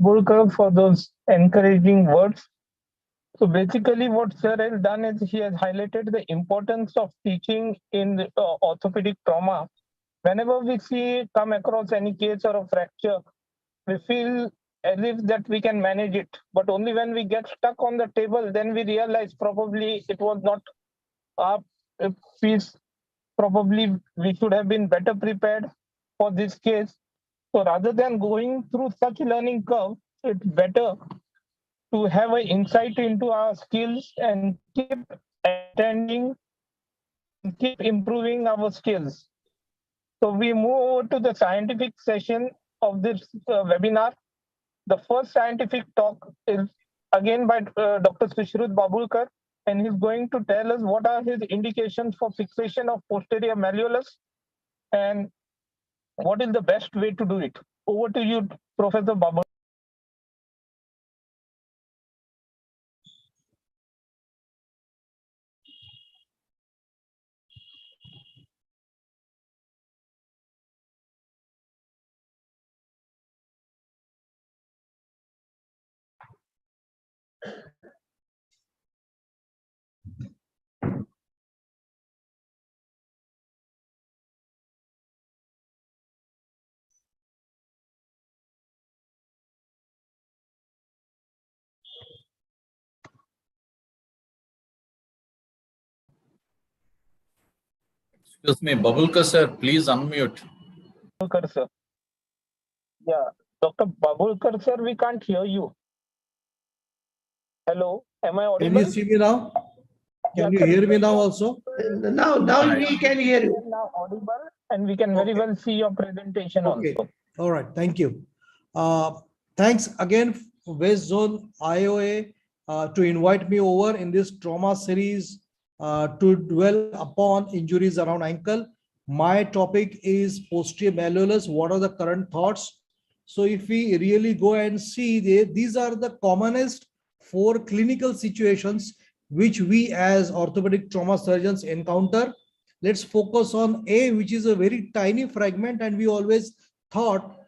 Babulkar, for those encouraging words. So basically what sir has done is he has highlighted the importance of teaching in orthopedic trauma. Whenever we come across any case or a fracture, we feel as if that we can manage it. But only when we get stuck on the table, then we realize probably it was not our piece. Probably we should have been better prepared for this case. So rather than going through such learning curve, it's better to have an insight into our skills and keep attending and keep improving our skills. So we move over to the scientific session of this webinar. The first scientific talk is again by Dr. Sushrut Babulkar, and he's going to tell us what are his indications for fixation of posterior malleolus and what is the best way to do it. Over to you, Professor Babulkar. Excuse me, Babulkar sir, please unmute. Babulkar sir. Yeah, Dr. Babulkar sir, we can't hear you. Hello, am I audible? Can you see me now? Can you hear me now also? Now we can hear you. Now audible, and we can very well see your presentation also. All right, thank you. Thanks again, West Zone IOA, to invite me over in this trauma series to dwell upon injuries around ankle. My topic is posterior malleolus. What are the current thoughts? So if we really go and see, these are the commonest 4 clinical situations which we as orthopedic trauma surgeons encounter. Let's focus on A, which is a very tiny fragment, and we always thought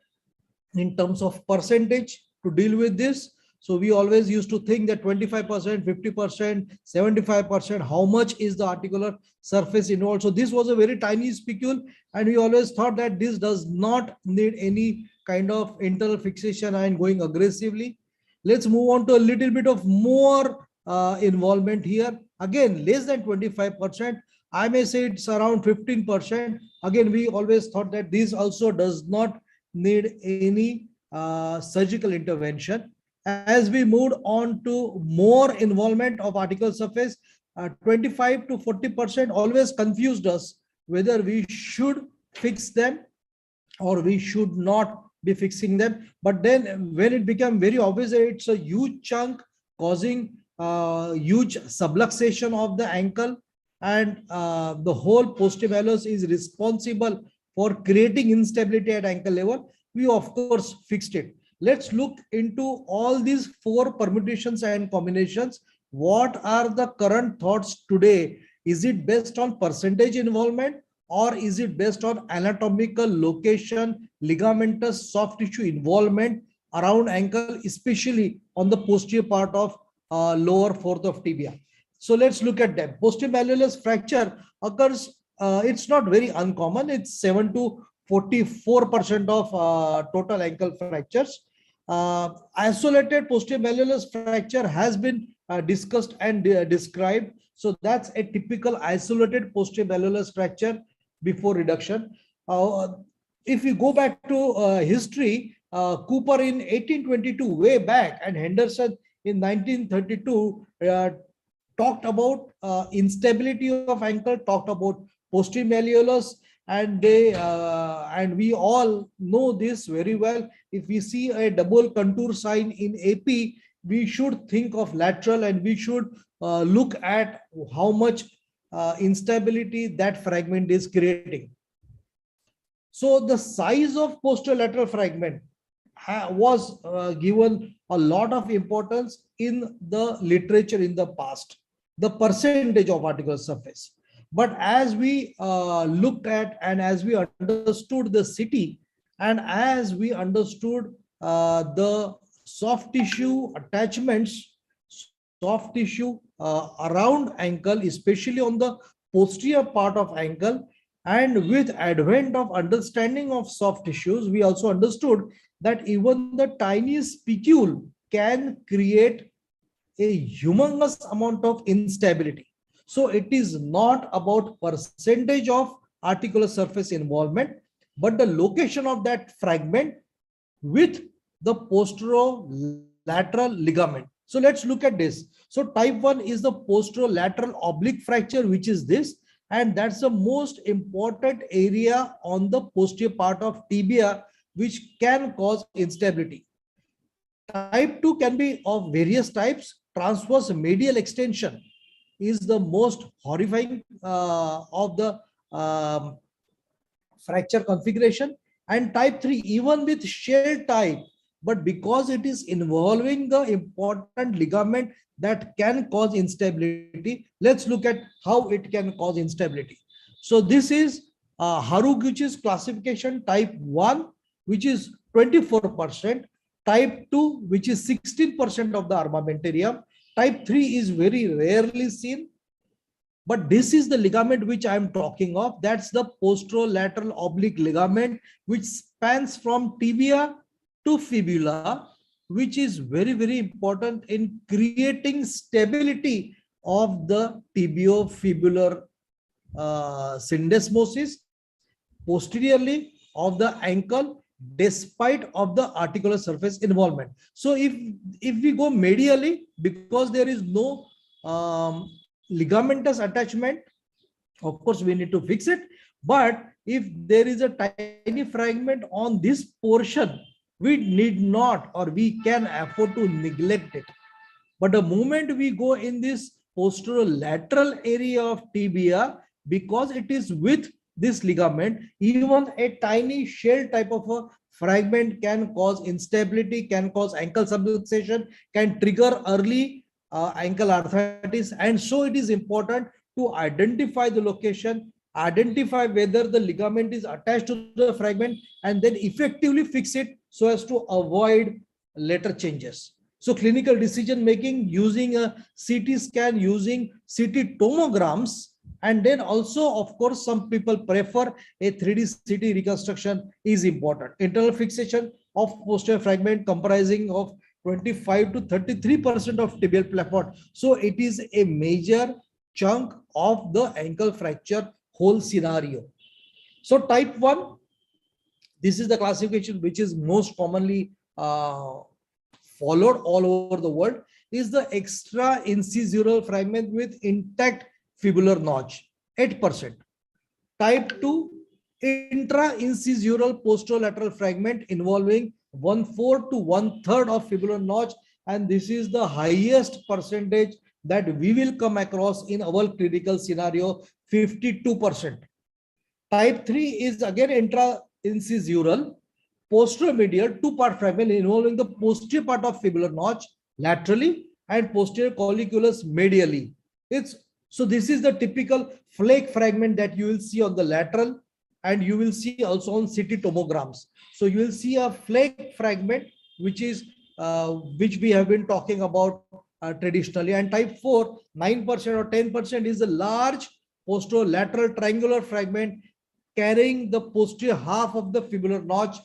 in terms of percentage to deal with this. So we always used to think that 25%, 50%, 75%, how much is the articular surface involved? So this was a very tiny spicule, and we always thought that this does not need any kind of internal fixation and going aggressively. Let's move on to a little bit of more involvement here. Again, less than 25%. I may say it's around 15%. Again, we always thought that this also does not need any surgical intervention. As we moved on to more involvement of articular surface, 25 to 40% always confused us whether we should fix them or we should not be fixing them. But then when it became very obvious that it's a huge chunk causing huge subluxation of the ankle, and the whole posterior malleolus is responsible for creating instability at ankle level, we of course fixed it. Let's look into all these 4 permutations and combinations. What are the current thoughts today? Is it based on percentage involvement, or is it based on anatomical location, ligamentous soft tissue involvement around ankle, especially on the posterior part of lower fourth of tibia? So let's look at them. Posterior malleolus fracture occurs, it's not very uncommon. It's 7 to 44% of total ankle fractures. Isolated posterior malleolus fracture has been discussed and described. So that's a typical isolated posterior malleolus fracture before reduction. If we go back to history, Cooper in 1822, way back, and Henderson in 1932 talked about instability of ankle, talked about posterior malleolus, and they and we all know this very well. If we see a double contour sign in AP, we should think of lateral, and we should look at how much instability that fragment is creating. So the size of posterolateral fragment was given a lot of importance in the literature in the past, the percentage of articular surface. But as we looked at, and as we understood the city, and as we understood the soft tissue attachments, soft tissue around ankle, especially on the posterior part of ankle. And with advent of understanding of soft tissues, we also understood that even the tiniest spicule can create a humongous amount of instability. So it is not about percentage of articular surface involvement, but the location of that fragment with the posterolateral ligament. So let's look at this. So type 1 is the posterolateral oblique fracture, which is this, and that's the most important area on the posterior part of tibia, which can cause instability. Type 2 can be of various types. Transverse medial extension is the most horrifying of the fracture configuration. And type 3, even with shell type, but because it is involving the important ligament that can cause instability, let's look at how it can cause instability. So this is Haraguchi's classification. Type 1, which is 24%, type 2, which is 16% of the armamentarium, type 3 is very rarely seen. But this is the ligament which I am talking of. That's the posterolateral oblique ligament, which spans from tibia to fibula, which is very, very important in creating stability of the tibiofibular syndesmosis posteriorly of the ankle, despite of the articular surface involvement. So if we go medially, because there is no ligamentous attachment, of course we need to fix it. But if there is a tiny fragment on this portion, we need not, or we can afford to neglect it. But the moment we go in this posterolateral area of tibia, because it is with this ligament, even a tiny shell type of a fragment can cause instability, can cause ankle subluxation, can trigger early ankle arthritis. And so it is important to identify the location, identify whether the ligament is attached to the fragment, and then effectively fix it so as to avoid later changes. So clinical decision making using a CT scan, using CT tomograms, and then also, of course, some people prefer a 3D CT reconstruction is important. Internal fixation of posterior fragment comprising of 25 to 33% of tibial plafond. So it is a major chunk of the ankle fracture whole scenario. So type 1, this is the classification which is most commonly followed all over the world, is the extra incisural fragment with intact fibular notch, 8%. Type 2, intra-incisural posterolateral fragment involving 1/4 to 1/3 of fibular notch, and this is the highest percentage that we will come across in our clinical scenario, 52%. Type 3 is again intra-incisural posteromedial two-part fragment involving the posterior part of fibular notch laterally and posterior colliculus medially. So this is the typical flake fragment that you will see on the lateral, and you will see also on CT tomograms. So you will see a flake fragment, which we have been talking about traditionally. And type 4, 9% or 10% is a large posterolateral triangular fragment carrying the posterior half of the fibular notch,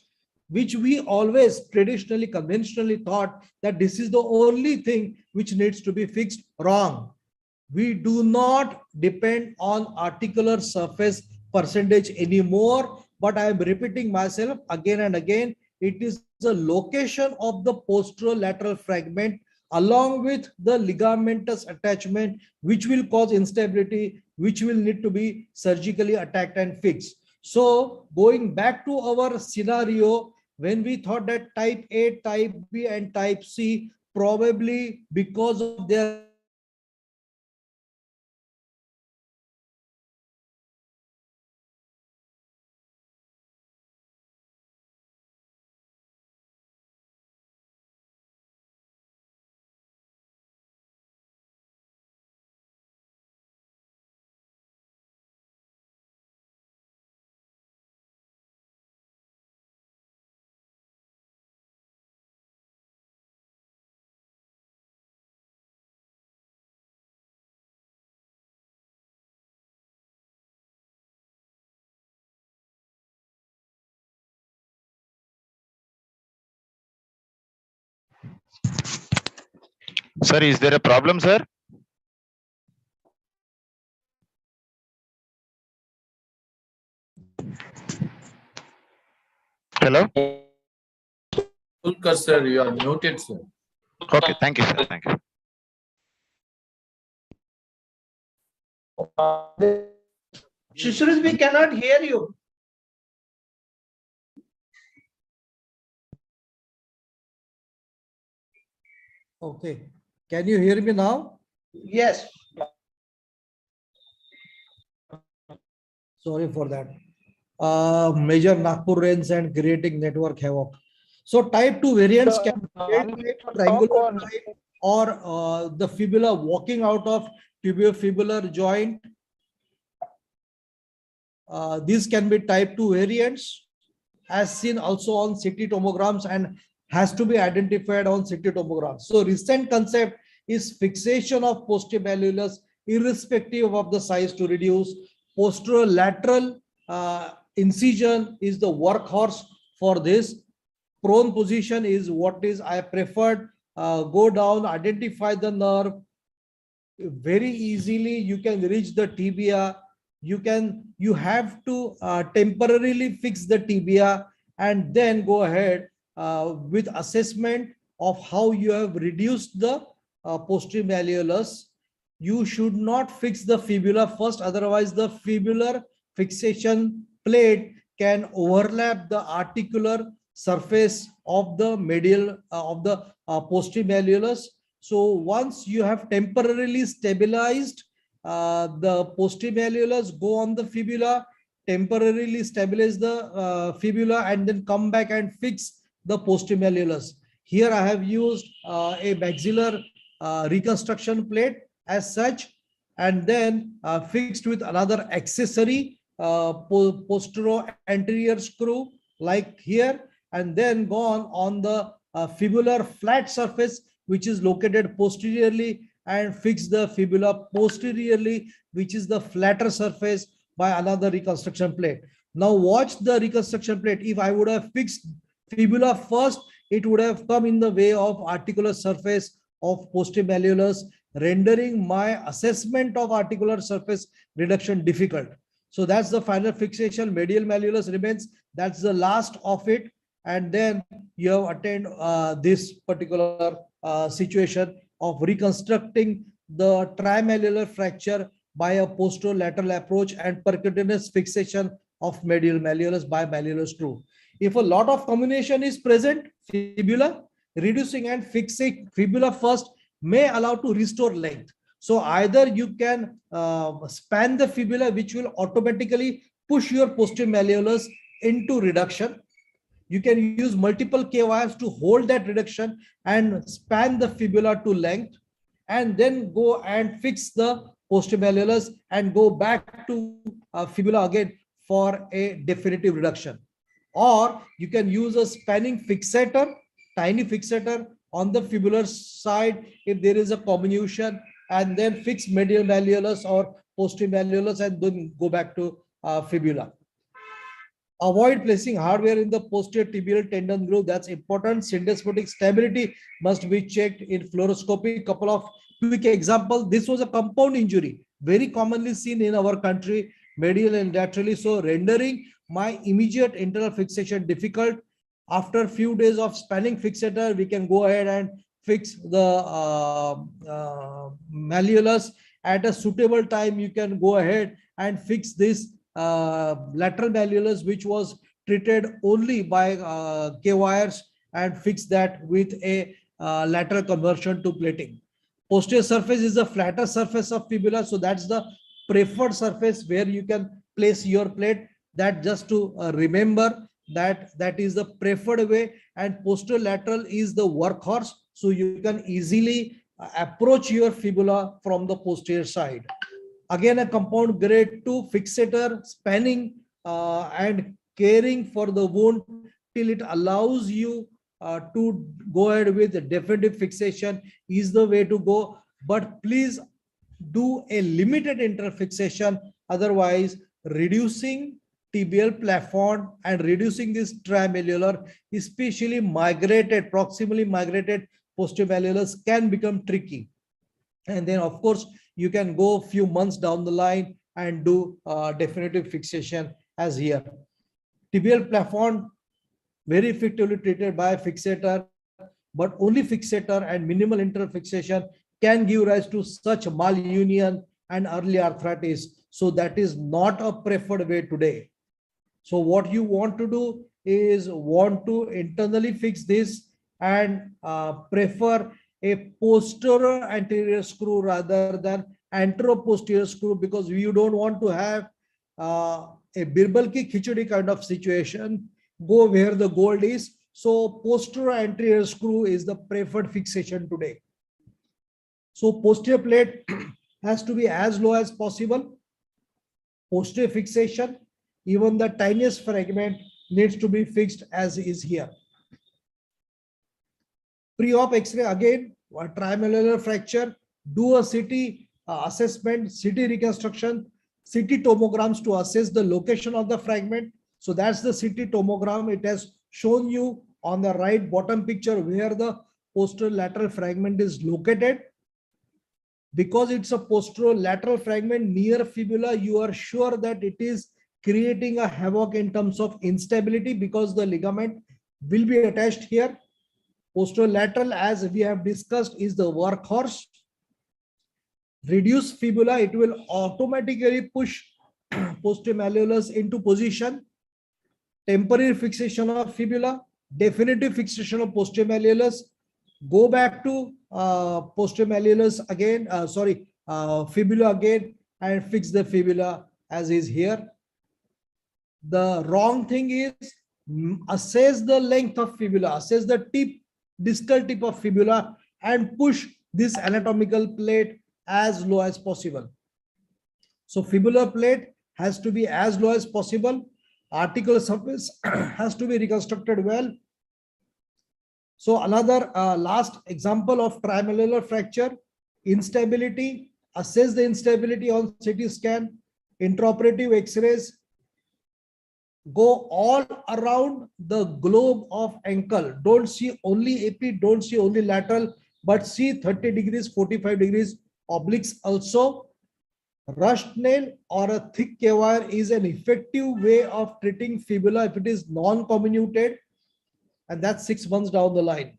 which we always traditionally, conventionally thought that this is the only thing which needs to be fixed. Wrong. We do not depend on articular surface percentage anymore, but I am repeating myself again and again. It is the location of the posterolateral fragment along with the ligamentous attachment which will cause instability, which will need to be surgically attacked and fixed. So going back to our scenario, when we thought that type A, type B, and type C, probably because of their Sir, is there a problem, sir? Hello? Babulkar sir, you are muted, sir. Okay, thank you, sir. Thank you. Shishris, we cannot hear you. Okay. Can you hear me now? Yes. Sorry for that. Major Nagpur rains and creating network havoc. So type 2 variants can be triangular type or the fibula walking out of tibiofibular joint. These can be type 2 variants as seen also on CT tomograms and has to be identified on CT tomograms. So recent concept is fixation of posterior malleolus irrespective of the size to reduce. Posterolateral incision is the workhorse for this. Prone position is what is I preferred. Go down, identify the nerve. Very easily you can reach the tibia. You have to temporarily fix the tibia and then go ahead with assessment of how you have reduced the posterior malleolus. You should not fix the fibula first, otherwise the fibular fixation plate can overlap the articular surface of the medial of the posterior malleolus. So once you have temporarily stabilized the posterior malleolus, go on the fibula, temporarily stabilize the fibula and then come back and fix the posterior malleolus. Here I have used a maxillar reconstruction plate as such, and then fixed with another accessory posterior-anterior screw like here, and then gone on the fibular flat surface which is located posteriorly and fix the fibula posteriorly, which is the flatter surface, by another reconstruction plate. Now watch the reconstruction plate. If I would have fixed fibula first, it would have come in the way of articular surface of posterior malleolus, rendering my assessment of articular surface reduction difficult. So that's the final fixation. Medial malleolus remains. That's the last of it. And then you have attained this particular situation of reconstructing the trimalleolar fracture by a posterolateral approach and percutaneous fixation of medial malleolus by malleolus screw. If a lot of comminution is present, fibula, reducing and fixing fibula first may allow to restore length. So either you can span the fibula, which will automatically push your posterior malleolus into reduction. You can use multiple K wires to hold that reduction and span the fibula to length, and then go and fix the posterior malleolus and go back to fibula again for a definitive reduction. Or you can use a spanning fixator, tiny fixator on the fibular side if there is a comminution, and then fix medial malleolus or posterior malleolus and then go back to fibula. Avoid placing hardware in the posterior tibial tendon groove. That's important. Syndesmotic stability must be checked in fluoroscopy. Couple of quick examples. This was a compound injury, very commonly seen in our country, medial and laterally, so rendering my immediate internal fixation difficult. After a few days of spanning fixator, we can go ahead and fix the malleolus. At a suitable time, you can go ahead and fix this lateral malleolus, which was treated only by K wires, and fix that with a lateral conversion to plating. Posterior surface is the flatter surface of fibula, so that's the preferred surface where you can place your plate. That just to remember that is the preferred way, and posterolateral is the workhorse, so you can easily approach your fibula from the posterior side. Again, a compound grade 2 fixator, spanning and caring for the wound till it allows you to go ahead with the definitive fixation is the way to go. But please do a limited internal fixation, otherwise reducing tibial plafond and reducing this trimalleolar, especially migrated, proximally migrated posterior malleolus can become tricky. And then of course, you can go a few months down the line and do definitive fixation as here. Tibial plafond very effectively treated by fixator, but only fixator and minimal interfixation can give rise to such malunion and early arthritis. So that is not a preferred way today. So what you want to do is want to internally fix this and prefer a posterior anterior screw rather than antero-posterior screw, because you don't want to have a birbal ki khichdi kind of situation. Go where the gold is. So posterior anterior screw is the preferred fixation today. So posterior plate has to be as low as possible. Posterior fixation, even the tiniest fragment needs to be fixed as is here. Pre-op X-ray again, trimalleolar fracture, do a CT assessment, CT reconstruction, CT tomograms to assess the location of the fragment. So that's the CT tomogram. It has shown you on the right bottom picture where the posterolateral fragment is located. Because it's a posterolateral fragment near fibula, you are sure that it is creating a havoc in terms of instability because the ligament will be attached here. Posterolateral, as we have discussed, is the workhorse. Reduce fibula, it will automatically push posterior malleolus into position. Temporary fixation of fibula, definitive fixation of posterior malleolus. Go back to posterior malleolus again, fibula again, and fix the fibula as is here. The wrong thing is assess the length of fibula, assess the distal tip of fibula, and push this anatomical plate as low as possible. So fibular plate has to be as low as possible. Articular surface has to be reconstructed well. So another last example of trimalleolar fracture, instability, assess the instability on CT scan, intraoperative X-rays, go all around the globe of ankle. Don't see only AP, don't see only lateral, but see 30 degrees, 45 degrees, obliques also. Rushed nail or a thick K-wire is an effective way of treating fibula if it is non-comminuted, and that's 6 months down the line.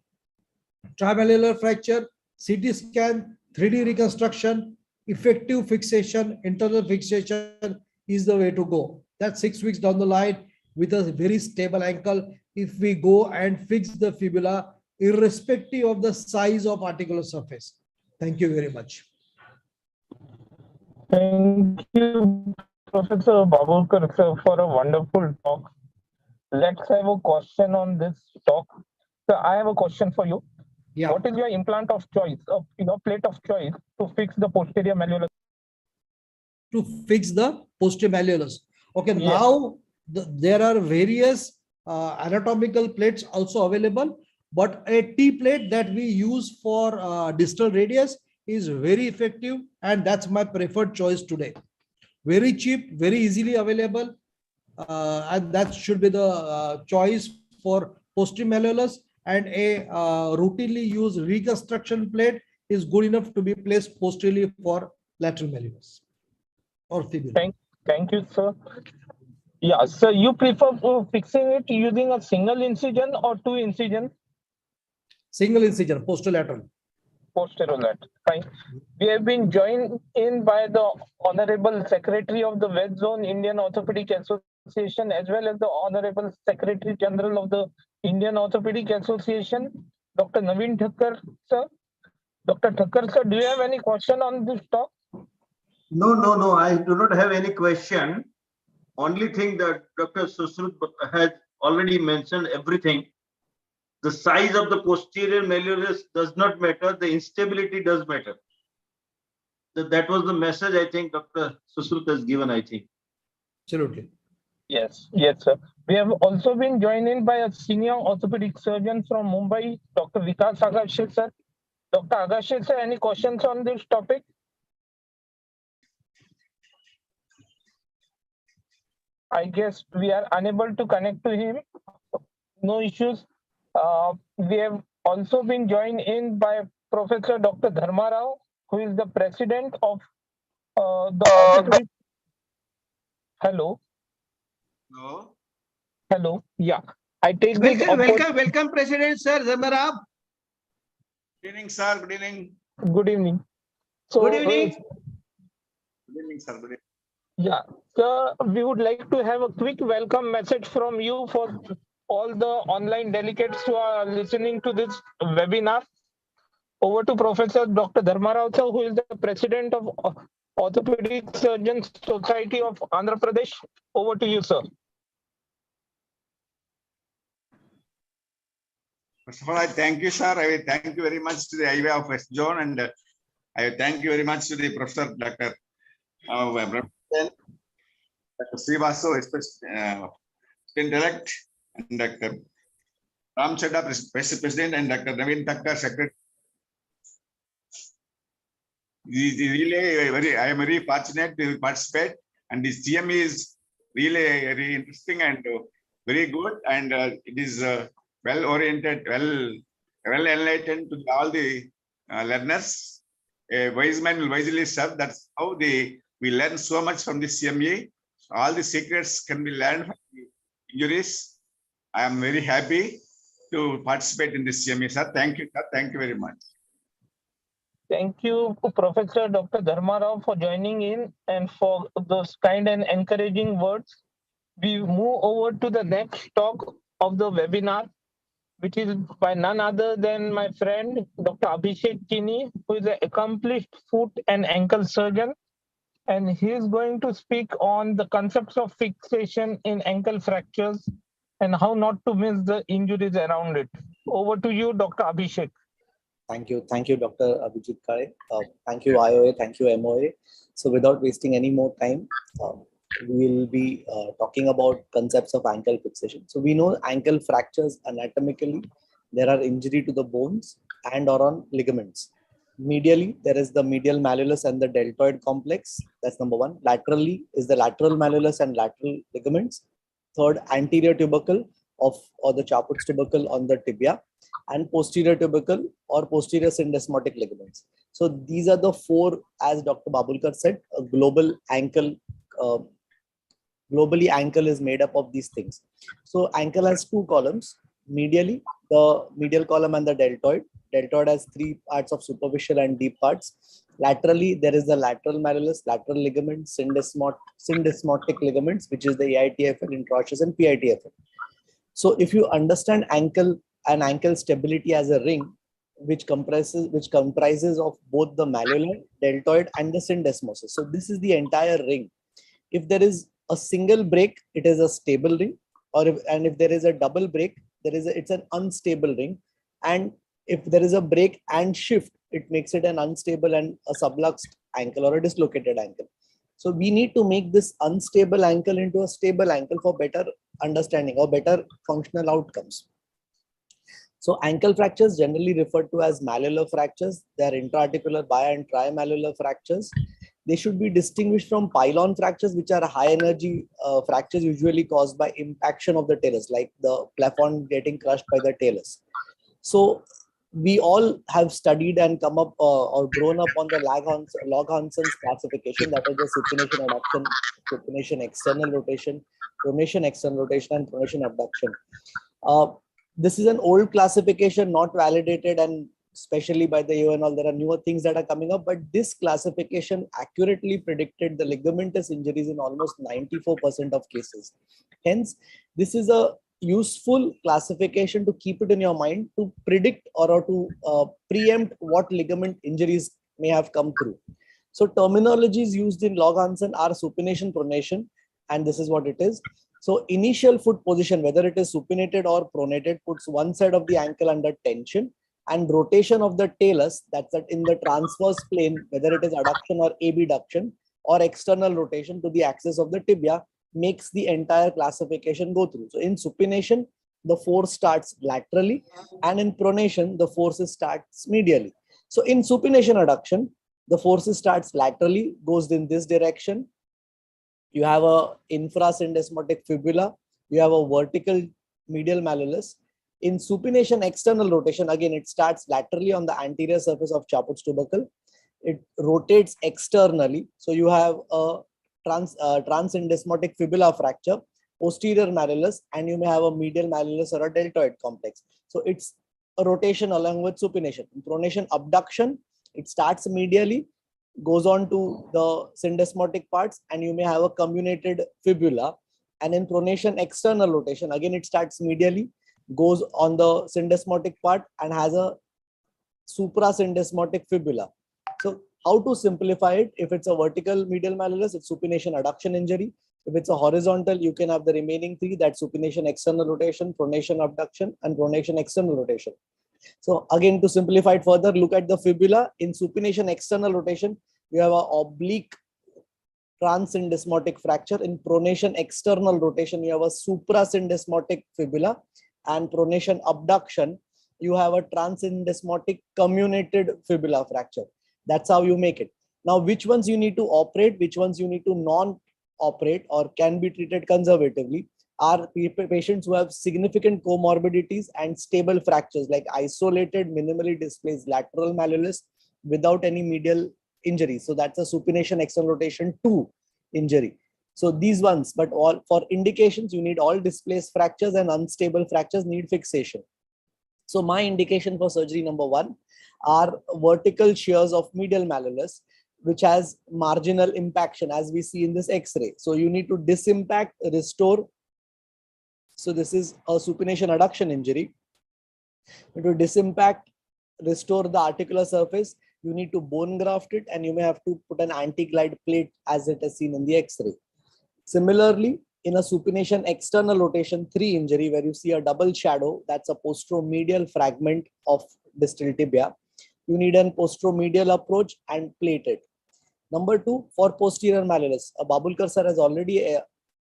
Trimalleolar fracture, CT scan, 3D reconstruction, effective fixation, internal fixation is the way to go. That's 6 weeks down the line with a very stable ankle if we go and fix the fibula irrespective of the size of articular surface. Thank you very much. Thank you, Professor Babulkar, sir, for a wonderful talk. Let's have a question on this talk. So I have a question for you. Yeah. What is your implant of choice, your plate of choice to fix the posterior malleolus? To fix the posterior malleolus. Okay, Yes. now there are various anatomical plates also available, but a T plate that we use for distal radius is very effective, and that's my preferred choice today. Very cheap, very easily available, and that should be the choice for posterior malleolus. And a routinely used reconstruction plate is good enough to be placed posteriorly for lateral malleolus or fibula. Thank you, sir. Yeah, so you prefer fixing it using a single incision or 2 incisions? Single incision, posterolateral. Posterolateral. Fine. We have been joined in by the Honorable Secretary of the West Zone Indian Orthopedic Association, as well as the Honorable Secretary General of the Indian Orthopedic Association, Dr. Naveen Thakkar, sir. Dr. Thakkar, sir, do you have any question on this talk? No. I do not have any question. Only thing that Dr. Susruth has already mentioned everything. The size of the posterior malleolus does not matter. The instability does matter. That was the message I think Dr. Susruth has given, I think. Absolutely. Yes, sir. We have also been joined in by a senior orthopedic surgeon from Mumbai, Dr. Vikas Agashe, sir. Dr. Agashe, sir, any questions on this topic? I guess we are unable to connect to him. No issues. We have also been joined in by Professor Dr. Dharma Rao, who is the president of the orthopedic. Hello. No. Hello. Yeah. I take this. Welcome, President Sir Zamarab. Good evening, sir. Good evening. Good evening. So, Good evening. Good evening, sir. Good evening. Yeah, sir, we would like to have a quick welcome message from you for all the online delegates who are listening to this webinar. Over to Professor Dr. Dharma Rao, sir, who is the president of Orthopedic Surgeons Society of Andhra Pradesh. Over to you, sir. First of all, I thank you, sir. I will thank you very much to the IOA of West Zone, and I thank you very much to the Professor Dr. Dr. Srivasu, President Direct, and Dr. Ram Chadda, President, and Dr. Naveen Thakkar, Secretary. Really, I am very fortunate to participate, and this CME is really very interesting and very good, and it is well oriented, well enlightened to all the learners. A wise man will wisely serve. That's how we learn so much from this CME. All the secrets can be learned from the injuries. I am very happy to participate in this CME, sir. Thank you, sir. Thank you very much. Thank you, Professor Dr. Dharma Rao, for joining in and for those kind and encouraging words. We move over to the next talk of the webinar, which is by none other than my friend, Dr. Abhishek Chini, who is an accomplished foot and ankle surgeon. And he is going to speak on the concepts of fixation in ankle fractures and how not to miss the injuries around it. Over to you, Dr. Abhishek. Thank you, Dr. Abhijit Kare. Thank you, IOA. Thank you, MOA. So without wasting any more time, we will be talking about concepts of ankle fixation. So we know ankle fractures anatomically, there are injury to the bones and or on ligaments. Medially, there is the medial malleolus and the deltoid complex. That's number one. Laterally is the lateral malleolus and lateral ligaments. Third, anterior tubercle or the Charput's tubercle on the tibia, and posterior tubercle or posterior syndesmotic ligaments. So these are the four, as Dr. Babulkar said, a global ankle. Globally, ankle is made up of these things. So ankle has two columns. Medially, the medial column and the deltoid. Deltoid has three parts of superficial and deep parts. Laterally, there is the lateral malleolus, lateral ligament, syndesmotic ligaments, which is the AITFL, introitious, and PITFL. So if you understand ankle and ankle stability as a ring, which comprises of both the malleolar, deltoid, and the syndesmosis. So this is the entire ring. If there is a single break, it is a stable ring, and if there is a double break, it's an unstable ring. And if there is a break and shift, it makes it an unstable and a subluxed ankle or a dislocated ankle. So we need to make this unstable ankle into a stable ankle for better understanding or better functional outcomes. So ankle fractures, generally referred to as malleolar fractures, they are intra-articular bi- and trimalleolar fractures. They should be distinguished from pylon fractures, which are high energy fractures usually caused by impaction of the talus, like the plafond getting crushed by the talus. So we all have studied and come up or grown up on the Log-Hanson's classification, that is the supination adduction, supination external rotation, pronation external rotation, and pronation abduction. This is an old classification, not validated, and especially by the IOA and all, there are newer things that are coming up, but this classification accurately predicted the ligamentous injuries in almost 94% of cases. Hence, this is a useful classification to keep it in your mind to predict or to preempt what ligament injuries may have come through. So terminologies used in Log-Hanson are supination, pronation, and this is what it is. So initial foot position, whether it is supinated or pronated, puts one side of the ankle under tension, and rotation of the talus, that's in the transverse plane, whether it is adduction or abduction, or external rotation to the axis of the tibia, makes the entire classification go through. So in supination, the force starts laterally, and in pronation, the force starts medially. So in supination adduction, the force starts laterally, goes in this direction, You have a infrasyndesmotic fibula. You have a vertical medial malleolus. In supination external rotation, again, it starts laterally on the anterior surface of Charpot's tubercle. It rotates externally. So you have a transsyndesmotic fibula fracture, posterior malleolus, and you may have a medial malleolus or a deltoid complex. So it's a rotation along with supination. In pronation abduction, it starts medially, goes on to the syndesmotic parts, and you may have a comminuted fibula. And in pronation external rotation, again, it starts medially, goes on the syndesmotic part and has a suprasyndesmotic fibula. So how to simplify it? If it's a vertical medial malleolus, it's supination adduction injury. If it's a horizontal, you can have the remaining three, that's supination external rotation, pronation abduction, and pronation external rotation. So again, to simplify it further, look at the fibula. In supination external rotation, you have an oblique transsyndesmotic fracture. In pronation external rotation, you have a suprasyndesmotic fibula. And pronation abduction, you have a transsyndesmotic comminuted fibula fracture. That's how you make it. Now, which ones you need to operate, which ones you need to non-operate or can be treated conservatively are patients who have significant comorbidities and stable fractures, like isolated, minimally displaced lateral malleolus without any medial injury. So that's a supination external rotation 2 injury. So these ones, but all for indications, you need all displaced fractures, and unstable fractures need fixation. So my indication for surgery number 1 are vertical shears of medial malleolus, which has marginal impaction, as we see in this X-ray. So you need to disimpact, restore. So this is a supination adduction injury. To disimpact, restore the articular surface, you need to bone graft it, and you may have to put an anti-glide plate as it is seen in the X-ray. Similarly, in a supination external rotation 3 injury, where you see a double shadow, that's a posteromedial fragment of distal tibia, you need an posteromedial approach and plate it. Number 2, for posterior malleolus, Babulkar sir has already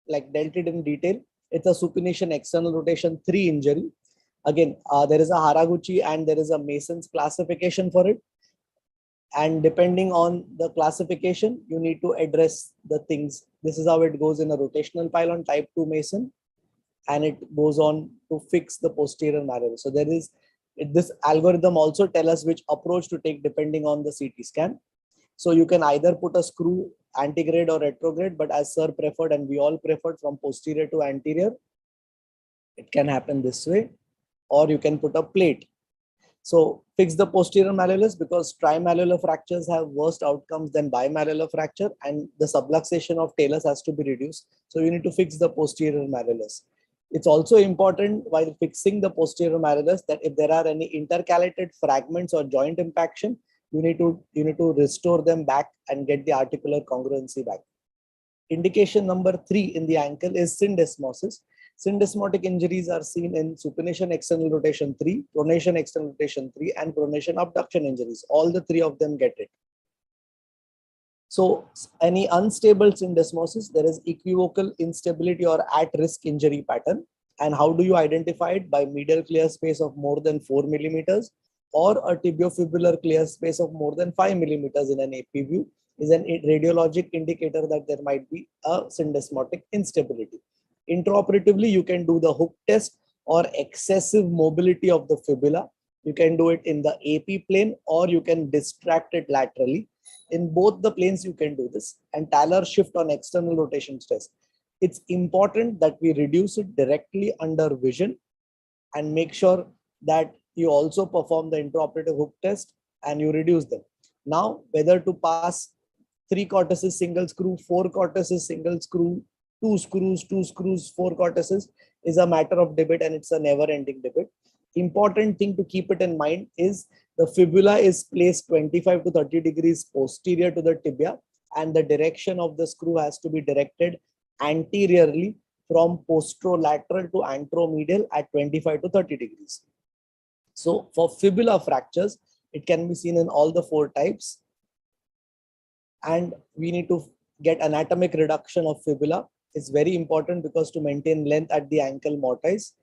dealt it in detail. It's a supination external rotation 3 injury. Again, there is a Haraguchi and there is a Mason's classification for it. And depending on the classification, you need to address the things. This is how it goes in a rotational pylon type 2 Mason, and it goes on to fix the posterior malleolus. So there is this algorithm also tell us which approach to take depending on the CT scan. So you can either put a screw antegrade or retrograde, but as sir preferred and we all preferred from posterior to anterior, it can happen this way, or you can put a plate. So fix the posterior malleolus, because trimalleolar fractures have worse outcomes than bimalleolar fracture, and the subluxation of talus has to be reduced. So you need to fix the posterior malleolus. It's also important while fixing the posterior malleolus that if there are any intercalated fragments or joint impaction, you need to restore them back and get the articular congruency back. Indication number 3 in the ankle is syndesmosis. Syndesmotic injuries are seen in supination external rotation 3, pronation external rotation 3, and pronation abduction injuries. All the 3 of them get it. So any unstable syndesmosis, there is equivocal instability or at-risk injury pattern. And how do you identify it? By medial clear space of more than 4 millimeters or a tibiofibular clear space of more than 5 millimeters in an AP view is an radiologic indicator that there might be a syndesmotic instability. Intraoperatively, you can do the hook test or excessive mobility of the fibula. You can do it in the AP plane, or you can distract it laterally. In both the planes, you can do this. And Tailor shift on external rotation stress. It's important that we reduce it directly under vision and make sure that you also perform the intraoperative hook test and you reduce them. Now, whether to pass 3 cortices single screw, 4 cortices single screw, 2 screws, 4 cortices is a matter of debate, and it's a never-ending debate. Important thing to keep it in mind is the fibula is placed 25 to 30 degrees posterior to the tibia, and the direction of the screw has to be directed anteriorly from posterolateral to anteromedial at 25 to 30 degrees. So for fibula fractures, it can be seen in all the 4 types. And we need to get anatomic reduction of fibula. It's very important because to maintain length at the ankle mortise.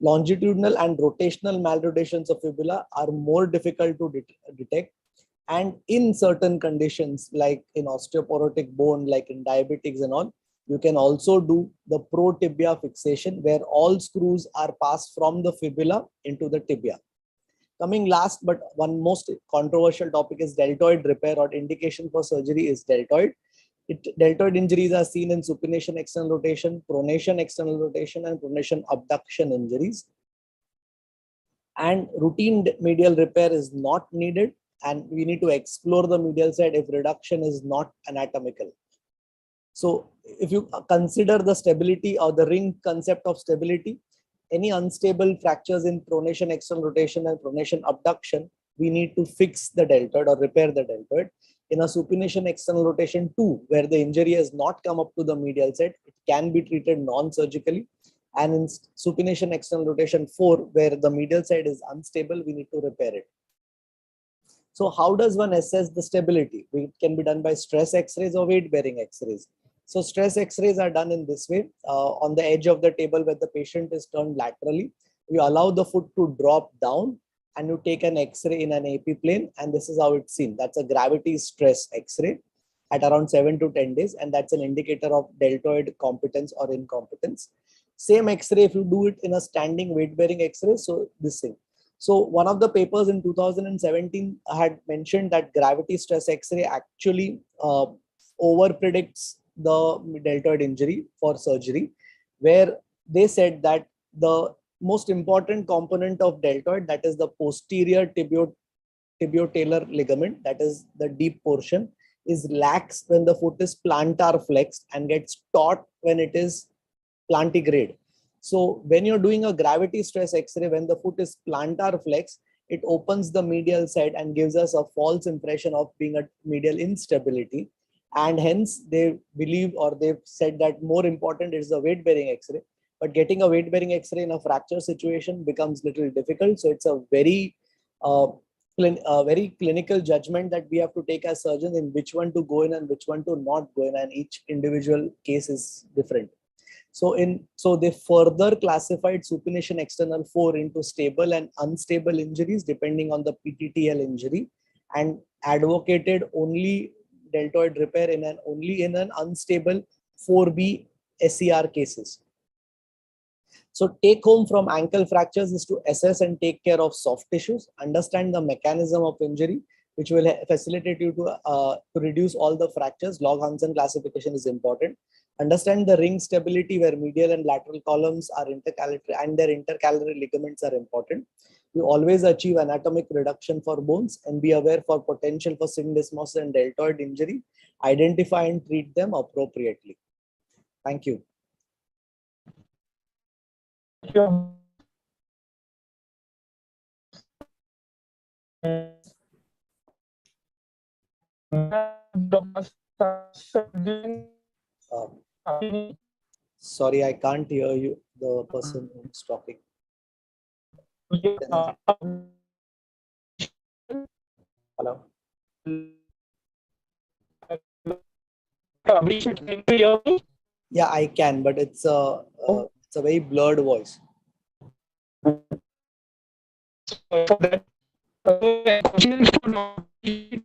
Longitudinal and rotational malrotations of fibula are more difficult to detect. And in certain conditions, like in osteoporotic bone, like in diabetics and all, You can also do the pro-tibia fixation, where all screws are passed from the fibula into the tibia. Coming last, but one most controversial topic is deltoid repair, or indication for surgery is deltoid. Deltoid injuries are seen in supination external rotation, pronation external rotation, and pronation abduction injuries. And routine medial repair is not needed, and we need to explore the medial side if reduction is not anatomical. So if you consider the stability or the ring concept of stability, any unstable fractures in pronation external rotation and pronation abduction, we need to fix the deltoid or repair the deltoid. In a supination external rotation 2, where the injury has not come up to the medial side, it can be treated non-surgically. And in supination external rotation 4, where the medial side is unstable, we need to repair it. So how does one assess the stability? It can be done by stress X-rays or weight-bearing X-rays. So stress X-rays are done in this way. On the edge of the table where the patient is turned laterally, you allow the foot to drop down and you take an X-ray in an AP plane, and this is how it's seen. That's a gravity stress X-ray at around 7 to 10 days, and that's an indicator of deltoid competence or incompetence. Same X-ray if you do it in a standing weight-bearing X-ray, so this thing. So one of the papers in 2017 had mentioned that gravity stress X-ray actually over predicts the deltoid injury for surgery, where they said that the most important component of deltoid, that is the posterior tibiotalar ligament, that is the deep portion, is lax when the foot is plantar flexed and gets taut when it is plantigrade. So when you're doing a gravity stress X-ray, when the foot is plantar flex, it opens the medial side and gives us a false impression of being a medial instability. And hence they believe, or they've said that more important is the weight-bearing X-ray. But getting a weight-bearing X-ray in a fracture situation becomes little difficult. So it's a very clinical judgment that we have to take as surgeons in which one to go in and which one to not go in, and each individual case is different. So they further classified supination external 4 into stable and unstable injuries depending on the PTTL injury, and advocated only deltoid repair only in an unstable 4B SER cases. So take home from ankle fractures is to assess and take care of soft tissues, understand the mechanism of injury, which will facilitate you to reduce all the fractures. Log-Hansen classification is important. Understand the ring stability, where medial and lateral columns are intercalary and their intercalary ligaments are important. You always achieve anatomic reduction for bones, and be aware for potential for syndesmosis and deltoid injury. Identify and treat them appropriately. Thank you. Sorry, I can't hear you, the person who's talking. Hello. Can you hear me? Yeah, I can, but it's a very blurred voice. For that, question should not be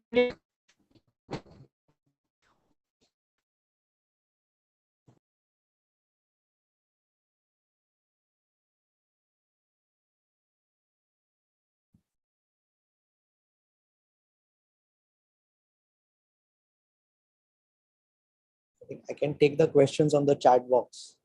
I think I can take the questions on the chat box.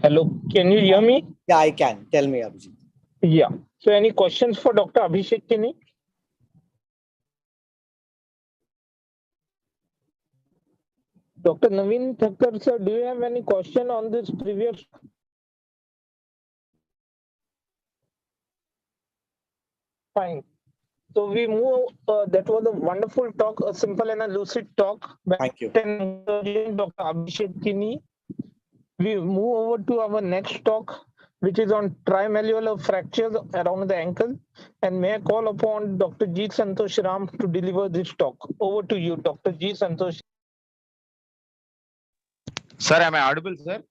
Hello, can you hear me? Yeah, I can. Tell me, Abhijit. Yeah. So any questions for Dr. Abhishek Kini? Dr. Naveen Thakkar, sir, do you have any question on this previous? Fine. So we move, that was a wonderful talk, a simple and a lucid talk. Thank you. Dr. Abhishek Kini. We move over to our next talk, which is on trimalleolar fractures around the ankle. And may I call upon Dr. G. Santosh Ram to deliver this talk. Over to you, Dr. G. Santosh. Sir, am I audible, sir?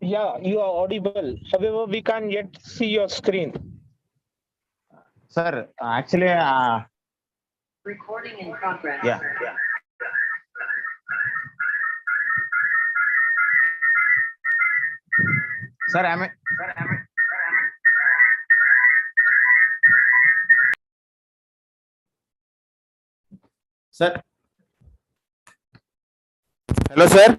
Yeah, you are audible. However, we can't yet see your screen. Sir, actually, Recording in progress. yeah. Sir, am I? Sir. Hello, sir.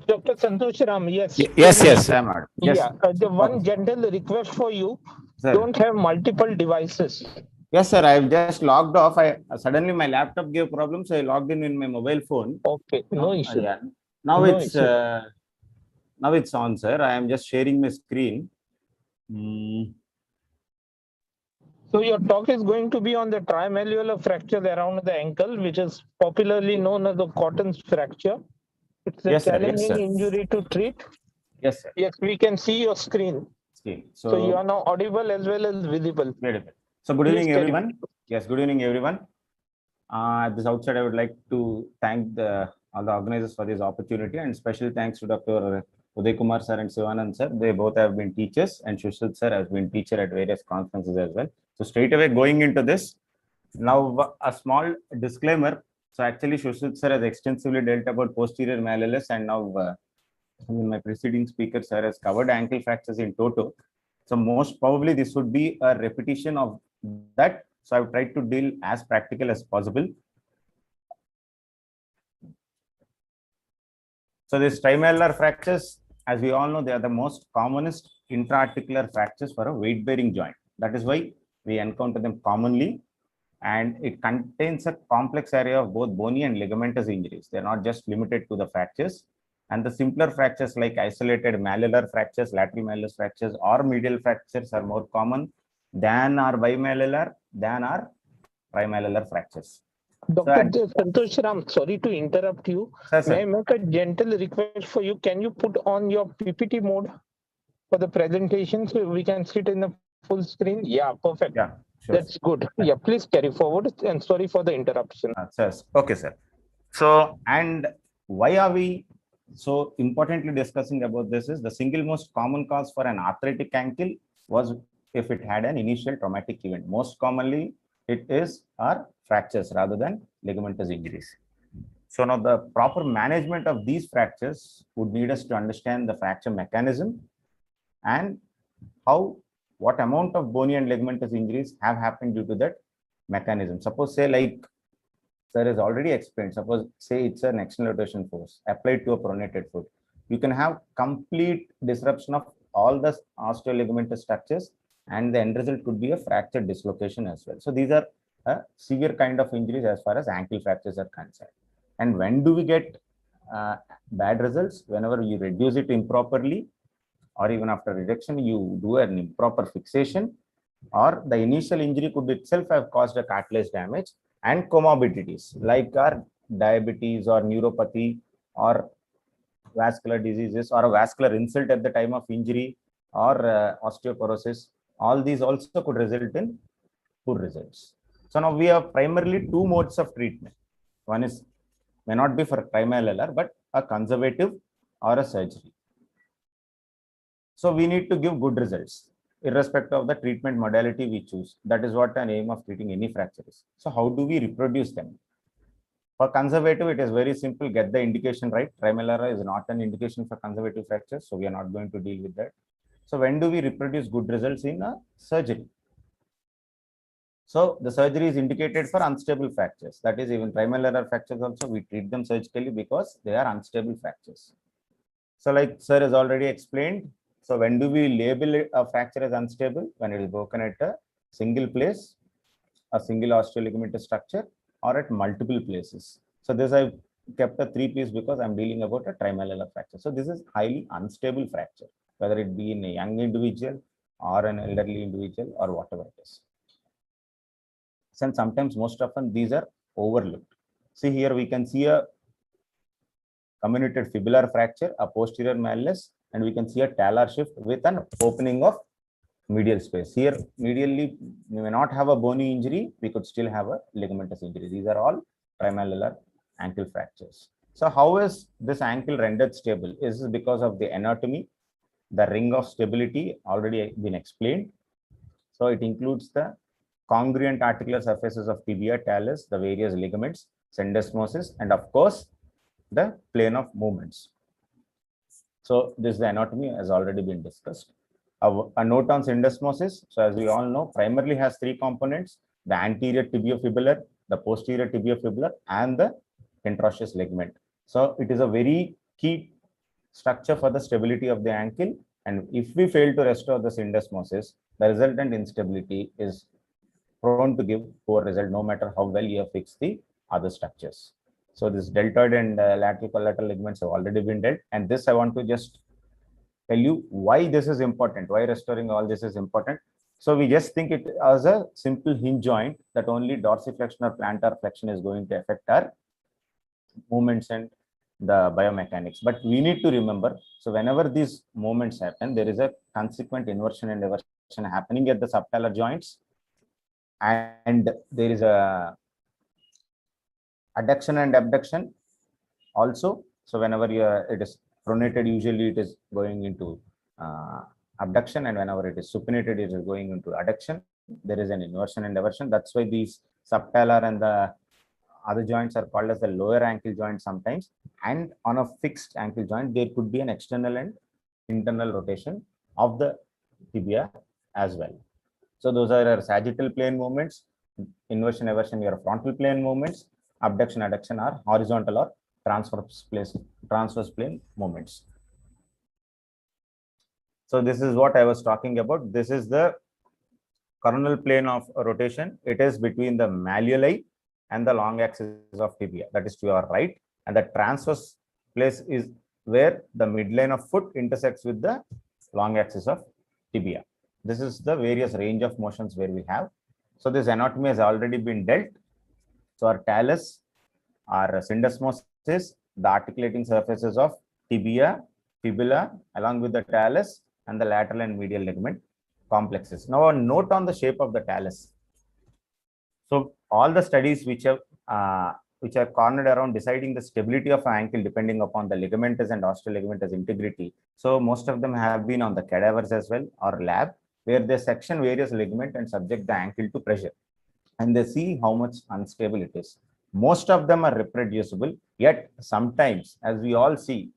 Dr. Santosh Ram, yes. Yes, I'm audible. Yes. Yeah, the one gentle request for you, Sir. don't have multiple devices. Yes, sir. I've just logged off. Suddenly my laptop gave problems, so I logged in my mobile phone. Okay, no issue. Yeah. Now No it's issue. now it's on, sir. I am just sharing my screen. So your talk is going to be on the trimalleolar fracture around the ankle, which is popularly known as the Cotton's fracture. It's a Yes, sir. Yes, challenging sir. injury to treat. Yes, sir. Yes, we can see your screen. Screen. So you are now audible as well as visible. So good Please evening, carry everyone. Yes, good evening, everyone. At this outset, I would like to thank all the organizers for this opportunity, and special thanks to Dr. Uday Kumar sir and Sivanand sir. They both have been teachers, and Shushil sir has been teacher at various conferences as well. So straight away going into this, now a small disclaimer. So actually, Shushil sir has extensively dealt about posterior malleolus, and now my preceding speaker sir has covered ankle fractures in toto. So most probably this would be a repetition of that. So I've tried to deal as practical as possible. So these trimalar fractures, as we all know, they are the most commonest intra-articular fractures for a weight-bearing joint. That is why we encounter them commonly, and it contains a complex area of both bony and ligamentous injuries. They're not just limited to the fractures. And the simpler fractures like isolated malleolar fractures, lateral malleolus fractures, or medial fractures are more common than our bimalleolar, than our trimalleolar fractures. Dr. Santosh Ram, sorry to interrupt you. Sir, May I make a gentle request for you? Can you put on your PPT mode for the presentation so we can see it in the full screen? Yeah, perfect. Yeah, sure. That's good. Yeah, please carry forward, and sorry for the interruption. Sir. Okay, sir. So, and why are we so importantly discussing about this is the single most common cause for an arthritic ankle was if it had an initial traumatic event. Most commonly, it is our fractures rather than ligamentous injuries. So now the proper management of these fractures would need us to understand the fracture mechanism and what amount of bony and ligamentous injuries have happened due to that mechanism. Suppose say like sir has already explained, suppose say it's an external rotation force applied to a pronated foot. You can have complete disruption of all the osteoligamentous structures, and the end result could be a fracture dislocation as well. So these are a severe kind of injuries as far as ankle fractures are concerned. And when do we get bad results? Whenever you reduce it improperly, or even after reduction, you do an improper fixation, or the initial injury could itself have caused a cartilage damage, and comorbidities like our diabetes or neuropathy or vascular diseases or a vascular insult at the time of injury or osteoporosis. All these also could result in poor results. So now we have primarily two modes of treatment. One is may not be for trimalleolar, but a conservative or a surgery. So we need to give good results irrespective of the treatment modality we choose. That is what an aim of treating any fracture is. So how do we reproduce them? For conservative, it is very simple. Get the indication right. Trimalar is not an indication for conservative fractures, so we are not going to deal with that. So when do we reproduce good results in a surgery? So the surgery is indicated for unstable fractures. That is, even trimalar fractures also we treat them surgically because they are unstable fractures. So like sir has already explained, so when do we label a fracture as unstable? When it is broken at a single place, a single osteoligamentous structure, or at multiple places. So this I've kept a 3-piece because I'm dealing about a trimalleolar fracture. So this is highly unstable fracture, whether it be in a young individual or an elderly individual or whatever it is. And sometimes, most often, these are overlooked. See here, we can see a comminuted fibular fracture, a posterior malleolus, and we can see a talar shift with an opening of medial space. Here, medially, we may not have a bony injury, we could still have a ligamentous injury. These are all trimalleolar ankle fractures. So how is this ankle rendered stable? Is this because of the anatomy? The ring of stability already been explained. So it includes the congruent articular surfaces of tibia, talus, the various ligaments, syndesmosis, and of course, the plane of movements. So this the anatomy has already been discussed. A note on syndesmosis. So as we all know, primarily has 3 components: the anterior tibiofibular, the posterior tibiofibular, and the interosseous ligament. So it is a very key structure for the stability of the ankle. And if we fail to restore the syndesmosis, the resultant instability is prone to give poor result, no matter how well you have fixed the other structures. So this deltoid and lateral collateral ligaments have already been dealt. And this I want to just tell you why this is important, why restoring all this is important. So we just think it as a simple hinge joint that only dorsiflexion or plantar flexion is going to affect our movements and the biomechanics. But we need to remember, so whenever these movements happen, there is a consequent inversion and eversion happening at the subtalar joints, and there is a adduction and abduction also. So whenever it is pronated, usually it is going into abduction, and whenever it is supinated, it is going into adduction. There is an inversion and eversion. That's why these subtalar and the other joints are called as the lower ankle joint sometimes. And on a fixed ankle joint, there could be an external and internal rotation of the tibia as well. So those are our sagittal plane movements. Inversion, eversion, your frontal plane movements. Abduction, adduction are horizontal or transverse plane movements. So this is what I was talking about. This is the coronal plane of rotation. It is between the malleoli and the long axis of tibia, that is to your right, and the transverse place is where the midline of foot intersects with the long axis of tibia. This is the various range of motions where we have. So this anatomy has already been dealt. So our talus, our syndesmosis, the articulating surfaces of tibia, fibula, along with the talus, and the lateral and medial ligament complexes. Now a note on the shape of the talus. So all the studies which are cornered around deciding the stability of an ankle depending upon the ligamentous and osteoligamentous integrity. So most of them have been on the cadavers as well, or lab, where they section various ligament and subject the ankle to pressure, and they see how much unstable it is. Most of them are reproducible, yet sometimes, as we all see,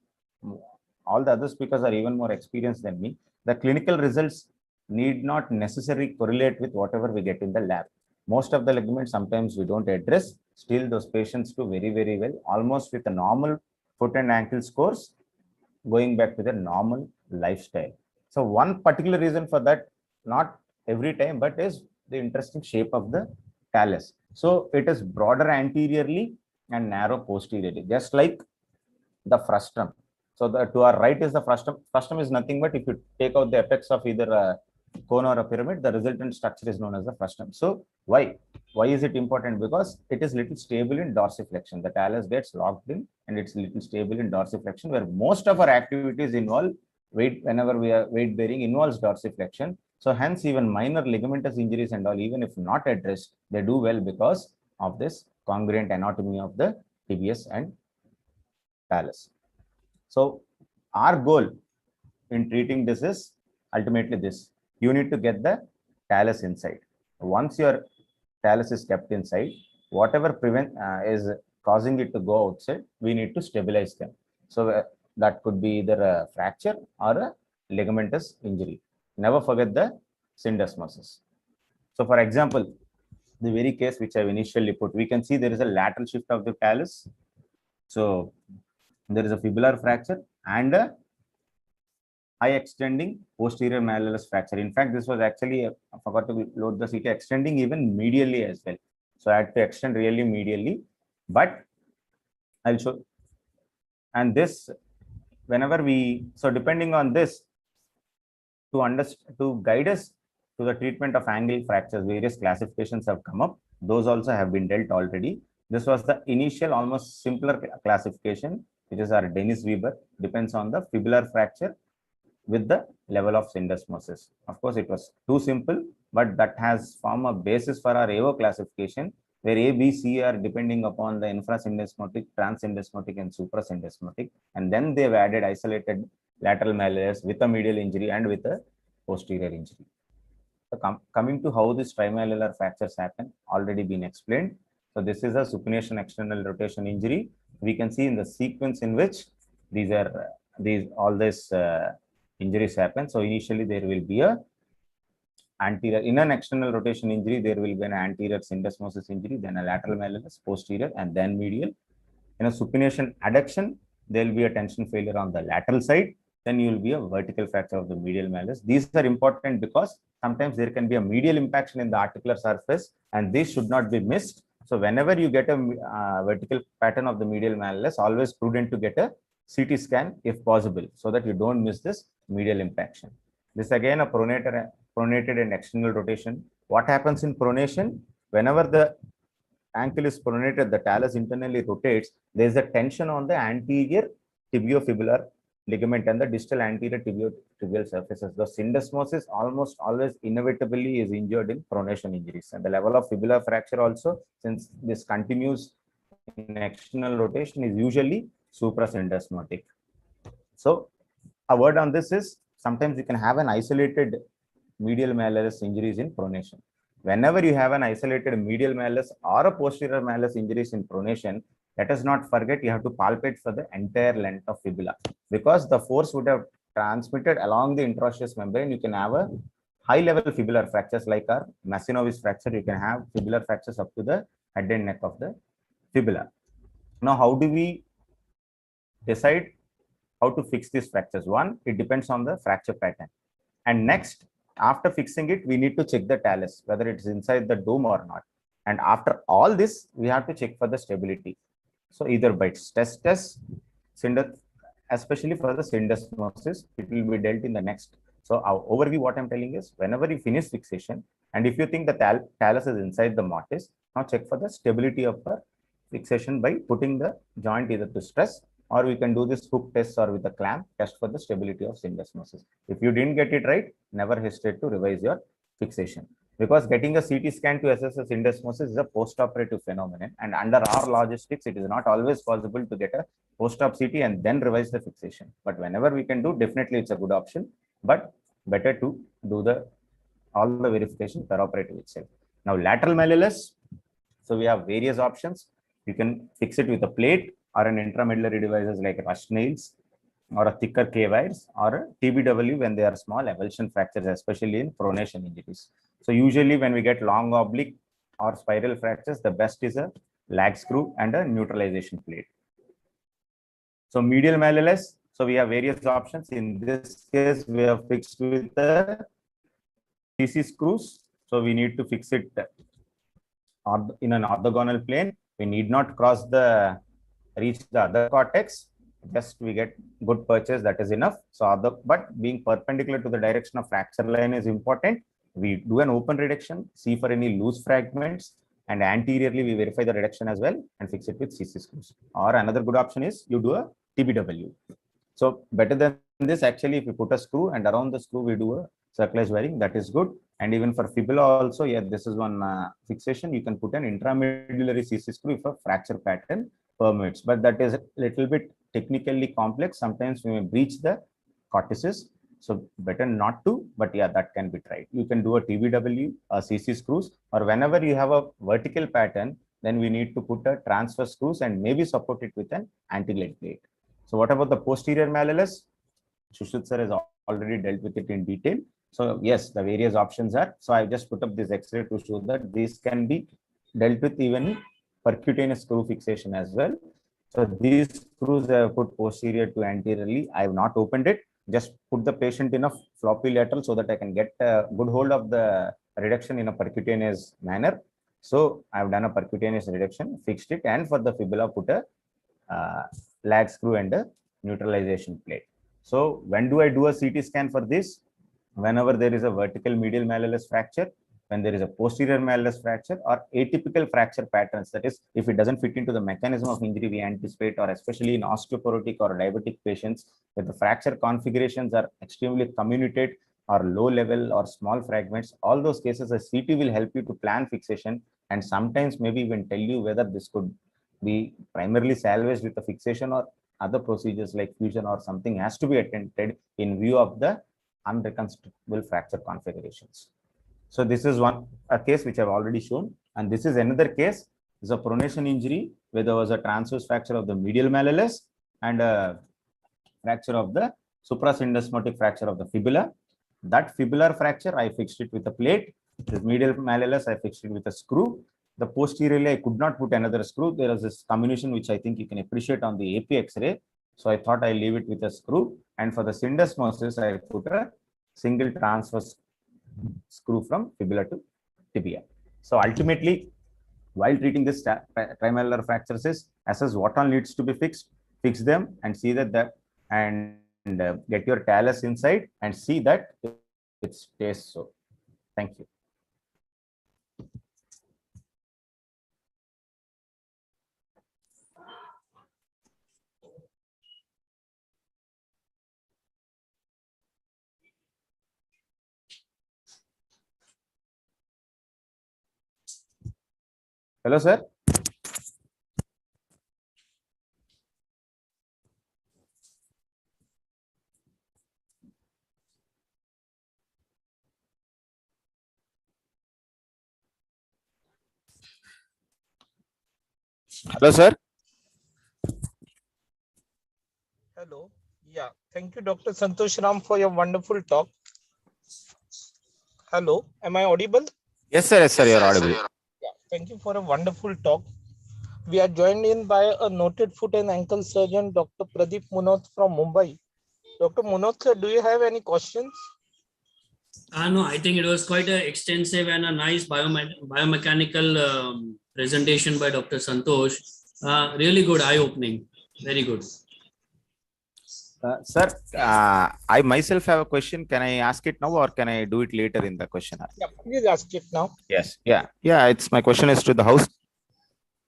all the other speakers are even more experienced than me, the clinical results need not necessarily correlate with whatever we get in the lab. Most of the ligaments sometimes we don't address, still those patients do very, very well, almost with a normal foot and ankle scores, going back to their normal lifestyle. So one particular reason for that, not every time, but is the interesting shape of the talus. So it is broader anteriorly and narrow posteriorly, just like the frustum. So to our right is the frustum. Frustum is nothing but if you take out the apex of either a cone or a pyramid, the resultant structure is known as the frustum. So why is it important? Because it is little stable in dorsiflexion. The talus gets locked in and it's little stable in dorsiflexion, where most of our activities involve weight. Whenever we are weight bearing, involves dorsiflexion. So hence even minor ligamentous injuries and all, even if not addressed, they do well because of this congruent anatomy of the tibius and talus. So our goal in treating this is ultimately this: you need to get the talus inside. Once your talus is kept inside, whatever is causing it to go outside, we need to stabilize them. So that could be either a fracture or a ligamentous injury. Never forget the syndesmosis. So for example, the very case which I've initially put, we can see there is a lateral shift of the talus. So there is a fibular fracture and a high extending posterior malleolus fracture. In fact, this was actually, I forgot to load the CT, extending even medially as well. So I had to extend really medially, but I'll show. And this, whenever we, so depending on this, to understand, to guide us to the treatment of angle fractures, various classifications have come up. Those also have been dealt already. This was the initial, almost simpler classification, which is our Dennis Weber, depends on the fibular fracture with the level of syndesmosis. Of course, it was too simple, but that has formed a basis for our AO classification, where A, B, C are depending upon the infrasyndesmotic, transsyndesmotic, and suprasyndesmotic. And then they've added isolated lateral malleolus with a medial injury and with a posterior injury. So coming to how these trimalleolar fractures happen, already been explained. So this is a supination external rotation injury. We can see in the sequence in which all these injuries happen. So initially there will be a anterior, in an external rotation injury, there will be an anterior syndesmosis injury, then a lateral malleolus, posterior, and then medial. In a supination adduction, there will be a tension failure on the lateral side. Then you will be a vertical fracture of the medial malleolus. These are important because sometimes there can be a medial impaction in the articular surface, and this should not be missed. So whenever you get a vertical pattern of the medial malleolus, always prudent to get a CT scan if possible, so that you don't miss this medial impaction. This again a pronated and external rotation. What happens in pronation? Whenever the ankle is pronated, the talus internally rotates. There is a tension on the anterior tibiofibular ligament and the distal anterior tibiotibial surfaces. The syndesmosis almost always inevitably is injured in pronation injuries. And the level of fibula fracture also, since this continues in external rotation, is usually suprasyndesmotic. So a word on this is, sometimes you can have an isolated medial malleolus injuries in pronation. Whenever you have an isolated medial malleolus or a posterior malleolus injuries in pronation, let us not forget you have to palpate for the entire length of fibula, because the force would have transmitted along the interosseous membrane. You can have a high level fibular fractures like our Syndesmosis fracture. You can have fibular fractures up to the head and neck of the fibula. Now, how do we decide how to fix these fractures? One, it depends on the fracture pattern. And next, after fixing it, we need to check the talus, whether it's inside the dome or not. And after all this, we have to check for the stability. So either by stress test, especially for the syndesmosis, it will be dealt in the next. So our overview, what I'm telling is, whenever you finish fixation, and if you think the talus is inside the mortise, now check for the stability of the fixation by putting the joint either to stress, or we can do this hook test or with a clamp test for the stability of syndesmosis. If you didn't get it right, never hesitate to revise your fixation, because getting a CT scan to assess a syndesmosis is a post-operative phenomenon, and under our logistics, it is not always possible to get a post-op CT and then revise the fixation. But whenever we can do, definitely it's a good option, but better to do all the verification peroperative itself. Now, lateral malleolus. So we have various options. You can fix it with a plate or an intramedullary devices like rush nails, or a thicker K-wires, or a TBW when they are small avulsion fractures, especially in pronation injuries. So usually when we get long oblique or spiral fractures, the best is a lag screw and a neutralization plate. So medial malleolus. So we have various options. In this case, we have fixed with the CC screws. So we need to fix it in an orthogonal plane. We need not reach the other cortex. Just we get good purchase, that is enough. So but being perpendicular to the direction of fracture line is important. We do an open reduction, see for any loose fragments, and anteriorly we verify the reduction as well and fix it with CC screws. Or another good option is you do a TBW. So better than this, actually, if you put a screw and around the screw we do a circlage wiring, that is good. And even for fibula also, yeah, this is one fixation. You can put an intramedullary CC screw if a fracture pattern permits, but that is a little bit technically complex. Sometimes we may breach the cortices, so better not to, but yeah, that can be tried. You can do a TBW, CC screws, or whenever you have a vertical pattern, then we need to put a transfer screws and maybe support it with an anti-glide plate. So what about the posterior malleolus? Shushit sir has already dealt with it in detail. So yes, the various options are, so I just put up this X-ray to show that this can be dealt with even percutaneous screw fixation as well. So these screws I have put posterior to anteriorly. I have not opened it. just put the patient in a floppy lateral so that I can get a good hold of the reduction in a percutaneous manner. So I've done a percutaneous reduction, fixed it, and for the fibula put a lag screw and a neutralization plate. So when do I do a CT scan for this? Whenever there is a vertical medial malleolus fracture, when there is a posterior malleolus fracture, or atypical fracture patterns, that is, if it doesn't fit into the mechanism of injury we anticipate, or especially in osteoporotic or diabetic patients, where the fracture configurations are extremely comminuted or low level or small fragments, all those cases, a CT will help you to plan fixation, and sometimes maybe even tell you whether this could be primarily salvaged with a fixation or other procedures like fusion or something has to be attempted in view of the unreconstructible fracture configurations. So this is a case which I've already shown, and this is another case. Is a pronation injury where there was a transverse fracture of the medial malleolus and a fracture of the suprasyndesmotic fracture of the fibula. That fibular fracture, I fixed it with a plate. This medial malleolus, I fixed it with a screw. The posteriorly, I could not put another screw. There is this comminution which I think you can appreciate on the AP X-ray. So I thought I leave it with a screw. And for the syndesmosis, I put a single transverse screw from fibula to tibia. So ultimately, while treating this trimalar fractures, is assess what all needs to be fixed, fix them, and see that get your talus inside and see that it stays so. Thank you. Hello, sir. Hello, sir. Hello. Yeah. Thank you, Dr. Santosh Ram, for your wonderful talk. Hello. Am I audible? Yes, sir. Yes, sir. You're audible. Yeah. Thank you for a wonderful talk. We are joined in by a noted foot and ankle surgeon, Dr. Pradeep Munot from Mumbai. Dr. Munot, sir, do you have any questions? No, I think it was quite an extensive and a nice biomechanical presentation by Dr. Santosh. Really good, eye-opening. Very good. Sir, I myself have a question. Can I ask it now or can I do it later in the questionnaire? Yeah, please ask it now. Yes. Yeah. It's my question is to the house.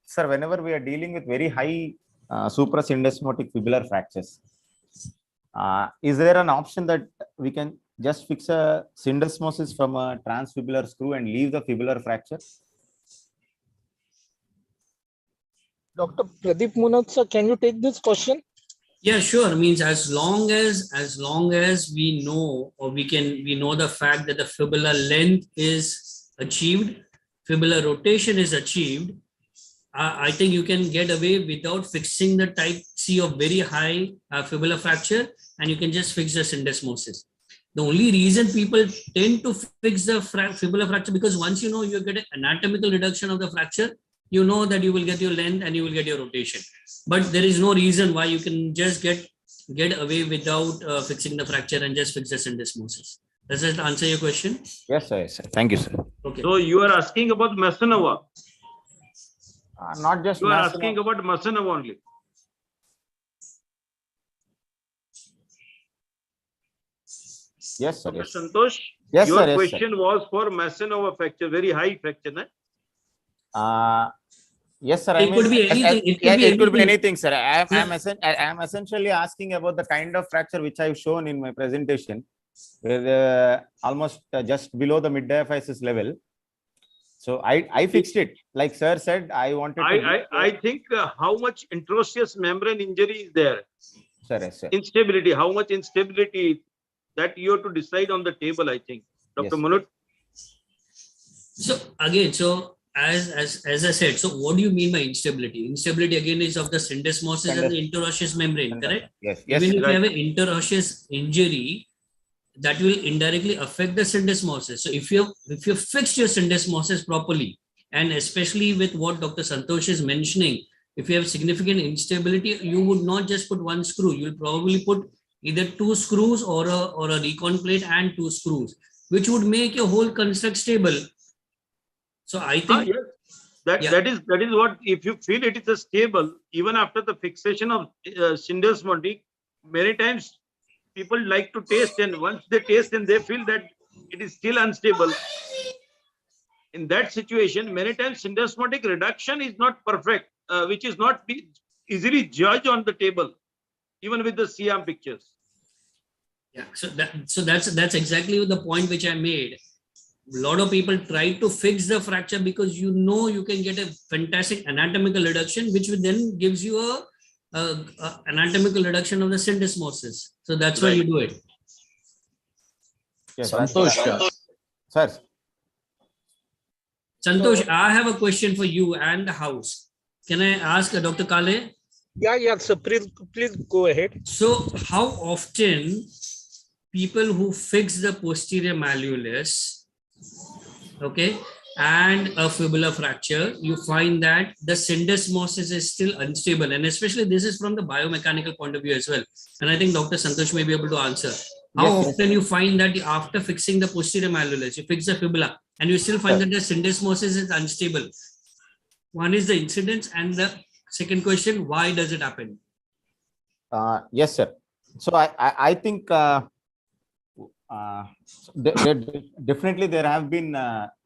Sir, whenever we are dealing with very high suprasyndesmotic fibular fractures, is there an option that we can just fix a syndesmosis from a transfibular screw and leave the fibular fracture? Dr. Pradeep Munot, sir, can you take this question? Yeah, sure. Means as long as we know, or we know the fact that the fibular length is achieved, fibular rotation is achieved, I think you can get away without fixing the type C of very high fibular fracture, and you can just fix the syndesmosis. The only reason people tend to fix the fibular fracture, because once you know you get an anatomical reduction of the fracture, you know that you will get your length and you will get your rotation. But there is no reason why you can just get away without fixing the fracture and just fix the syndesmosis. Does that answer your question? Yes, sir. Yes, sir. Thank you, sir. Okay. So you are asking about Masonova? Not just you are asking about Masonova only. Yes, sir. Yes. Santosh, yes, your sir, question was for Masonova fracture, very high fracture, right? Yes, sir. It could be anything. It could be anything, sir. I am essentially asking about the kind of fracture which I've shown in my presentation, where almost just below the mid diaphysis level. So I fixed it. Like sir said, I wanted to. I think how much interosseous membrane injury is there? Sir, yes, sir. Instability. How much instability that you have to decide on the table, I think. Dr. Munot. So again, as I said, so what do you mean by instability? Instability again is of the syndesmosis and the interosseous membrane, correct? Yes. Even if you have an interosseous injury, that will indirectly affect the syndesmosis. So if you fix your syndesmosis properly, and especially with what Dr. Santosh is mentioning, if you have significant instability, you would not just put one screw. You'll probably put either 2 screws or a recon plate and 2 screws, which would make your whole construct stable. So I think yes. That is what, if you feel it is a stable, even after the fixation of syndesmotic, many times people like to taste, and once they taste and they feel that it is still unstable. In that situation, many times syndesmotic reduction is not perfect, which is not easily judged on the table, even with the CM pictures. Yeah, so that's exactly the point which I made. A lot of people try to fix the fracture because you can get a fantastic anatomical reduction, which then gives you a anatomical reduction of the syndesmosis. So that's why you do it. Yes, Santosh. Sir. Santosh, I have a question for you and the house. Can I ask Dr. Kale? Yeah, so please go ahead. So how often people who fix the posterior malleolus, okay, and a fibula fracture, you find that the syndesmosis is still unstable, and especially this is from the biomechanical point of view as well. And I think Dr. Santosh may be able to answer. How often you find that after fixing the posterior malleolus, you fix the fibula, and you still find that the syndesmosis is unstable? One is the incidence, and the second question, why does it happen? Yes, sir. So I think definitely there have been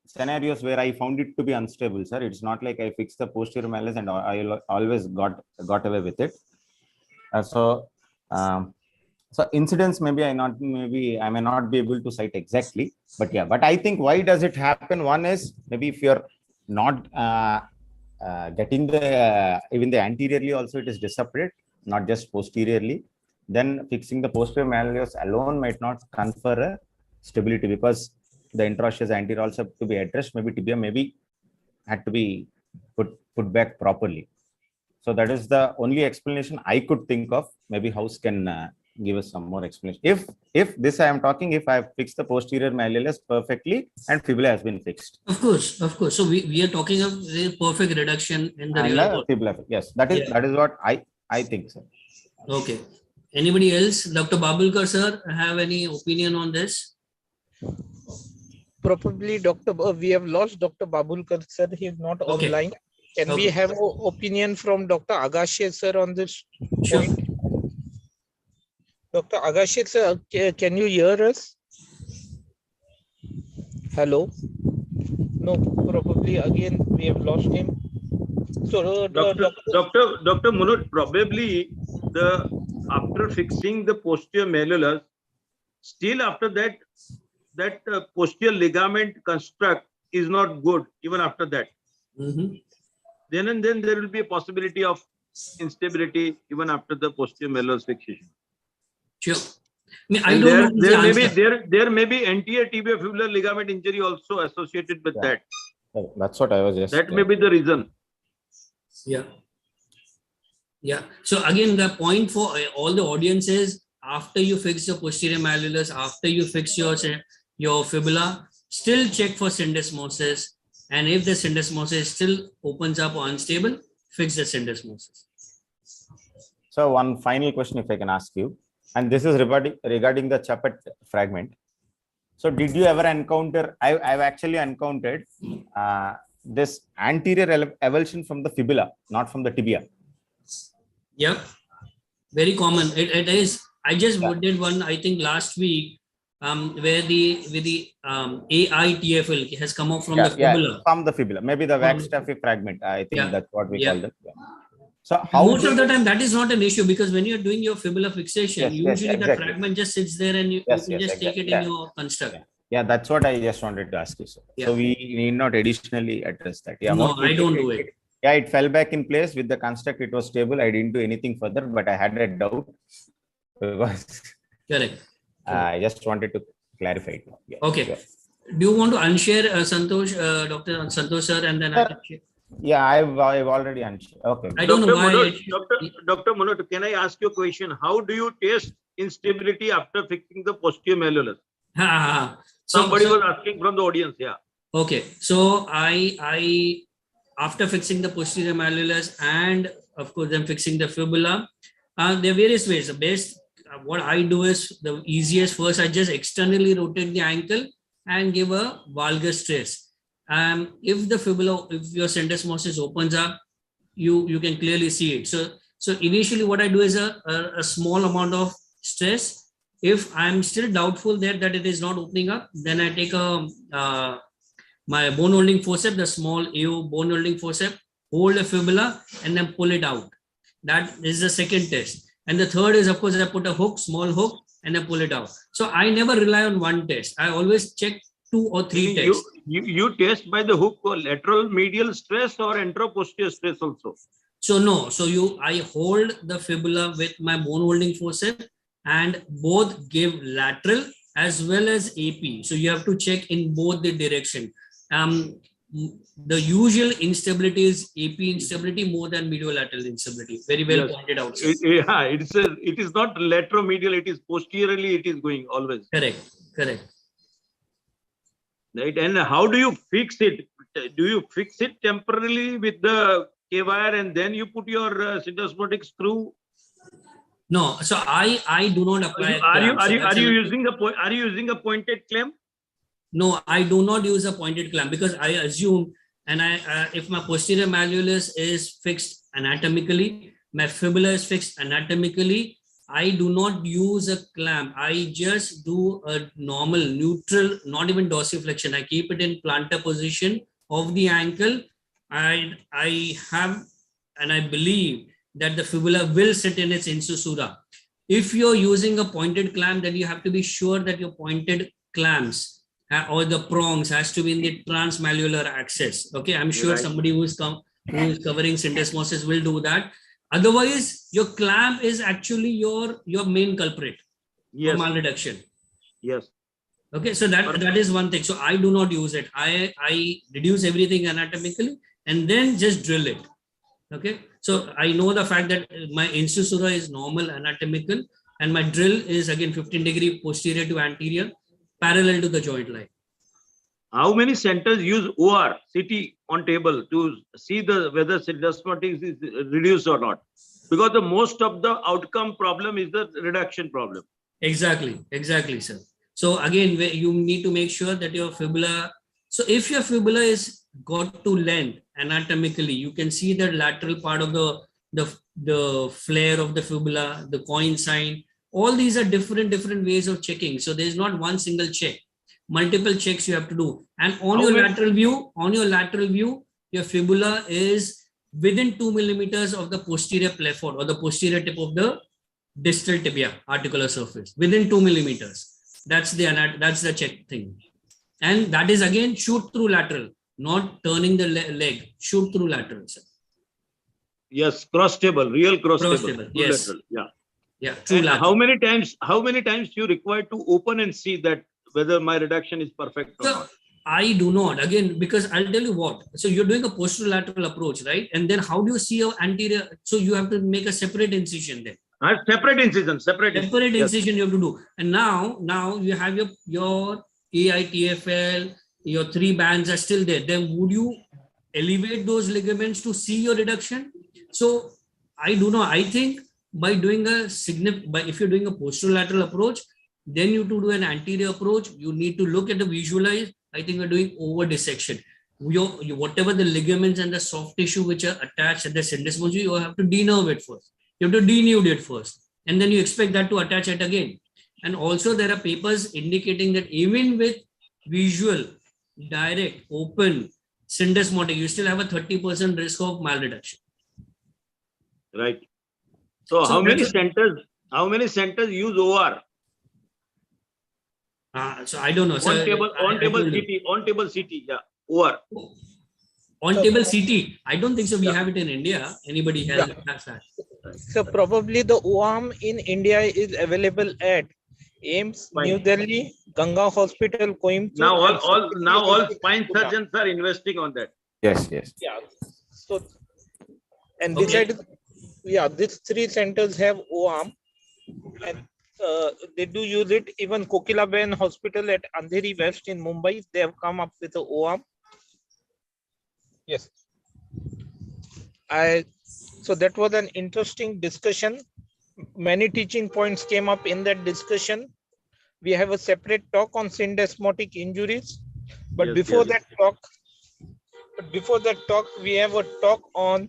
scenarios where I found it to be unstable, sir. It's not like I fixed the posterior malleolus and I always got away with it. So incidents, maybe I may not be able to cite exactly, but yeah. But I think why does it happen? One is maybe if you're not getting the even the anteriorly also it is disrupted, not just posteriorly. Then fixing the posterior malleolus alone might not confer a stability, because the intraosseous anterior also have to be addressed. Maybe tibia maybe had to be put back properly. So that is the only explanation I could think of. Maybe house can give us some more explanation. If this I am talking, if I have fixed the posterior malleolus perfectly and fibula has been fixed. Of course. So we are talking of the perfect reduction in the real fibula. Yes, that is what I think, sir. Okay. Anybody else? Dr. Babulkar sir, have any opinion on this? Probably we have lost Dr. Babulkar sir. He is not online. Can we have an opinion from Dr. Agashe sir on this point? Dr. Agashe sir, can you hear us? Hello? No, probably again we have lost him. So Dr. Munot, probably after fixing the posterior malleolus, still after that posterior ligament construct is not good even after that. Then there will be a possibility of instability even after the posterior malleolus fixation. Sure. I don't know there may be anterior tibiofibular ligament injury also associated with that. Oh, that's what I was just. That may be the reason. Yeah. So again, the point for all the audience is, after you fix your posterior malleolus, after you fix your fibula, still check for syndesmosis. And if the syndesmosis still opens up or unstable, fix the syndesmosis. So one final question, if I can ask you, and this is regarding the Chapet fragment. So did you ever encounter, I've actually encountered this anterior avulsion from the fibula, not from the tibia. Yeah, very common. It is. I just did one, I think last week, where the AITFL has come out from the fibula. From the fibula, maybe the wax taffy fragment. I think that's what we call it. So most of the time that is not an issue, because when you're doing your fibula fixation, usually the fragment just sits there and you can just take it in your construct. Yeah, that's what I just wanted to ask you. So we need not additionally address that. Yeah, no, I don't do it. Yeah, it fell back in place with the construct. It was stable. I didn't do anything further, but I had a doubt because correct. I just wanted to clarify it. Yeah, okay. Sure. Do you want to unshare Santosh, Dr. Santosh sir, and then I can share? Yeah, I've already unshared. Okay. I don't know why. Dr. Munot, can I ask you a question? How do you test instability after fixing the posterior malleolus? Somebody was asking from the audience. Yeah. Okay. So I after fixing the posterior malleolus and of course then fixing the fibula, there are various ways. The best what I do is the easiest. First, I just externally rotate the ankle and give a valgus stress. If the fibula, if your syndesmosis opens up, you can clearly see it. So initially what I do is a small amount of stress. If I'm still doubtful that it is not opening up, then I take my bone holding forceps, the small AO bone holding forceps, hold the fibula and then pull it out. That is the second test. And the third is, of course, I put a hook, small hook, and I pull it out. So I never rely on one test. I always check 2 or 3 tests. You test by the hook or lateral medial stress or anteroposterior stress also? So no, I hold the fibula with my bone holding forceps and both give lateral as well as AP. So you have to check in both the direction. The usual instability is AP instability more than mediolateral instability. Very well pointed out. Yeah, it is not lateromedial, it is posteriorly it is going always. Correct. Right, and how do you fix it? Do you fix it temporarily with the K-wire and then you put your syndesmotic screw? No, so I do not apply. Are you using a pointed clamp? No, I do not use a pointed clamp because I assume, and if my posterior malleolus is fixed anatomically, my fibula is fixed anatomically, I do not use a clamp. I just do a normal neutral, not even dorsiflexion. I keep it in plantar position of the ankle. I have, and I believe that the fibula will sit in its insusura. If you're using a pointed clamp, then you have to be sure that your pointed clamps or the prongs has to be in the transmalleolar axis. Okay, I'm sure somebody who is covering syndesmosis will do that. Otherwise, your clamp is actually your main culprit for malreduction. Yes. Okay, so that is one thing. So I do not use it. I reduce everything anatomically and then just drill it. Okay, so I know the fact that my insusura is normal anatomical and my drill is again 15-degree posterior to anterior, parallel to the joint line. How many centers use OR CT on table to see whether syndesmosis is reduced or not? Because the most of the outcome problem is the reduction problem. Exactly, sir. So again, you need to make sure that your fibula. So if your fibula is got to length anatomically, you can see the lateral part of the flare of the fibula, the coin sign. All these are different ways of checking. So there is not one single check. Multiple checks you have to do. And on your lateral view, your fibula is within 2 millimeters of the posterior plethora or the posterior tip of the distal tibia articular surface. Within 2 millimeters. That's the check thing. And that is again shoot through lateral, not turning the leg. Shoot through lateral, sir. Yes, cross table, real cross table. Yes. Lateral. Yeah. True lateral. How many times you require to open and see that whether my reduction is perfect or not? I do not, again, because I'll tell you what. So you're doing a posterolateral approach, right? And then how do you see your anterior? So you have to make a separate incision then. Separate incision you have to do. And now you have your AITFL, your 3 bands are still there. Then would you elevate those ligaments to see your reduction? So I do not. I think by doing if you're doing a posterolateral approach, then you to do an anterior approach, you need to look at the visualize. I think we're doing over dissection. Whatever the ligaments and the soft tissue which are attached at the syndesmosis, you have to denerve it first. You have to denude it first. And then you expect that to attach it again. And also there are papers indicating that even with visual, direct, open, syndesmotic, you still have a 30% risk of malreduction. Right. So how many centers use OR? So I don't know. On table CT, yeah, OR. On table CT, I don't think so. We have it in India. Anybody has that? So probably the OAM in India is available at AIMS, New Delhi, Ganga Hospital, Coimbatore. Now all spine surgeons are investing on that. Yes. Yeah. So, and besides, these 3 centers have OAM, and they do use it. Even Kokilaben Hospital at Andheri West in Mumbai, they have come up with the OAM. Yes. So that was an interesting discussion many teaching points came up in that discussion. We have a separate talk on syndesmotic injuries, but Yes, before yes. that talk, we have a talk on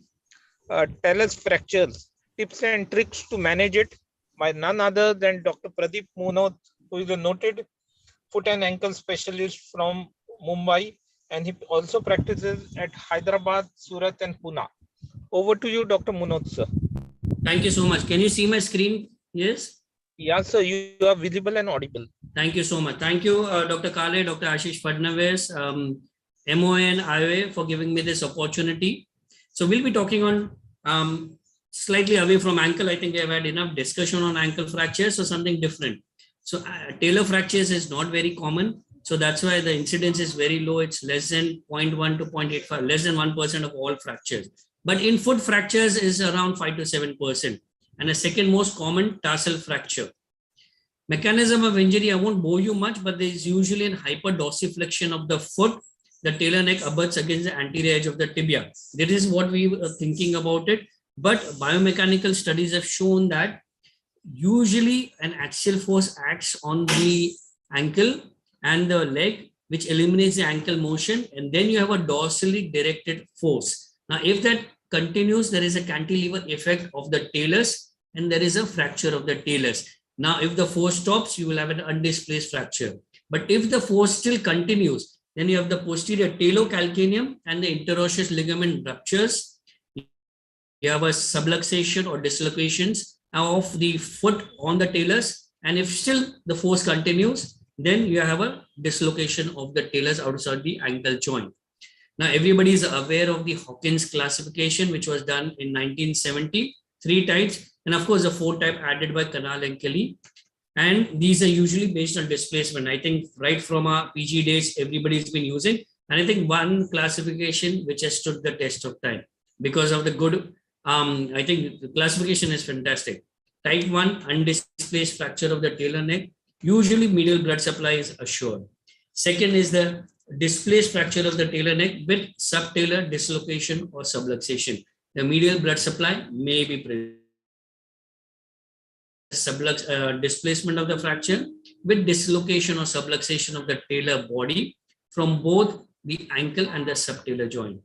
talus fractures, tips and tricks to manage it by none other than Dr. Pradeep Munot, who is a noted foot and ankle specialist from Mumbai, and he also practices at Hyderabad, Surat, and Pune. Over to you, Dr. Munot, sir. Thank you so much. Can you see my screen? Yes. Yeah, sir, you are visible and audible. Thank you so much. Thank you, Dr. Kale, Dr. Ashish Fadnavis, MOA and IOA for giving me this opportunity. So we'll be talking on slightly away from ankle. I think we have had enough discussion on ankle fractures, so something different. So Tailor fractures is not very common. So that's why the incidence is very low. It's less than 0.1 to 0.85, less than 1% of all fractures. But in foot fractures is around 5 to 7%. And the second most common, tarsal fracture. Mechanism of injury, I won't bore you much, but there is usually an hyperdorsiflexion of the foot. The talar neck abuts against the anterior edge of the tibia. That is what we were thinking about it. But biomechanical studies have shown that usually an axial force acts on the ankle and the leg, which eliminates the ankle motion. And then you have a dorsally directed force. Now, if that continues, there is a cantilever effect of the talus and there is a fracture of the talus. Now, if the force stops, you will have an undisplaced fracture. But if the force still continues, then you have the posterior talocalcaneum and the interosseous ligament ruptures. You have a subluxation or dislocations of the foot on the talus. And if still the force continues, then you have a dislocation of the talus outside the ankle joint. Now, everybody is aware of the Hawkins classification, which was done in 1970, 3 types. And of course, the 4th type added by Canal and Kelly. And these are usually based on displacement. I think right from our PG days, everybody's been using. And I think one classification which has stood the test of time because of the good, I think the classification is fantastic. Type 1, undisplaced fracture of the talar neck. Usually medial blood supply is assured. Second is the displaced fracture of the talar neck with subtalar dislocation or subluxation. The medial blood supply may be present. Displacement of the fracture with dislocation or subluxation of the talar body from both the ankle and the subtalar joint.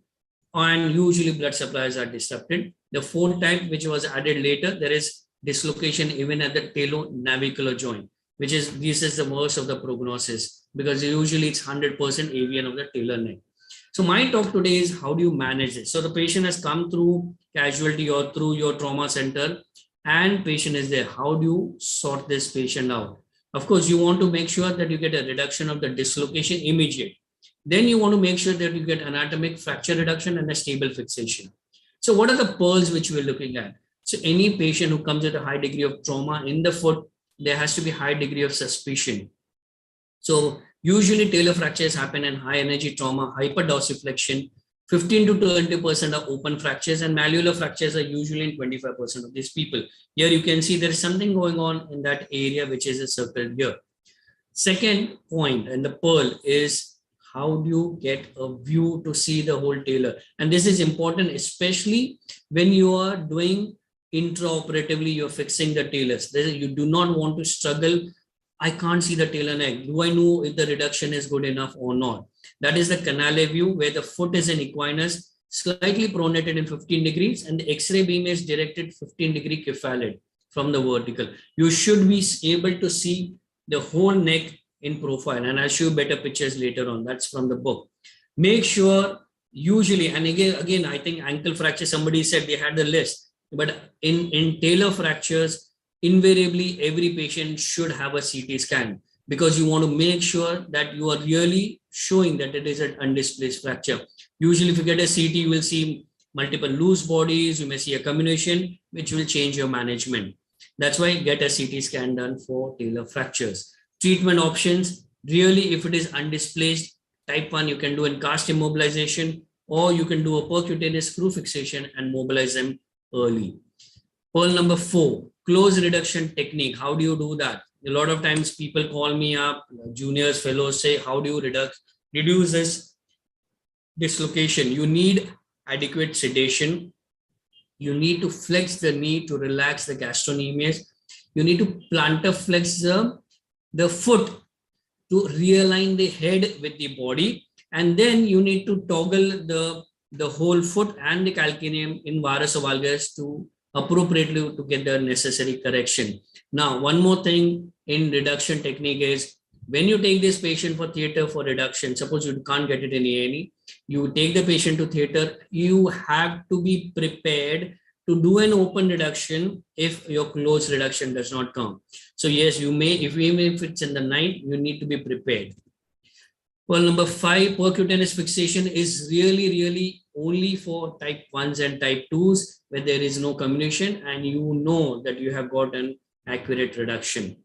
And usually blood supplies are disrupted. The 4th type, which was added later, there is dislocation even at the talonavicular joint, which is, this is the worst of the prognosis because usually it's 100% AVN of the talar neck. So my talk today is how do you manage it? So the patient has come through casualty or through your trauma center and patient is there. How do you sort this patient out? Of course, you want to make sure that you get a reduction of the dislocation immediate. Then you want to make sure that you get anatomic fracture reduction and a stable fixation. So what are the pearls which we're looking at? So any patient who comes with a high degree of trauma in the foot, there has to be high degree of suspicion. So usually talar fractures happen in high energy trauma, hyperdorsiflexion. 15 to 20% are open fractures and malleolar fractures are usually in 25% of these people. Here you can see there is something going on in that area, which is a circle here. Second point and the pearl is how do you get a view to see the whole talar? And this is important, especially when you are doing intraoperatively, you're fixing the talus. You do not want to struggle. I can't see the talar neck. Do I know if the reduction is good enough or not? That is the canale view where the foot is in equinus, slightly pronated in 15 degrees and the X-ray beam is directed 15 degree cephalad from the vertical. You should be able to see the whole neck in profile and I'll show you better pictures later on. That's from the book. Make sure usually, and again, I think ankle fracture, somebody said they had the list, but in talar fractures, invariably every patient should have a CT scan because you want to make sure that you are really showing that it is an undisplaced fracture. Usually if you get a CT, you will see multiple loose bodies, you may see a combination, which will change your management. That's why get a CT scan done for talar fractures. Treatment options, really if it is undisplaced, type 1, you can do in cast immobilization or you can do a percutaneous screw fixation and mobilize them early. Pearl number 4, close reduction technique. How do you do that? A lot of times people call me up, juniors, fellows say, how do you reduce this dislocation? You need adequate sedation. You need to flex the knee to relax the gastrocnemius. You need to plantar flex the foot to realign the head with the body. And then you need to toggle the whole foot and the calcaneum in varus or valgus to appropriately to get the necessary correction. Now, one more thing in reduction technique is when you take this patient for theater for reduction, suppose you can't get it in A&E, you take the patient to theater, you have to be prepared to do an open reduction if your closed reduction does not come. So yes, you may, even if it's in the night, you need to be prepared. Well, number 5, percutaneous fixation is really only for type 1s and type 2s where there is no comminution and you know that you have got an accurate reduction.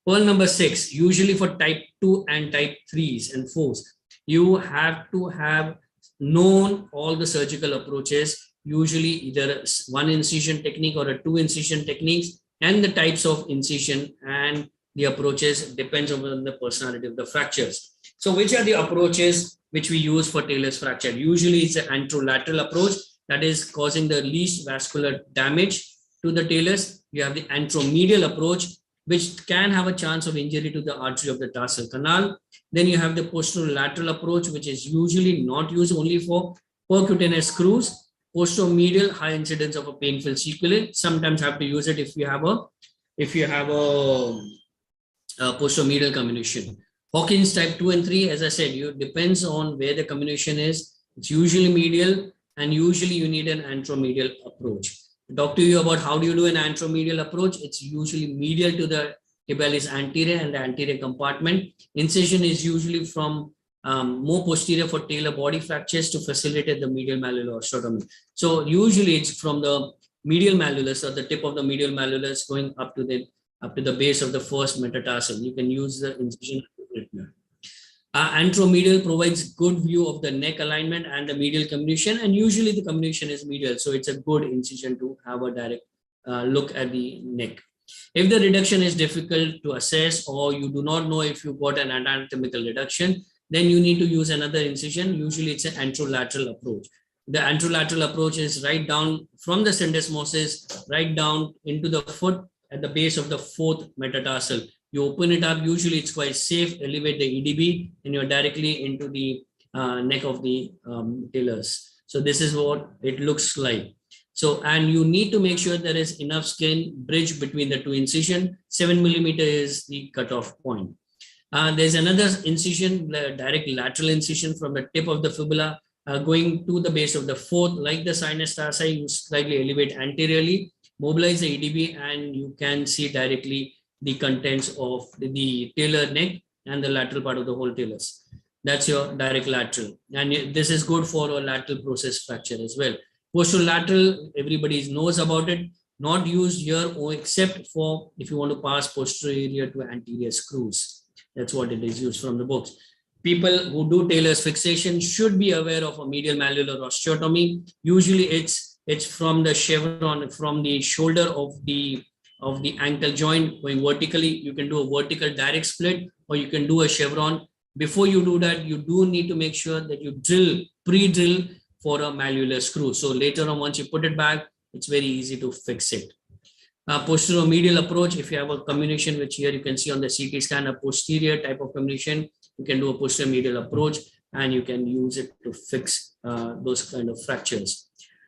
Pearl number 6, usually for type 2 and type 3s and 4s, you have to have known all the surgical approaches, usually either one incision technique or a 2 incision techniques, and the types of incision and the approaches depends on the personality of the fractures. So which are the approaches which we use for Tailor's fracture? Usually it's an anterolateral approach that is causing the least vascular damage to the talus. You have the anteromedial approach, which can have a chance of injury to the artery of the tarsal canal. Then you have the posterolateral approach, which is usually not used only for percutaneous screws. Posteromedial, high incidence of a painful sequelae. Sometimes have to use it if you have a posteromedial comminution. Hawkins type 2 and 3, as I said, it depends on where the comminution is. It's usually medial and usually you need an anteromedial approach. Talk to you about how do you do an anteromedial approach. It's usually medial to the tibialis anterior and the anterior compartment. Incision is usually from more posterior for talar body fractures to facilitate the medial malleolar osteotomy. So usually it's from the medial malleolus or the tip of the medial malleolus going up to the base of the first metatarsal. You can use the incision. Anteromedial provides good view of the neck alignment and the medial comminution, and usually the comminution is medial, so it's a good incision to have a direct look at the neck. If the reduction is difficult to assess or you do not know if you got an anatomical reduction, then you need to use another incision. Usually it's an anterolateral approach. The anterolateral approach is right down from the syndesmosis, right down into the foot at the base of the fourth metatarsal. You open it up, usually it's quite safe, elevate the EDB, and you're directly into the neck of the talus. So this is what it looks like. So, and you need to make sure there is enough skin bridge between the two incision. 7 millimeter is the cutoff point. There's another incision, the direct lateral incision from the tip of the fibula going to the base of the fourth, like the sinus tarsi, you slightly elevate anteriorly, mobilize the EDB, and you can see directly the contents of the talar neck and the lateral part of the whole talus. That's your direct lateral. And this is good for a lateral process fracture as well. Posterolateral, everybody knows about it, not used here or except for if you want to pass posterior to anterior screws. That's what it is used from the books. People who do Tailor's fixation should be aware of a medial malleolar osteotomy. Usually it's from the chevron, from the shoulder of the ankle joint going vertically. You can do a vertical direct split or you can do a chevron. Before you do that, you do need to make sure that you pre-drill for a malleolar screw. So later on, once you put it back, it's very easy to fix it. Posterior medial approach, if you have a comminution, which here you can see on the CT scan, a posterior type of comminution, you can do a posterior medial approach and you can use it to fix those kind of fractures.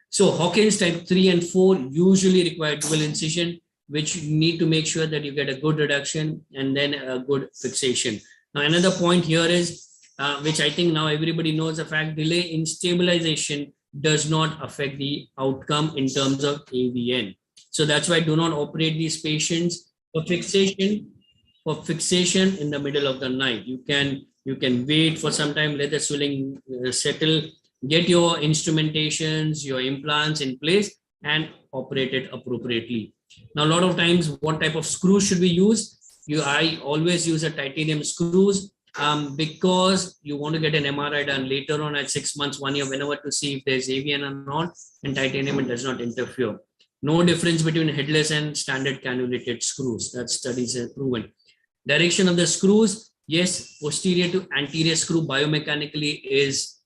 So Hawkins type 3 and 4 usually require dual incision, which you need to make sure that you get a good reduction and then a good fixation. Now, another point here is, which I think now everybody knows the fact, delay in stabilization does not affect the outcome in terms of AVN. So that's why do not operate these patients for fixation in the middle of the night. You can wait for some time, let the swelling settle, get your instrumentations, your implants in place and operate it appropriately. Now, a lot of times, what type of screws should we use? I always use a titanium screws because you want to get an MRI done later on at 6 months, 1 year, whenever, to see if there's AVN or not, and titanium, it does not interfere. No difference between headless and standard cannulated screws. That studies have proven. Direction of the screws, yes, posterior to anterior screw biomechanically is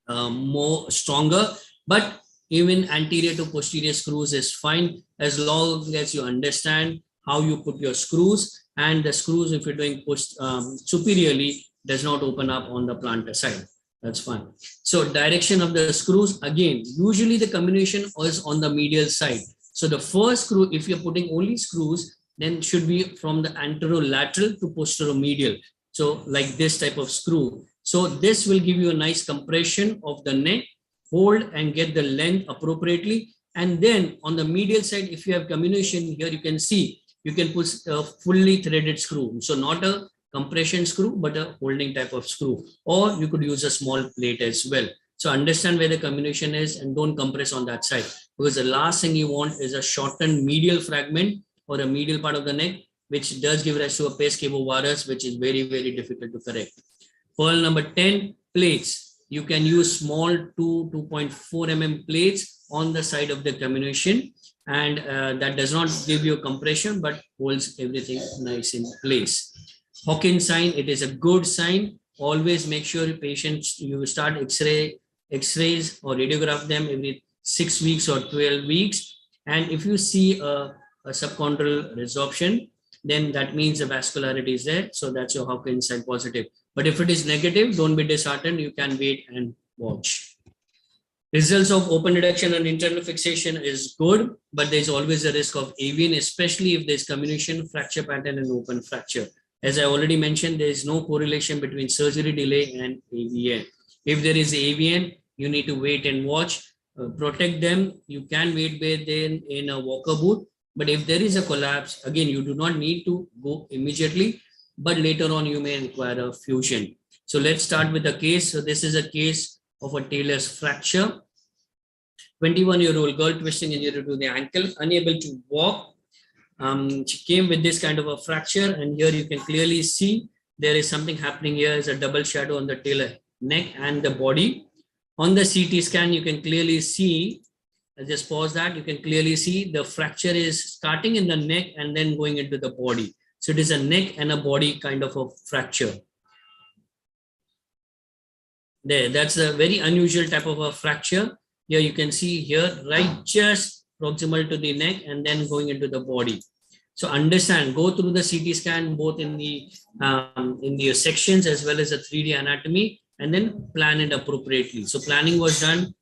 more stronger, but Even anterior to posterior screws is fine as long as you understand how you put your screws, and the screws, if you're doing superiorly, does not open up on the plantar side. That's fine. So direction of the screws, again, usually the combination is on the medial side. So the first screw, if you're putting only screws, then should be from the anterolateral to posteromedial. So like this type of screw. So this will give you a nice compression of the neck, hold and get the length appropriately. And then on the medial side, if you have combination here, you can see, you can put a fully threaded screw. So not a compression screw, but a holding type of screw, or you could use a small plate as well. So understand where the combination is and don't compress on that side, because the last thing you want is a shortened medial fragment or a medial part of the neck, which does give rise to a pes cavovarus, which is very, very difficult to correct. Pearl number 10, plates. You can use small 2.4 mm plates on the side of the comminution, and that does not give you a compression, but holds everything nice in place. Hawkins sign, it is a good sign. Always make sure patients, you start X-rays or radiograph them every 6 weeks or 12 weeks. And if you see a subchondral resorption, then that means the vascularity is there. So that's your Hawkins sign positive. But if it is negative, don't be disheartened. You can wait and watch. Results of open reduction and internal fixation is good, but there's always a risk of AVN, especially if there's comminution, fracture pattern, and open fracture. As I already mentioned, there is no correlation between surgery delay and AVN. If there is AVN, you need to wait and watch, protect them. You can wait them in a walker boot, but if there is a collapse, again, you do not need to go immediately, but later on you may require a fusion. So let's start with the case. So this is a case of a Tailor's fracture. 21-year-old girl, twisting injury to the ankle, unable to walk. She came with this kind of a fracture, and here you can clearly see there is something happening here. Is a double shadow on the tailor neck and the body. On the CT scan, you can clearly see, I'll just pause that, you can clearly see the fracture is starting in the neck and then going into the body. So it is a neck and a body kind of a fracture. There, that's a very unusual type of a fracture. Here you can see here, right just proximal to the neck and then going into the body. So understand, go through the CT scan, both in the sections as well as the 3D anatomy, and then plan it appropriately. So planning was done.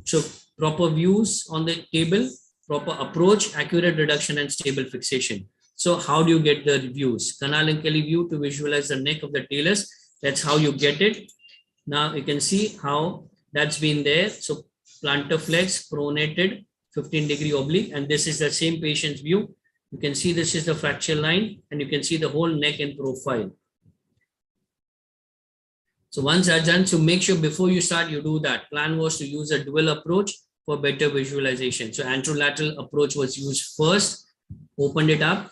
So proper views on the table, proper approach, accurate reduction, and stable fixation. So how do you get the views? Canal and Kelly view to visualize the neck of the talus. That's how you get it. Now you can see how that's been there. So plantar flex, pronated, 15-degree oblique, and this is the same patient's view. You can see this is the fracture line, and you can see the whole neck in profile. So once that's done, so make sure before you start, you do that. Plan was to use a dual approach for better visualization. So anterolateral approach was used first, opened it up,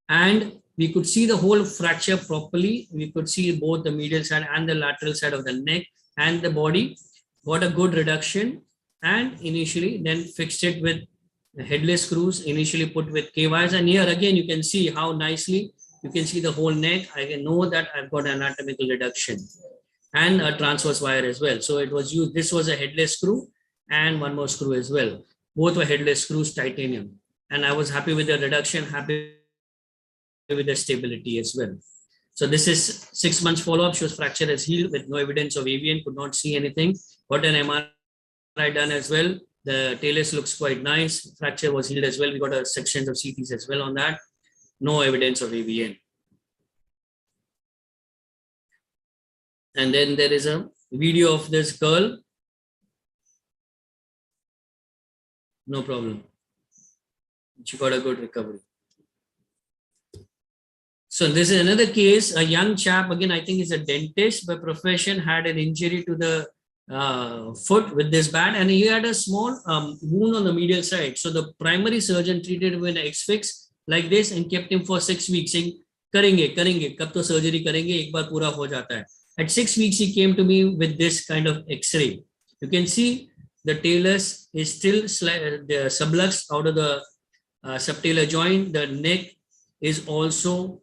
and we could see the whole fracture properly. We could see both the medial side and the lateral side of the neck and the body. Got a good reduction, and initially then fixed it with headless screws, initially put with K-wires. And here again, you can see how nicely you can see the whole neck. I can know that I've got anatomical reduction and a transverse wire as well. So it was used, this was a headless screw and one more screw as well. Both were headless screws, titanium. And I was happy with the reduction, happy with the stability as well. So this is 6 months follow-up, shows fracture has healed with no evidence of AVN, could not see anything. Got an MRI done as well. The talus looks quite nice. Fracture was healed as well. We got a sections of CTs as well on that. No evidence of AVN. And then there is a video of this girl. No problem. She got a good recovery. So this is another case, a young chap, again, I think he's a dentist by profession, had an injury to the foot with this bat, and he had a small wound on the medial side. So the primary surgeon treated him with an X-fix like this and kept him for 6 weeks, saying, "Karenge, kab to surgery karenge, ek baar pura ho jata hai." At 6 weeks, he came to me with this kind of X-ray. You can see the talus is still the sublux out of the subtalar joint. The neck is also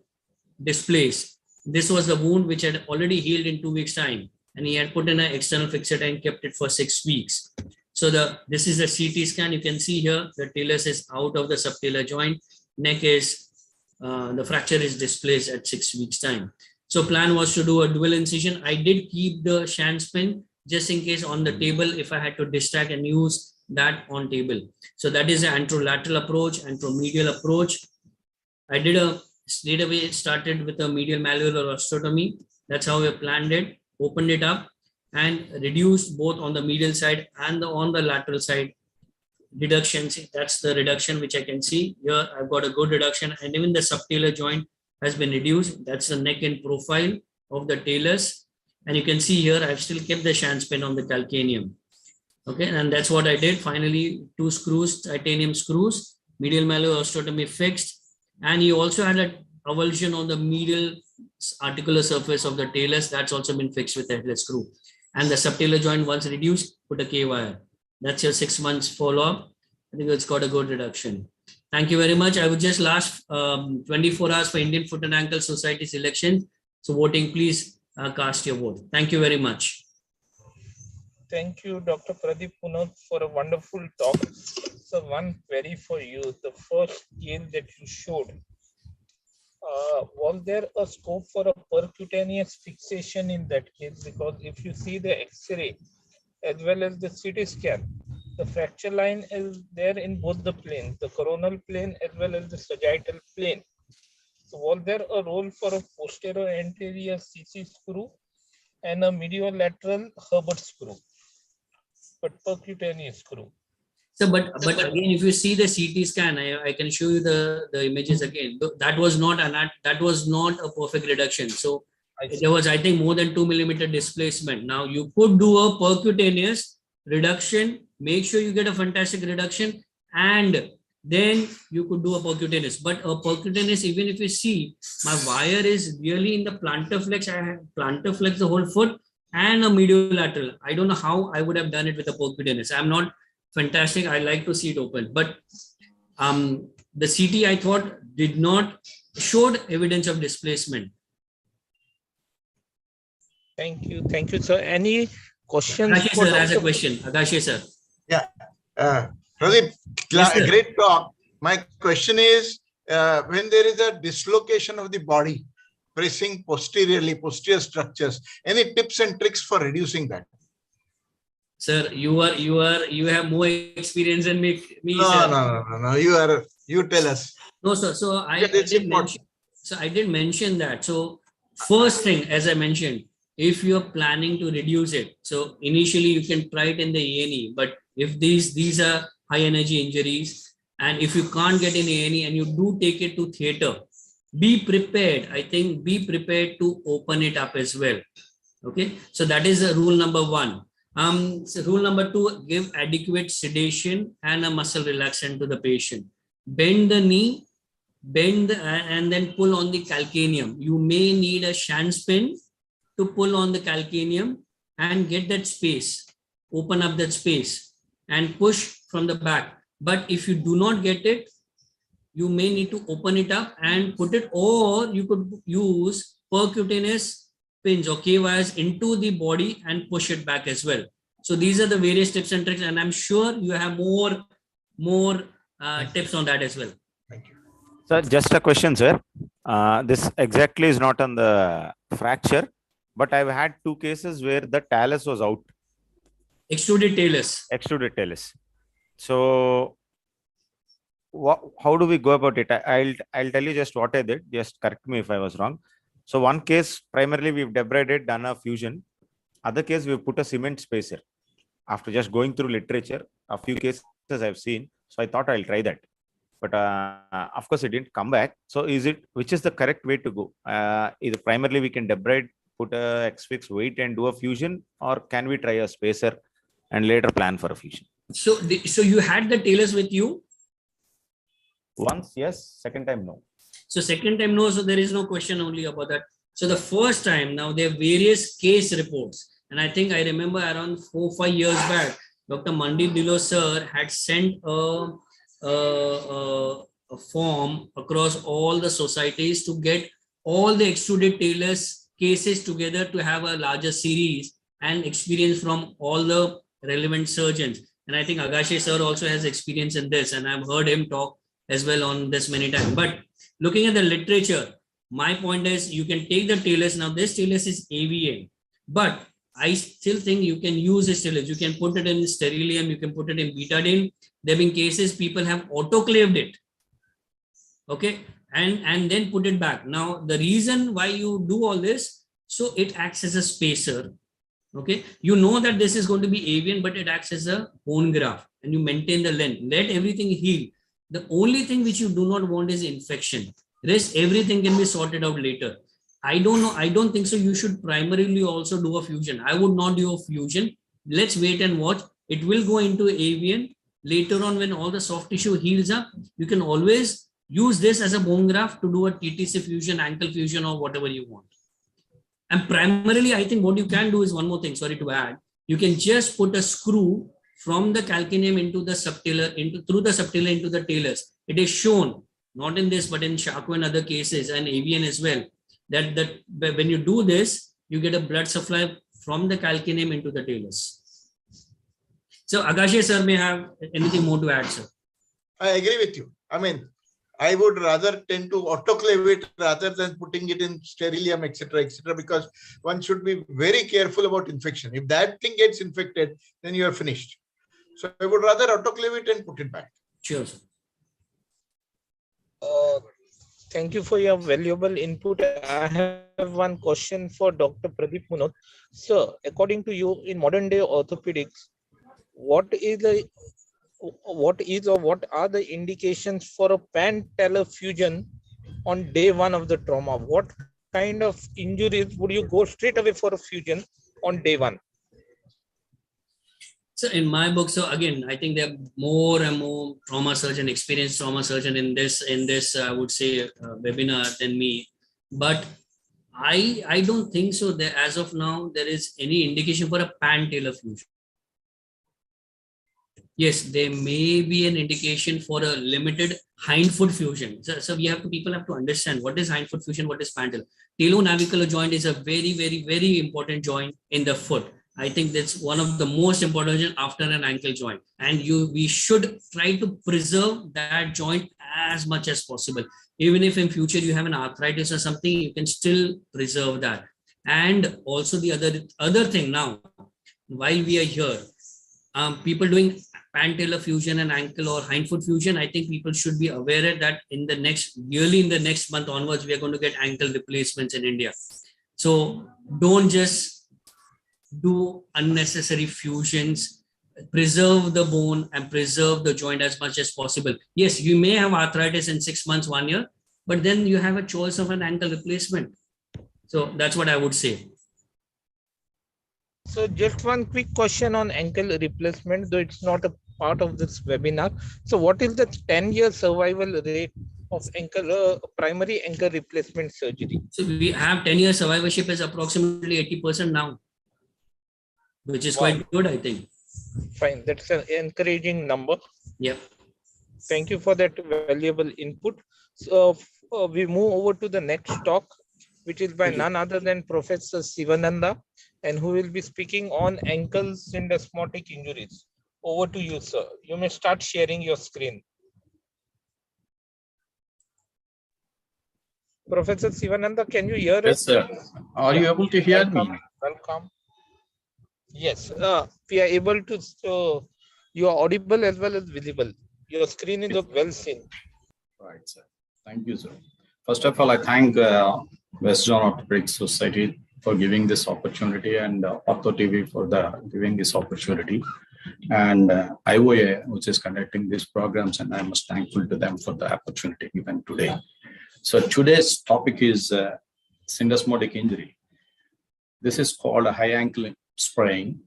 displaced. This was the wound which had already healed in 2 weeks' time, and he had put in an external fixator and kept it for 6 weeks. So this is the CT scan. You can see here the talus is out of the subtalar joint. Neck is, the fracture is displaced at 6 weeks time. So plan was to do a dual incision. I did keep the shank pin just in case on the table if I had to distract and use that on table. So that is an anterolateral approach, anteromedial approach. I did a straight away started with a medial malleolar osteotomy. That's how we planned it, opened it up and reduced both on the medial side and on the lateral side reduction. See, that's the reduction which I can see here. I've got a good reduction and even the subtalar joint has been reduced. That's the neck in profile of the talus. And you can see here, I've still kept the shank pin on the calcaneum. Okay, and that's what I did. Finally, 2 screws, titanium screws, medial malleolar osteotomy fixed. And he also had an avulsion on the medial articular surface of the talus. That's also been fixed with a headless screw. And the subtalar joint once reduced, put a K-wire. That's your 6 months follow-up. I think it's got a good reduction. Thank you very much. I would just last 24 hours for Indian Foot and Ankle Society selection. So voting, please cast your vote. Thank you very much. Thank you, Dr. Pradeep Punot, for a wonderful talk. So one query for you. The first case that you showed, was there a scope for a percutaneous fixation in that case? Because if you see the X-ray as well as the CT scan, the fracture line is there in both the planes, the coronal plane as well as the sagittal plane. So was there a role for a posterior anterior CC screw and a mediolateral Herbert screw, but percutaneous screw? So, but again, if you see the CT scan, I can show you the images again. That was not a perfect reduction. So there was, I think, more than 2 millimeter displacement. Now you could do a percutaneous reduction, make sure you get a fantastic reduction, and then you could do a percutaneous. But a percutaneous, even if you see, my wire is really in the plantar flex. I have plantar flex the whole foot and a mediolateral. I don't know how I would have done it with a percutaneous. I'm not fantastic. I like to see it open, but the CT I thought did not showed evidence of displacement. Thank you, sir. Any questions? Akashi sir has a question. Akashi sir. Yeah, Pradeep, Yes, great talk. My question is, when there is a dislocation of the body, pressing posteriorly, posterior structures, any tips and tricks for reducing that? Sir, you have more experience than me. No, sir. no. You tell us. No, sir. So I did mention that. So first thing, as I mentioned, if you're planning to reduce it, so initially you can try it in the A&E, but if these are high energy injuries, and if you can't get in A&E and you do take it to theater, be prepared. I think be prepared to open it up as well. Okay. So that is rule number 1. So rule number 2, give adequate sedation and a muscle relaxant to the patient. Bend the knee, and then pull on the calcaneum. You may need a shank pin to pull on the calcaneum and get that space, open up that space and push from the back. But if you do not get it, you may need to open it up and put it, or you could use percutaneous pins or K-wires into the body and push it back as well. So these are the various tips and tricks, and I'm sure you have more tips on that as well. Thank you. So just a question, sir. This exactly is not on the fracture, but I've had 2 cases where the talus was out. Extruded talus. Extruded talus. So how do we go about it? I'll tell you just what I did. Just correct me if I was wrong. So one case, primarily we've debrided, done a fusion. Other case, we've put a cement spacer. After just going through literature, a few cases I've seen. So I thought I'll try that. But of course, it didn't come back. So which is the correct way to go? Either primarily we can debride, put a X-fix weight and do a fusion, or can we try a spacer and later plan for a fusion? So you had the talus with you? Once, yes. Second time, no. So second time, no. So there is no question only about that. So the first time, now there are various case reports. And I think I remember around 4 or 5 years back, Dr. Mandip Dilo sir had sent a form across all the societies to get all the extruded talus cases together to have a larger series and experience from all the relevant surgeons. And I think Agashe sir also has experience in this, and I've heard him talk as well on this many times. But looking at the literature, my point is you can take the talus. Now this talus is AVN, but I still think you can use this talus. You can put it in sterilium, you can put it in betadine. There have been cases people have autoclaved it, okay, and then put it back. Now the reason why you do all this, so it acts as a spacer. Okay, you know that this is going to be avian, but it acts as a bone graft, and you maintain the length. Let everything heal. The only thing which you do not want is infection. Rest everything can be sorted out later. I don't know. I don't think so. You should primarily also do a fusion. I would not do a fusion. Let's wait and watch. It will go into avian later on when all the soft tissue heals up. You can always use this as a bone graft to do a TTC fusion, ankle fusion, or whatever you want. And primarily, I think what you can do is one more thing, sorry to add, you can just put a screw from the calcaneum into the subtalar, through the subtalar into the talus. It is shown, not in this, but in Charcot and other cases, and avian as well, that when you do this, you get a blood supply from the calcaneum into the talus. So Agashe sir may have anything more to add, sir. I agree with you. I mean, I would rather tend to autoclave it rather than putting it in sterilium, etc., because one should be very careful about infection. If that thing gets infected, then you are finished. So I would rather autoclave it and put it back. Sure. Thank you for your valuable input. I have one question for Dr. Pradeep Munot. Sir, according to you, in modern day orthopedics, what are the indications for a pan-talar fusion on day one of the trauma? What kind of injuries would you go straight away for a fusion on day one? So in my book, so again, I think there are more and more trauma surgeon, experienced trauma surgeon in this I would say webinar than me. But I don't think so that as of now there is any indication for a pan-talar fusion. Yes, there may be an indication for a limited hindfoot fusion. So people have to understand what is hindfoot fusion, what is pan-talar. Talonavicular joint is a very, very, very important joint in the foot. I think that's one of the most important joint after an ankle joint. And we should try to preserve that joint as much as possible. Even if in future you have an arthritis or something, you can still preserve that. And also the other thing now, while we are here, people doing pan-talar fusion and ankle or hindfoot fusion, I think people should be aware that in the next month onwards, we are going to get ankle replacements in India. So don't just do unnecessary fusions, preserve the bone and preserve the joint as much as possible. Yes, you may have arthritis in 6 months, 1 year, but then you have a choice of an ankle replacement. So that's what I would say. So just one quick question on ankle replacement, though it's not a part of this webinar. So what is the 10-year survival rate of ankle primary ankle replacement surgery? So we have 10-year survivorship is approximately 80% now, which is quite good, I think. Fine, that's an encouraging number. Yeah. Thank you for that valuable input. So we move over to the next talk, which is by none other than Professor Sivananda, and who will be speaking on ankle syndesmotic injuries. Over to you, sir. You may start sharing your screen. Professor Sivananda, can you hear us? Yes, sir. Are you able to hear me? Welcome. Yes, we are able to, you are audible as well as visible. Your screen is well seen. Right, sir. Thank you, sir. First of all, I thank West Zone Orthopedic Society for giving this opportunity and IOATV for giving this opportunity, and IOA, which is conducting these programs, and I'm most thankful to them for the opportunity given today. So today's topic is syndesmotic injury. This is called a high ankle sprain,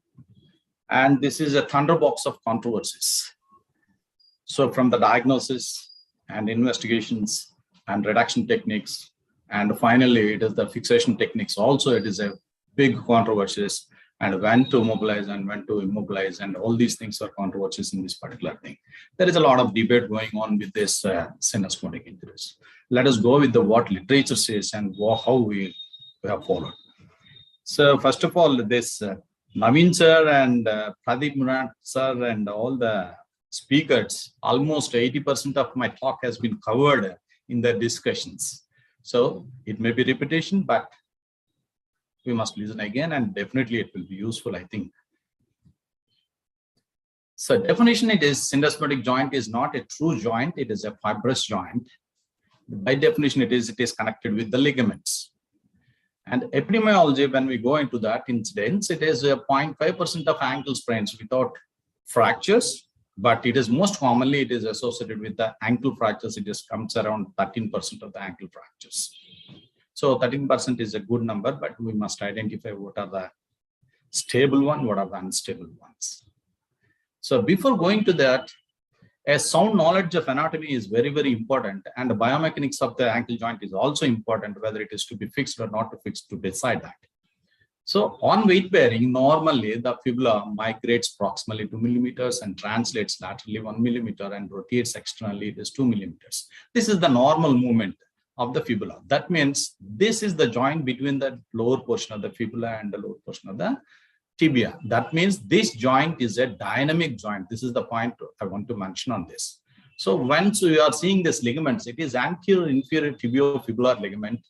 and this is a thunderbox of controversies. So from the diagnosis and investigations and reduction techniques, and finally it is the fixation techniques also, it is a big controversies, and when to mobilize and when to immobilize, and all these things are controversies in this particular thing. There is a lot of debate going on with this syndesmotic injuries. Let us go with what literature says and how we have followed. So first of all, this Naveen sir and Pradeep Munat sir and all the speakers, almost 80% of my talk has been covered in the discussions. So it may be repetition, but we must listen again and definitely it will be useful, I think. So definition, it is syndesmotic joint is not a true joint, it is a fibrous joint. By definition, it is connected with the ligaments. And epidemiology, when we go into that incidence, it is 0.5% of ankle sprains without fractures, but it is most commonly, it is associated with the ankle fractures. It just comes around 13% of the ankle fractures. So 13% is a good number, but we must identify what are the stable ones, what are the unstable ones. So before going to that, a sound knowledge of anatomy is very, very important, and the biomechanics of the ankle joint is also important, whether it is to be fixed or not to fix, to decide that. So on weight bearing, normally the fibula migrates proximally 2 millimeters and translates laterally 1 millimeter and rotates externally, it is 2 millimeters. This is the normal movement of the fibula. That means this is the joint between the lower portion of the fibula and the lower portion of the tibia. That means this joint is a dynamic joint. This is the point I want to mention on this. So once we are seeing this ligaments, it is anterior inferior tibiofibular ligament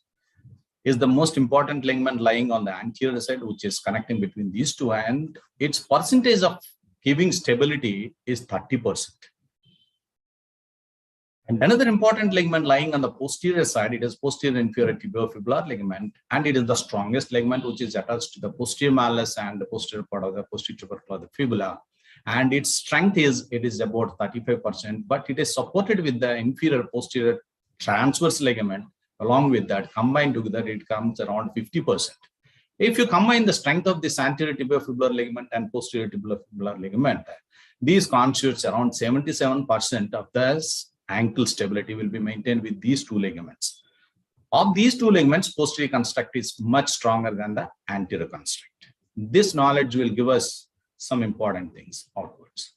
is the most important ligament lying on the anterior side, which is connecting between these two, and its percentage of giving stability is 30%. And another important ligament lying on the posterior side, it is posterior inferior tibiofibular ligament, and it is the strongest ligament, which is attached to the posterior malleolus and the posterior part of the posterior tubercle of the fibula. And its strength is, it is about 35%, but it is supported with the inferior posterior transverse ligament. Along with that, combined together, it comes around 50%. If you combine the strength of this anterior tibiofibular ligament and posterior tibiofibular ligament, these constitutes around 77% of this ankle stability will be maintained with these two ligaments. Of these two ligaments, posterior construct is much stronger than the anterior construct. This knowledge will give us some important things outwards.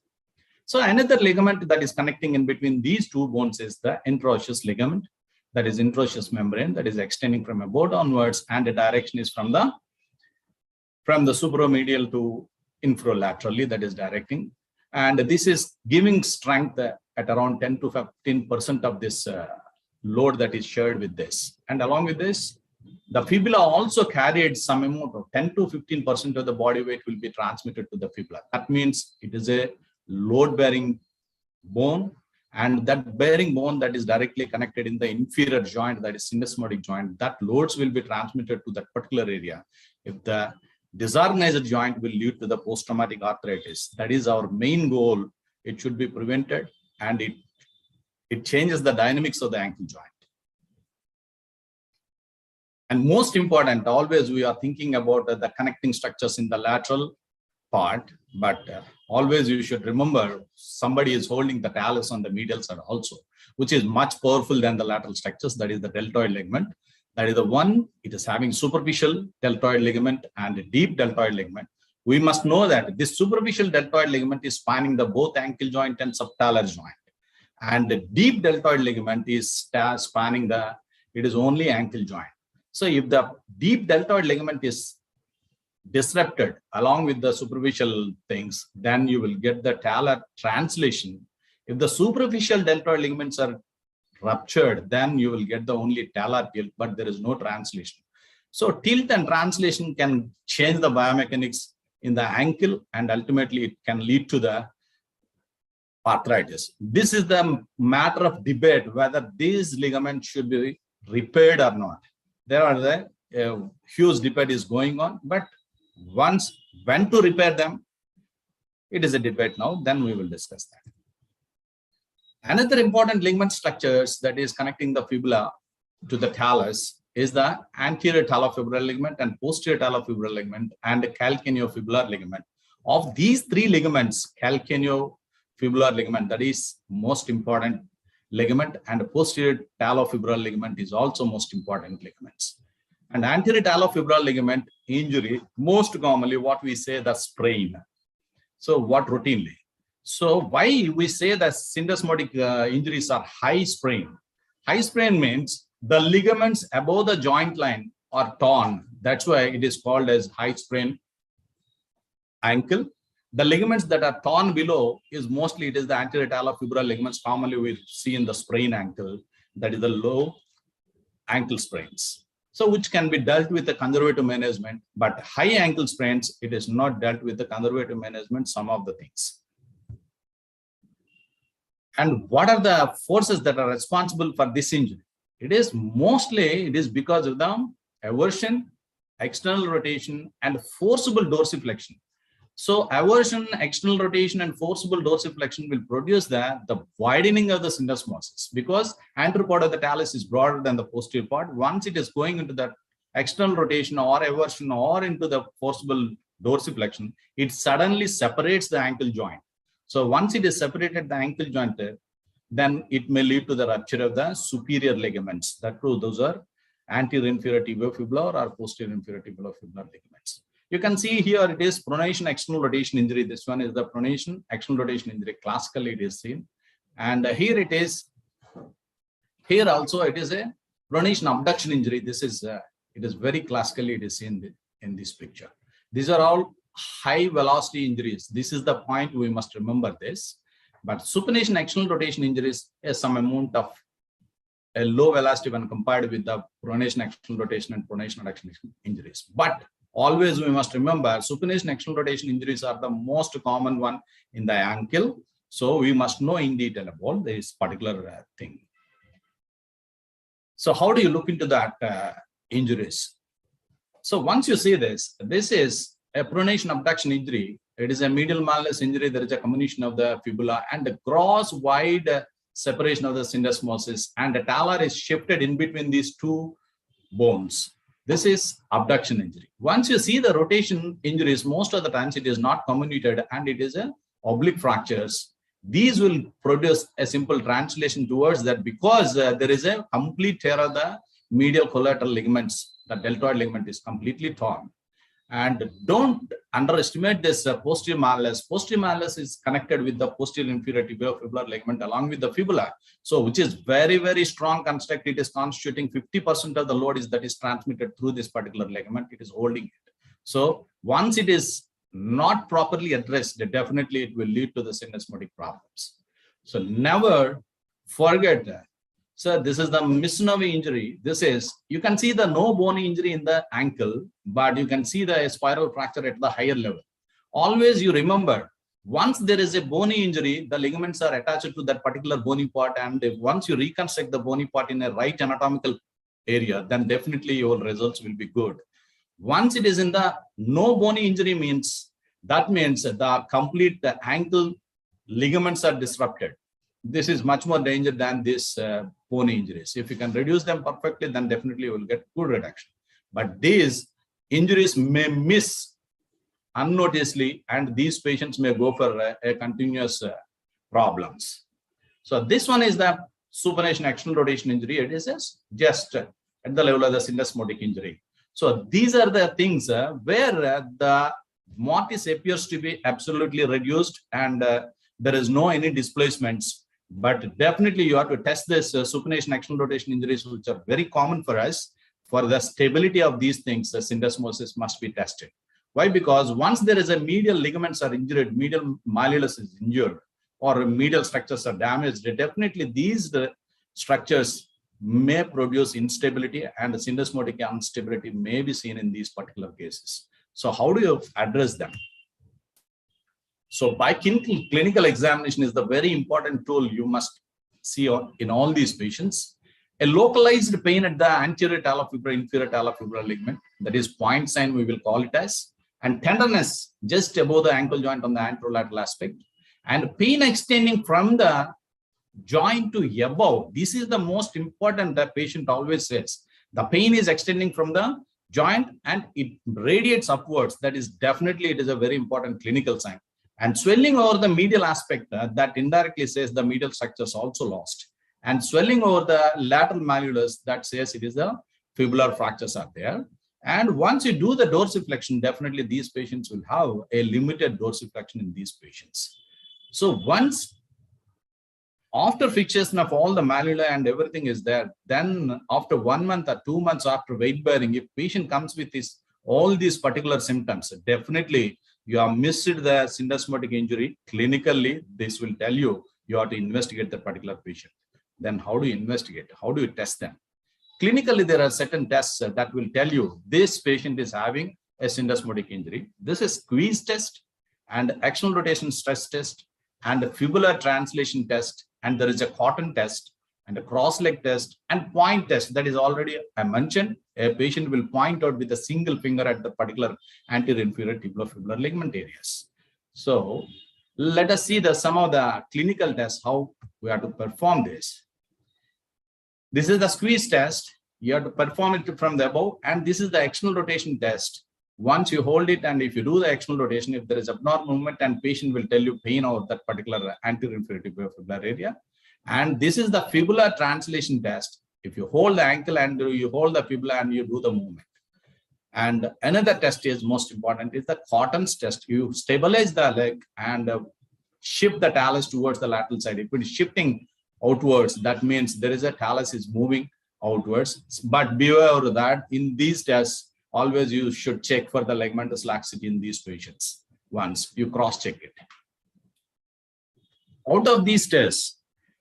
So another ligament that is connecting in between these two bones is the interosseous ligament, that is interosseous membrane, that is extending from above downwards, and the direction is from the superomedial to infrolaterally, that is directing. And this is giving strength at around 10 to 15% of this load that is shared with this. And along with this, the fibula also carried some amount of 10 to 15% of the body weight will be transmitted to the fibula. That means it is a load-bearing bone, and that bearing bone that is directly connected in the inferior joint, that is syndesmotic joint, that loads will be transmitted to that particular area. If the disorganized joint will lead to the post-traumatic arthritis, that is our main goal. It should be prevented, and it changes the dynamics of the ankle joint. And most important, always we are thinking about the connecting structures in the lateral part, but always you should remember somebody is holding the talus on the medial side also, which is much powerful than the lateral structures. That is the deltoid ligament. That is the one, it is having superficial deltoid ligament and a deep deltoid ligament. We must know that this superficial deltoid ligament is spanning the both ankle joint and subtalar joint. And the deep deltoid ligament is spanning it is only ankle joint. So if the deep deltoid ligament is disrupted along with the superficial things, then you will get the talar translation. If the superficial deltoid ligaments are ruptured, then you will get the only talar tilt, but there is no translation. So tilt and translation can change the biomechanics in the ankle, and ultimately it can lead to the arthritis. This is the matter of debate whether these ligaments should be repaired or not. There are the huge debate is going on, but once when to repair them, it is a debate now, then we will discuss that. Another important ligament structures that is connecting the fibula to the talus is the anterior talofibular ligament and posterior talofibular ligament and the calcaneofibular ligament. Of these three ligaments, calcaneofibular ligament, that is most important ligament, and posterior talofibular ligament is also most important ligaments. And anterior talofibular ligament injury, most commonly what we say the sprain. So what routinely? So why we say that syndesmotic injuries are high sprain? High sprain means the ligaments above the joint line are torn. That's why it is called as high sprain ankle. The ligaments that are torn below is mostly it is the anterior talofibular ligaments commonly we see in the sprain ankle, that is the low ankle sprains. So which can be dealt with the conservative management, but high ankle sprains, it is not dealt with the conservative management, some of the things. And what are the forces that are responsible for this injury? It is because of the eversion, external rotation, and forcible dorsiflexion. So eversion, external rotation, and forcible dorsiflexion will produce the widening of the syndesmosis, because anterior part of the talus is broader than the posterior part. Once it is going into the external rotation or eversion or into the forcible dorsiflexion, it suddenly separates the ankle joint. So once it is separated the ankle joint, then it may lead to the rupture of the superior ligaments. Those are anterior inferior tibiofibular or posterior inferior tibiofibular ligaments. You can see here it is pronation external rotation injury. This one is the pronation external rotation injury. Classically it is seen. And here it is, here also it is a pronation abduction injury. This is, it is very classically it is seen in this picture. These are all high velocity injuries. This is the point we must remember this. But supination external rotation injuries is some amount of a low velocity when compared with the pronation external rotation and pronation abduction injuries. But always we must remember supination external rotation injuries are the most common one in the ankle. So we must know in detail about this particular thing. So how do you look into that injuries? So once you see this, this is a pronation abduction injury. It is a medial malleolus injury. There is a combination of the fibula and a cross wide separation of the syndesmosis, and the talar is shifted in between these two bones. This is abduction injury. Once you see the rotation injuries, most of the times it is not comminuted and it is a oblique fractures. These will produce a simple translation towards that, because there is a complete tear of the medial collateral ligaments. The deltoid ligament is completely torn. And don't underestimate this posterior malleolus. Posterior malleolus is connected with the posterior inferior tibiofibular ligament along with the fibula. So which is very, very strong construct. It is constituting 50% of the load that is transmitted through this particular ligament. It is holding it. So once it is not properly addressed, definitely it will lead to the syndesmotic problems. So never forget that. So this is the Misnovi injury. This is, you can see the no bony injury in the ankle, but you can see the spiral fracture at the higher level. Always you remember, once there is a bony injury, the ligaments are attached to that particular bony part. And if once you reconstruct the bony part in a right anatomical area, then definitely your results will be good. Once it is in the no bony injury means, that means the complete the ankle ligaments are disrupted. This is much more danger than this bony injuries. If you can reduce them perfectly, then definitely you will get good reduction. But these injuries may miss unnoticedly, and these patients may go for a continuous problems. So this one is the supination external rotation injury. It is just at the level of the syndesmotic injury. So these are the things where the mortis appears to be absolutely reduced and there is no any displacements. But definitely you have to test this supination external rotation injuries, which are very common for us. For the stability of these things, the syndesmosis must be tested. Why? Because once there is a medial ligaments are injured, medial malleolus is injured, or medial structures are damaged, definitely these structures may produce instability, and the syndesmotic instability may be seen in these particular cases. So how do you address them? So by clinical examination is the very important tool you must see in all these patients. A localized pain at the anterior talofibular, inferior talofibular ligament, that is point sign we will call it as, and tenderness just above the ankle joint on the anterolateral aspect, and pain extending from the joint to above. This is the most important. The patient always says the pain is extending from the joint and it radiates upwards. That is definitely, it is a very important clinical sign. And swelling over the medial aspect, that indirectly says the medial structure is also lost. And swelling over the lateral malleolus, that says it is the fibular fractures are there. And once you do the dorsiflexion, definitely these patients will have a limited dorsiflexion in these patients. So once after fixation of all the malleoli and everything is there, then after 1 month or 2 months after weight bearing, if patient comes with this all these particular symptoms, definitely you have missed the syndesmotic injury, clinically, this will tell you you have to investigate the particular patient. Then how do you investigate? How do you test them? Clinically, there are certain tests that will tell you this patient is having a syndesmotic injury. This is squeeze test and external rotation stress test and a fibular translation test. And there is a cotton test and a cross leg test and point test that is already I mentioned. A patient will point out with a single finger at the particular anterior inferior tibiofibular ligament areas. So let us see some of the clinical tests, how we have to perform this. This is the squeeze test. You have to perform it from the above. And this is the external rotation test. Once you hold it and if you do the external rotation, if there is abnormal movement and patient will tell you pain over that particular anterior inferior tibiofibular area. And this is the fibula translation test. If you hold the ankle and you hold the fibula and you do the movement. And another test is most important is the Cotton's test. You stabilize the leg and shift the talus towards the lateral side. If it is shifting outwards, that means there is a talus is moving outwards. But beware that in these tests, always you should check for the ligamentous laxity in these patients once you cross-check it. Out of these tests,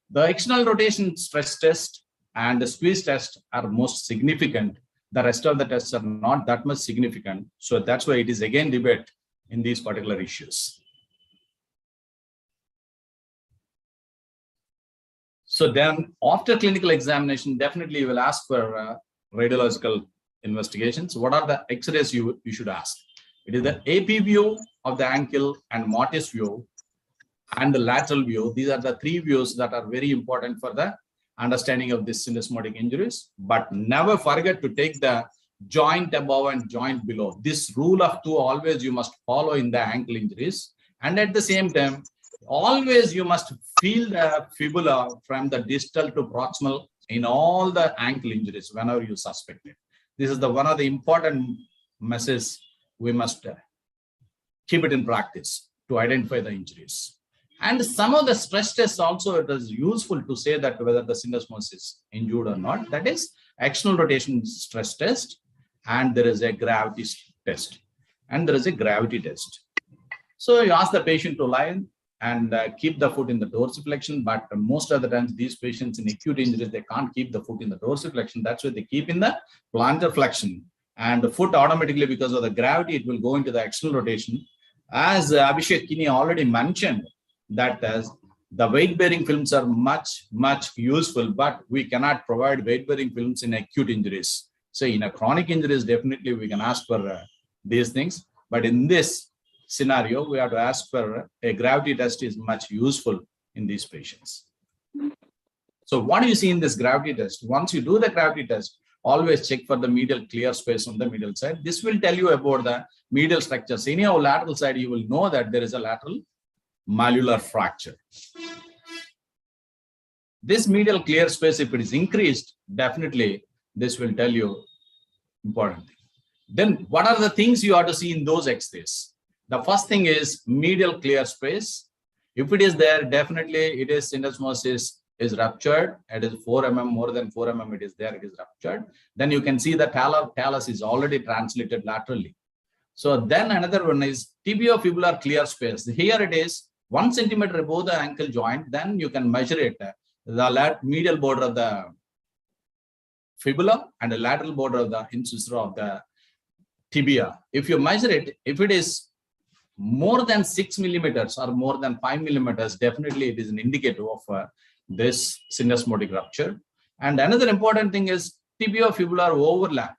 the external rotation stress test and the squeeze test are most significant. The rest of the tests are not that much significant. So that's why it is again debate in these particular issues. So then after clinical examination, definitely you will ask for radiological investigations. What are the X-rays you should ask? It is the AP view of the ankle and mortise view and the lateral view. These are the three views that are very important for the understanding of this syndesmotic injuries. But never forget to take the joint above and joint below. This rule of two always you must follow in the ankle injuries. And at the same time, always you must feel the fibula from the distal to proximal in all the ankle injuries whenever you suspect it. This is one of the important messages we must keep it in practice to identify the injuries. And some of the stress tests also, it is useful to say that whether the syndesmosis is injured or not. That is external rotation stress test, and there is a gravity test, and there is a gravity test. So you ask the patient to lie and keep the foot in the dorsiflexion, but most of the times these patients in acute injuries, they can't keep the foot in the dorsiflexion. That's why they keep in the plantar flexion, and the foot automatically, because of the gravity, it will go into the external rotation. As Abhishek Kini already mentioned, that as the weight-bearing films are much useful, but we cannot provide weight-bearing films in acute injuries. So in a chronic injuries, definitely we can ask for these things, but in this scenario, we have to ask for a gravity test is much useful in these patients. So what do you see in this gravity test? Once you do the gravity test, always check for the medial clear space on the medial side. This will tell you about the medial structures. In your lateral side, you will know that there is a lateral malleolar fracture. This medial clear space, if it is increased, definitely this will tell you important thing. Then what are the things you have to see in those X-rays? The first thing is medial clear space. If it is there, definitely it is syndesmosis is ruptured. It is 4 mm, more than 4 mm, it is there, it is ruptured. Then you can see the talus is already translated laterally. So then another one is tibiofibular clear space. Here it is 1 centimeter above the ankle joint. Then you can measure it, the medial border of the fibula and the lateral border of the incisor of the tibia. If you measure it, if it is more than 6 millimeters or more than 5 millimeters, definitely it is an indicator of this syndesmotic rupture. And another important thing is tibiofibular overlap.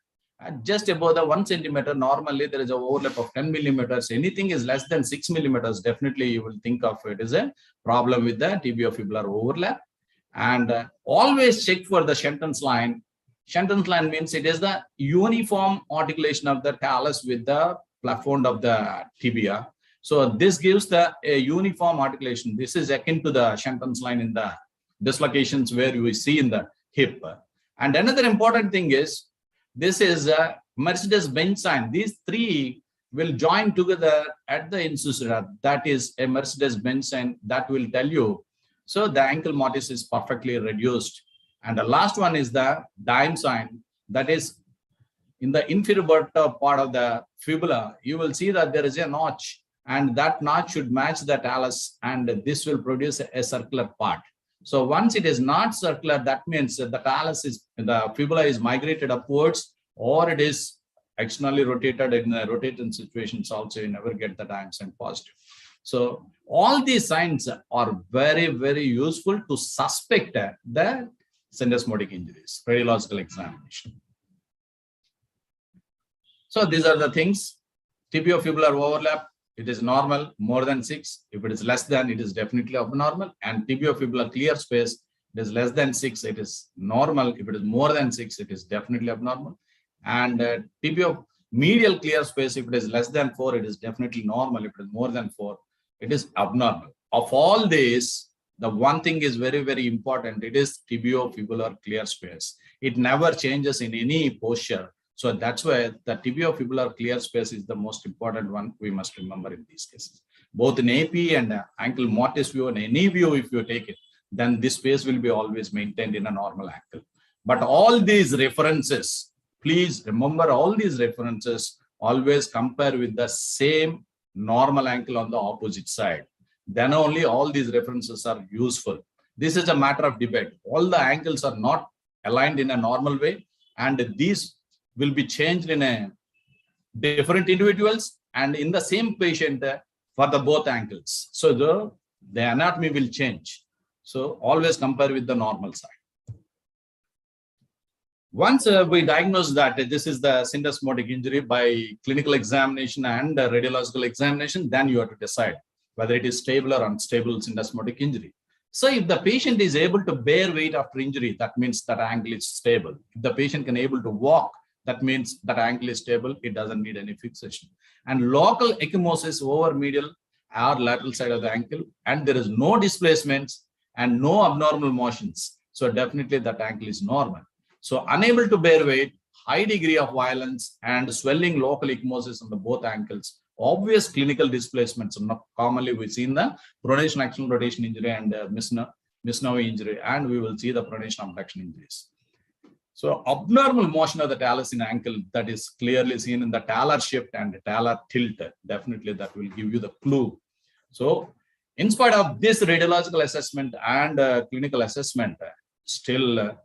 Just above the 1 centimeter, normally there is an overlap of 10 millimeters. Anything is less than 6 millimeters, definitely you will think of it as a problem with the tibiofibular overlap. And always check for the Shenton's line. Shenton's line means it is the uniform articulation of the talus with the plafond of the tibia. So this gives a uniform articulation. This is akin to the Shenton's line in the dislocations where we see in the hip. And another important thing is, this is a Mercedes-Benz sign. These three will join together at the incisor. That is a Mercedes-Benz sign that will tell you. So the ankle mortise is perfectly reduced. And the last one is the dime sign. That is in the inferior part of the fibula. You will see that there is a notch and that notch should match the talus, and this will produce a circular part. So once it is not circular, that means that the fibula is migrated upwards, or it is externally rotated. In the rotating situations also, you never get the time-sent positive. So all these signs are very, very useful to suspect the syndesmotic injuries, radiological examination. So these are the things. Tibiofibular overlap, it is normal, more than 6. If it is less than, it is definitely abnormal. And tibiofibular clear space, it is less than 6, it is normal. If it is more than 6, it is definitely abnormal. And tibiomedial clear space, if it is less than 4, it is definitely normal. If it is more than 4, it is abnormal. Of all these, the one thing is very, very important. It is tibiofibular clear space. It never changes in any posture. So that's why the tibiofibular clear space is the most important one we must remember in these cases. Both in AP and ankle mortise view and any view, if you take it, then this space will be always maintained in a normal ankle. But all these references, please remember all these references, always compare with the same normal ankle on the opposite side. Then only all these references are useful. This is a matter of debate. All the ankles are not aligned in a normal way, and these will be changed in a different individuals and in the same patient for the both ankles. So the anatomy will change. So always compare with the normal side. Once we diagnose that this is the syndesmotic injury by clinical examination and radiological examination, then you have to decide whether it is stable or unstable syndesmotic injury. So if the patient is able to bear weight after injury, that means that ankle is stable. If the patient can able to walk, that means that ankle is stable. It doesn't need any fixation. And local ecchymosis over medial or lateral side of the ankle, and there is no displacements and no abnormal motions. So definitely that ankle is normal. So unable to bear weight, high degree of violence, and swelling local ecchymosis on the both ankles. Obvious clinical displacements. Commonly we see in the pronation axial rotation injury and Misnow injury, and we will see the pronation abduction injuries. So abnormal motion of the talus in ankle, that is clearly seen in the talar shift and the talar tilt. Definitely that will give you the clue. So in spite of this radiological assessment and clinical assessment, still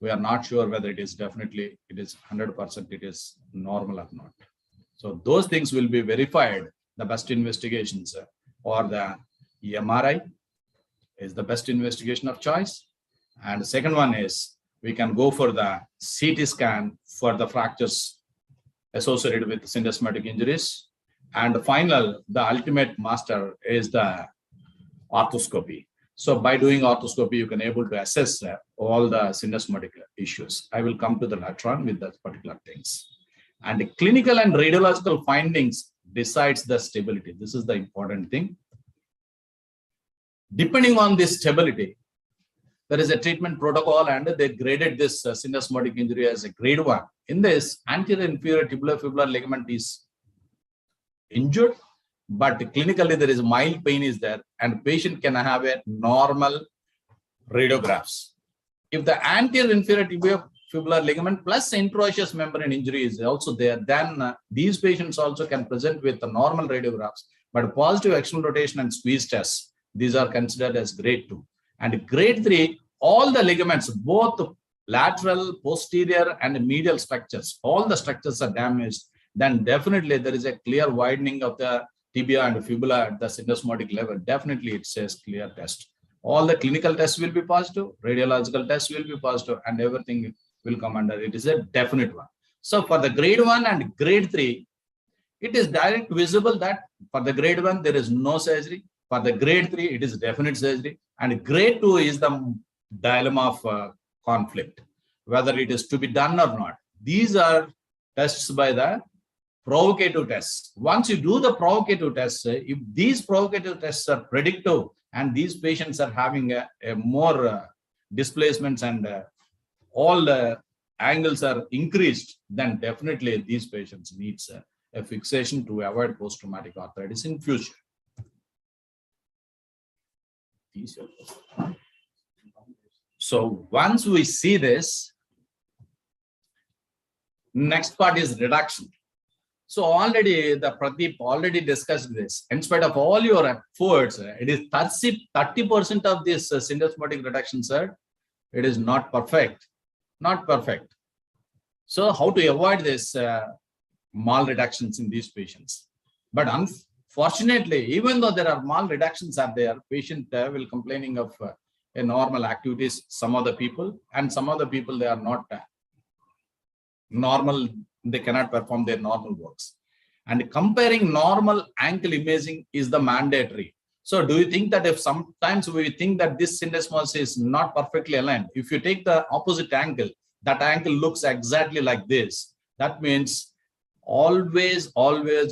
we are not sure whether it is definitely, it is 100% it is normal or not. So those things will be verified. The best investigations or the MRI is the best investigation of choice. And the second one is we can go for the CT scan for the fractures associated with syndesmotic injuries. And the final, the ultimate master is the arthroscopy. So by doing arthroscopy, you can able to assess all the syndesmotic issues. I will come to the later on with that particular things. And the clinical and radiological findings decides the stability. This is the important thing. Depending on this stability, there is a treatment protocol, and they graded this syndesmotic injury as a grade 1. In this, anterior inferior tibiofibular ligament is injured, but clinically there is mild pain is there, and patient can have a normal radiographs. If the anterior inferior tibiofibular ligament plus interosseous membrane injury is also there, then these patients also can present with the normal radiographs, but positive external rotation and squeeze tests, these are considered as grade 2. And grade 3, all the ligaments, both lateral, posterior, and medial structures, all the structures are damaged, then definitely there is a clear widening of the tibia and fibula at the syndesmotic level. Definitely it says clear test. All the clinical tests will be positive, radiological tests will be positive, and everything will come under. It is a definite one. So for the grade 1 and grade 3, it is direct visible that for the grade 1, there is no surgery. For the grade 3, it is definite surgery. And grade 2 is the dilemma of conflict, whether it is to be done or not. These are tests by the provocative tests. Once you do the provocative tests, if these provocative tests are predictive and these patients are having a more displacements and all the angles are increased, then definitely these patients needs a fixation to avoid post-traumatic arthritis in future. So once we see this, next part is reduction. So already the Pradeep already discussed this. In spite of all your efforts, it is 30% of this syndesmotic reduction, sir. It is not perfect, not perfect. So how to avoid this mal reductions in these patients? But unfortunately, even though there are mal reductions are there, patient will complaining of a normal activities, some of the people, and some of the people, they are not normal, they cannot perform their normal works. And comparing normal ankle imaging is the mandatory. So do you think that if sometimes we think that this syndesmosis is not perfectly aligned, if you take the opposite ankle, that ankle looks exactly like this. That means always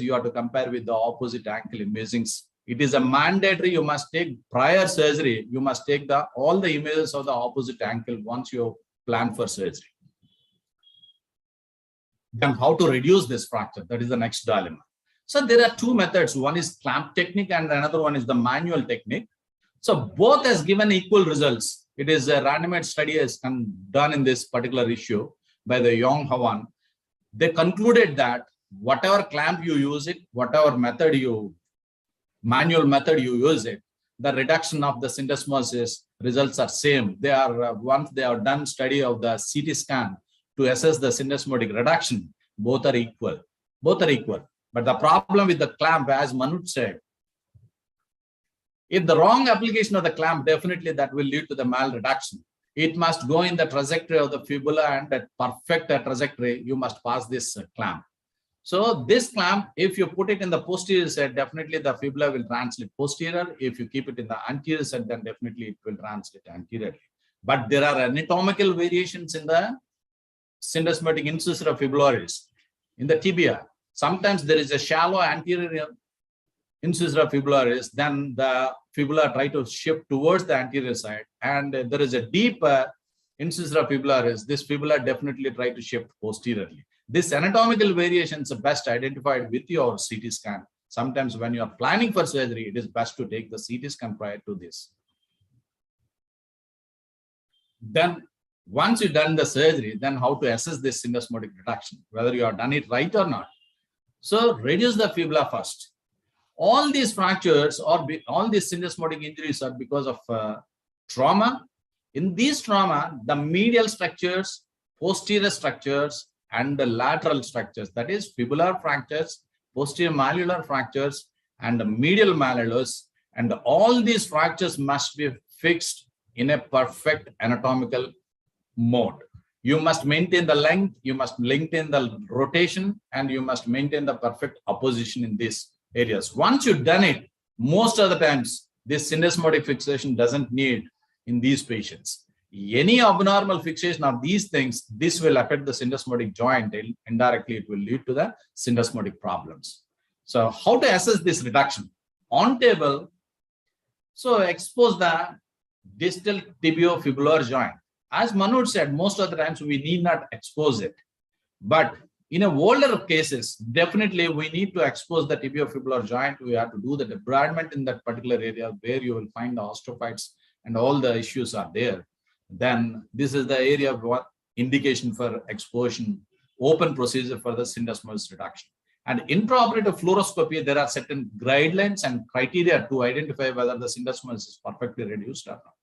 you have to compare with the opposite ankle imagings. It is a mandatory, you must take prior surgery, you must take all the images of the opposite ankle once you plan for surgery. Then how to reduce this fracture? That is the next dilemma. So there are two methods. One is clamp technique and another one is the manual technique. So both has given equal results. It is a randomized study has done in this particular issue by the Yong Hawan. They concluded that whatever clamp you use it, whatever method manual method you use it, the reduction of the syndesmosis results are same. They are once they have done study of the CT scan to assess the syndesmotic reduction, both are equal. Both are equal. But the problem with the clamp, as Manoj said, if the wrong application of the clamp, definitely that will lead to the mal reduction. It must go in the trajectory of the fibula, and that perfect trajectory, you must pass this clamp. So this clamp, if you put it in the posterior side, definitely the fibula will translate posterior. If you keep it in the anterior side, then definitely it will translate anteriorly. But there are anatomical variations in the syndesmotic incisura fibularis, in the tibia. Sometimes there is a shallow anterior incisura fibularis, then the fibula try to shift towards the anterior side, and there is a deep incisura fibularis. This fibula definitely try to shift posteriorly. This anatomical variations are best identified with your CT scan. Sometimes when you are planning for surgery, it is best to take the CT scan prior to this. Then once you've done the surgery, then how to assess this syndesmotic reduction, whether you have done it right or not. So reduce the fibula first. All these fractures or all these syndesmotic injuries are because of trauma. In these trauma, the medial structures, posterior structures, and the lateral structures, that is fibular fractures, posterior malleolar fractures, and the medial malleolus, and all these fractures must be fixed in a perfect anatomical mode. You must maintain the length, you must maintain the rotation, and you must maintain the perfect opposition in these areas. Once you've done it, most of the times, this syndesmotic fixation doesn't need in these patients. Any abnormal fixation of these things, this will affect the syndesmotic joint. Indirectly, it will lead to the syndesmotic problems. So how to assess this reduction? On table, so expose the distal tibiofibular joint. As Manoj said, most of the times we need not expose it. But in older cases, definitely we need to expose the tibiofibular joint. We have to do the debridement in that particular area where you will find the osteophytes and all the issues are there. Then this is the area of what indication for exposition, open procedure for the syndesmosis reduction. And intraoperative fluoroscopy, there are certain guidelines and criteria to identify whether the syndesmosis is perfectly reduced or not.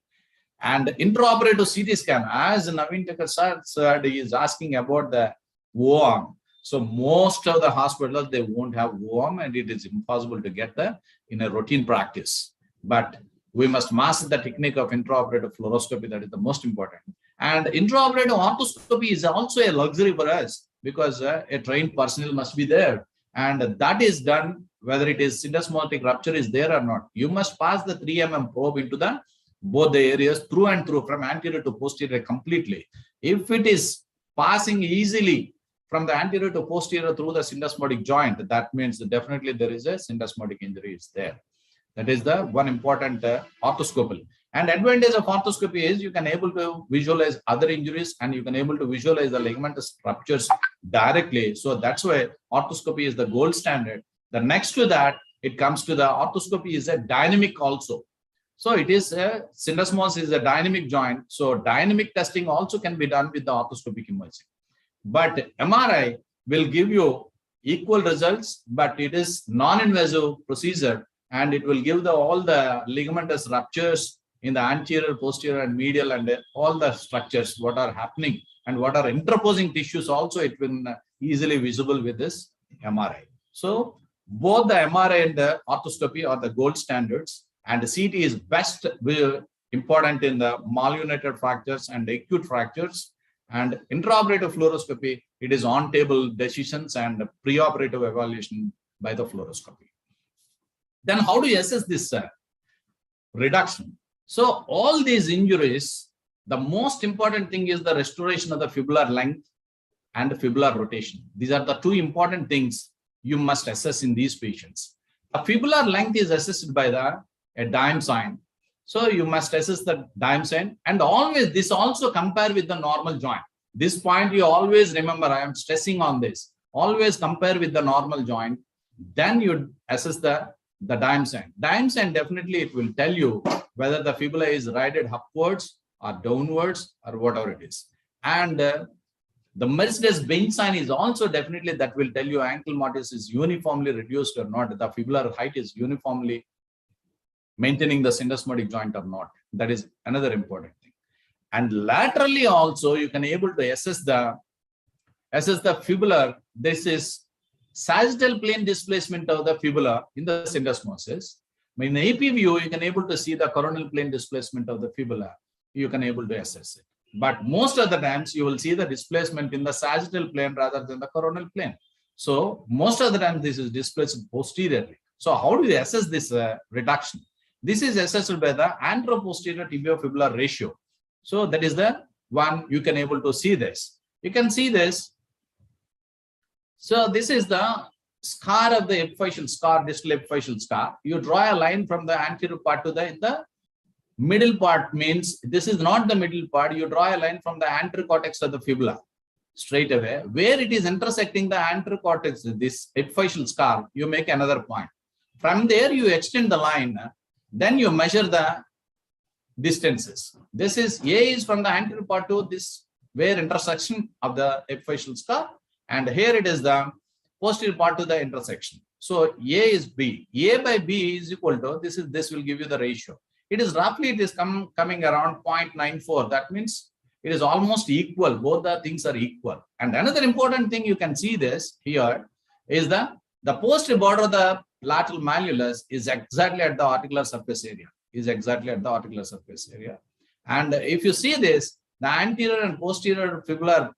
And intraoperative CT scan, as Naveen Thakur said, he is asking about the O-arm. So most of the hospitals, they won't have O-arm, and it is impossible to get that in a routine practice. But we must master the technique of intraoperative fluoroscopy. That is the most important. And intraoperative arthroscopy is also a luxury for us because a trained personnel must be there. And that is done whether it is syndesmotic rupture is there or not. You must pass the 3 mm probe into both the areas through and through, from anterior to posterior completely. If it is passing easily from the anterior to posterior through the syndesmotic joint, that means that definitely there is a syndesmotic injury is there. That is the one important arthroscopy. And advantage of arthroscopy is you can able to visualize other injuries and you can able to visualize the ligamentous ruptures directly. So that's why arthroscopy is the gold standard. The next to that, it comes to the arthroscopy is a dynamic also. So it is a syndesmosis is a dynamic joint. So dynamic testing also can be done with the arthroscopic imaging. But MRI will give you equal results, but it is non-invasive procedure, and it will give all the ligamentous ruptures in the anterior, posterior, and medial, and all the structures what are happening and what are interposing tissues also, it will easily visible with this MRI. So both the MRI and the arthroscopy are the gold standards, and the CT is best important in the malunited fractures and acute fractures. And intraoperative fluoroscopy, it is on-table decisions and preoperative evaluation by the fluoroscopy. Then how do you assess this reduction? So all these injuries, the most important thing is the restoration of the fibular length and the fibular rotation. These are the two important things you must assess in these patients. The fibular length is assessed by a dime sign. So you must assess the dime sign, and always this also compare with the normal joint. This point you always remember, I am stressing on this. Always compare with the normal joint. Then you assess the dime sign. Dime sign, definitely it will tell you whether the fibula is righted upwards or downwards or whatever it is. And the Mercedes bench sign is also definitely that will tell you ankle mortise is uniformly reduced or not. The fibular height is uniformly maintaining the syndesmotic joint or not. That is another important thing. And laterally also you can able to assess the fibular. This is sagittal plane displacement of the fibula in the syndesmosis. In the AP view, you can able to see the coronal plane displacement of the fibula. You can able to assess it. But most of the times you will see the displacement in the sagittal plane rather than the coronal plane. So most of the time this is displaced posteriorly. So how do you assess this reduction? This is assessed by the antero-posterior tibiofibular ratio. So that is the one you can able to see this. You can see this. So this is the scar of the epiphyseal scar, distal epiphyseal scar. You draw a line from the anterior part to the middle part, means this is not the middle part. You draw a line from the anterior cortex of the fibula straight away. Where it is intersecting the anterior cortex, this epiphyseal scar, you make another point. From there, you extend the line. Then you measure the distances. This is A is from the anterior part to this where intersection of the epiphyseal scar, and here it is the posterior part to the intersection. So A is B. A by B is equal to this will give you the ratio. It is roughly coming around 0.94. That means it is almost equal. Both the things are equal. And another important thing you can see this here is the posterior border of the lateral malleolus is exactly at the articular surface area. And if you see this, the anterior and posterior fibular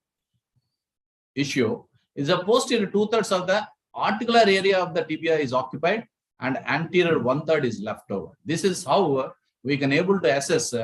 issue is the posterior 2/3 of the articular area of the tibia is occupied and anterior 1/3 is left over. This is how we can able to assess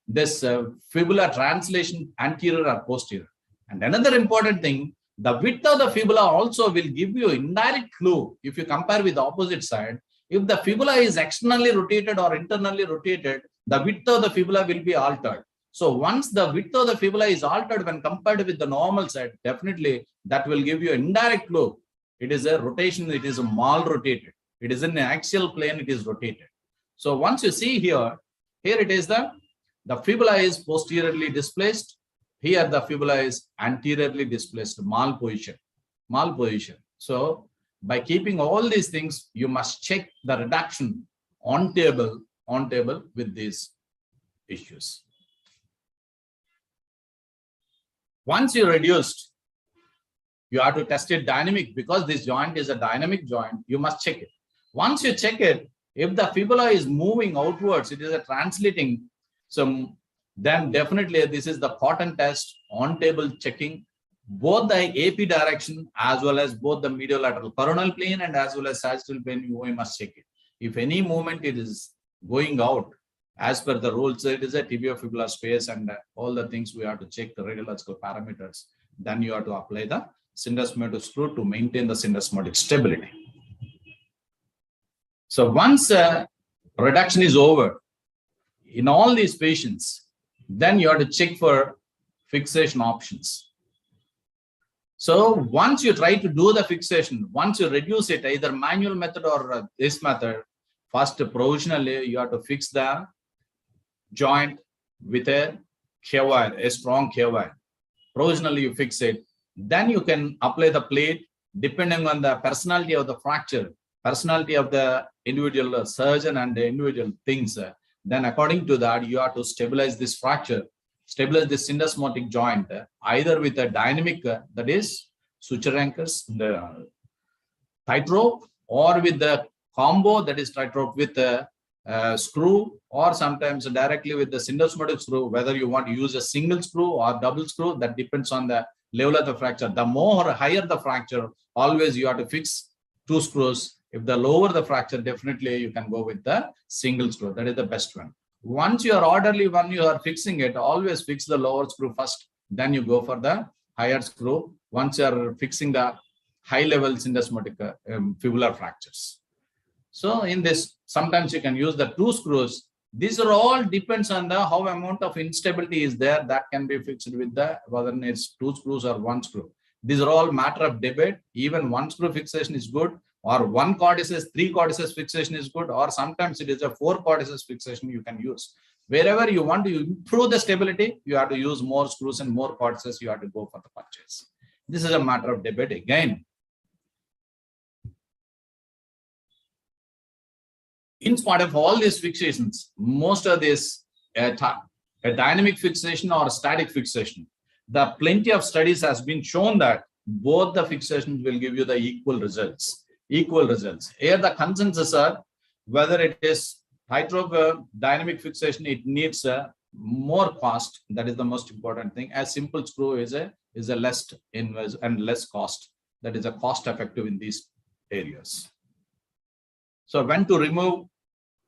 this fibula translation anterior or posterior. And another important thing, the width of the fibula also will give you indirect clue. If you compare with the opposite side, if the fibula is externally rotated or internally rotated, the width of the fibula will be altered. So once the width of the fibula is altered when compared with the normal side, definitely that will give you indirect clue. It is a rotation, it is a mal rotated. It is in an axial plane, it is rotated. So once you see here it is the fibula is posteriorly displaced. Here the fibula is anteriorly displaced, mal position. So by keeping all these things, you must check the reduction on table with these issues. Once you reduced, you have to test it dynamic because this joint is a dynamic joint. You must check it. Once you check it, if the fibula is moving outwards, it is a translating. So then definitely this is the cotton test on table checking both the AP direction as well as both the mediolateral coronal plane and as well as sagittal plane. We must check it. If any movement it is going out as per the rules, it is a tibiofibular space and all the things we have to check the radiological parameters. Then you have to apply the syndesmotic screw to maintain the syndesmotic stability. So once reduction is over in all these patients, then you have to check for fixation options. So once you try to do the fixation, once you reduce it, either manual method or this method, first provisionally you have to fix the joint with a K-wire, a strong K-wire. Provisionally you fix it. Then you can apply the plate depending on the personality of the fracture, personality of the individual surgeon and the individual things, then according to that, you have to stabilize this fracture, stabilize this syndesmotic joint, either with a dynamic, that is suture anchors, the tightrope, or with the combo, that is tightrope with the screw, or sometimes directly with the syndesmotic screw. Whether you want to use a single screw or double screw, that depends on the level of the fracture. The more higher the fracture, always you have to fix 2 screws. If the lower the fracture, definitely you can go with the single screw. That is the best one. Once you are orderly, when you are fixing it, always fix the lower screw first, then you go for the higher screw once you are fixing the high level syndesmotic fibular fractures. So in this, sometimes you can use the 2 screws. These are all depends on the how amount of instability is there, that can be fixed with the whether it's 2 screws or 1 screw. These are all matter of debate. Even 1 screw fixation is good, or 1 cortices, 3 cortices fixation is good, or sometimes it is a 4 cortices fixation you can use. Wherever you want to improve the stability, you have to use more screws and more cortices, you have to go for the purchase. This is a matter of debate again. In spite of all these fixations, most of this a dynamic fixation or static fixation, the plenty of studies has been shown that both the fixations will give you the equal results. Here the consensus are whether it is tightrope dynamic fixation, it needs more cost. That is the most important thing. A simple screw is a less inverse and less cost. That is a cost effective in these areas. So when to remove,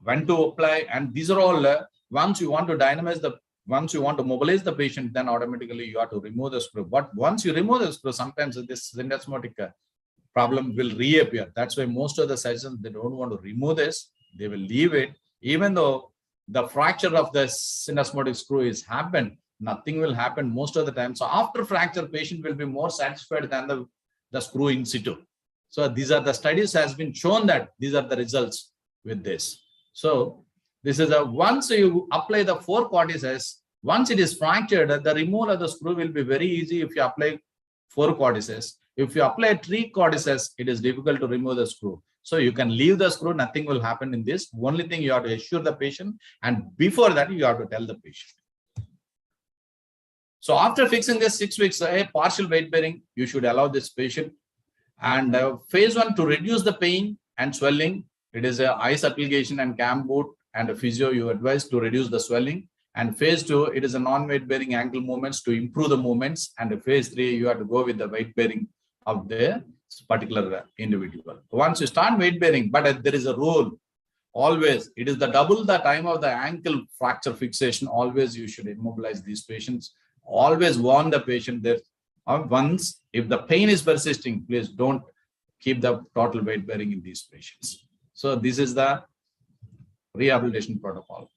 when to apply, and these are all once you want to dynamize the, once you want to mobilize the patient, then automatically you have to remove the screw. But once you remove the screw, sometimes this syndesmotic problem will reappear. That's why most of the surgeons, they don't want to remove this. They will leave it, even though the fracture of the syndesmotic screw is happened. Nothing will happen most of the time. So after fracture, patient will be more satisfied than the screw in situ. So these are the studies has been shown that these are the results with this. So this is a, once you apply the 4 cortices, once it is fractured, the removal of the screw will be very easy if you apply 4 cortices. If you apply 3 cortices, it is difficult to remove the screw. So you can leave the screw, nothing will happen in this. Only thing you have to assure the patient, and before that you have to tell the patient. So after fixing this 6 weeks, a partial weight bearing, you should allow this patient. And phase 1 to reduce the pain and swelling, it is a ice application and cam boot and a physio you advise to reduce the swelling. And phase 2, it is a non-weight bearing ankle movements to improve the movements. And phase 3, you have to go with the weight bearing of the particular individual. Once you start weight bearing, but there is a rule. Always, it is the double the time of the ankle fracture fixation. Always you should immobilize these patients. Always warn the patient that once, if the pain is persisting, please don't keep the total weight bearing in these patients. So this is the rehabilitation protocol.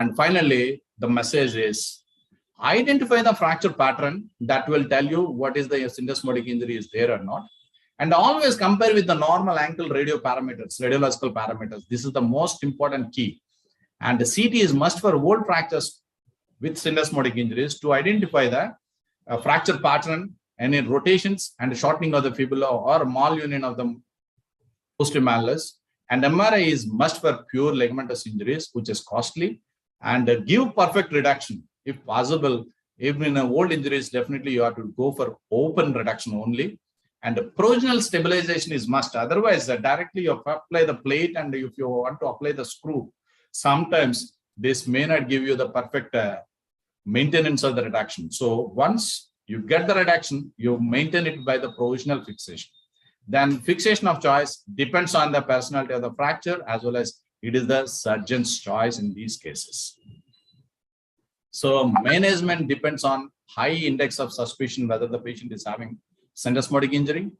And finally, the message is identify the fracture pattern that will tell you what is the syndesmotic injury is there or not. And always compare with the normal ankle radiological parameters. This is the most important key. And the CT is must for old fractures with syndesmotic injuries to identify the fracture pattern, any rotations and shortening of the fibula or malunion of the posterior malleolus. And MRI is must for pure ligamentous injuries, which is costly, and give perfect reduction if possible. Even in old injuries, definitely you have to go for open reduction only. And the provisional stabilization is must. Otherwise, directly you apply the plate, and if you want to apply the screw, sometimes this may not give you the perfect maintenance of the reduction. So once you get the reduction, you maintain it by the provisional fixation. Then fixation of choice depends on the personality of the fracture, as well as it is the surgeon's choice in these cases. So management depends on high index of suspicion whether the patient is having syndesmotic injury,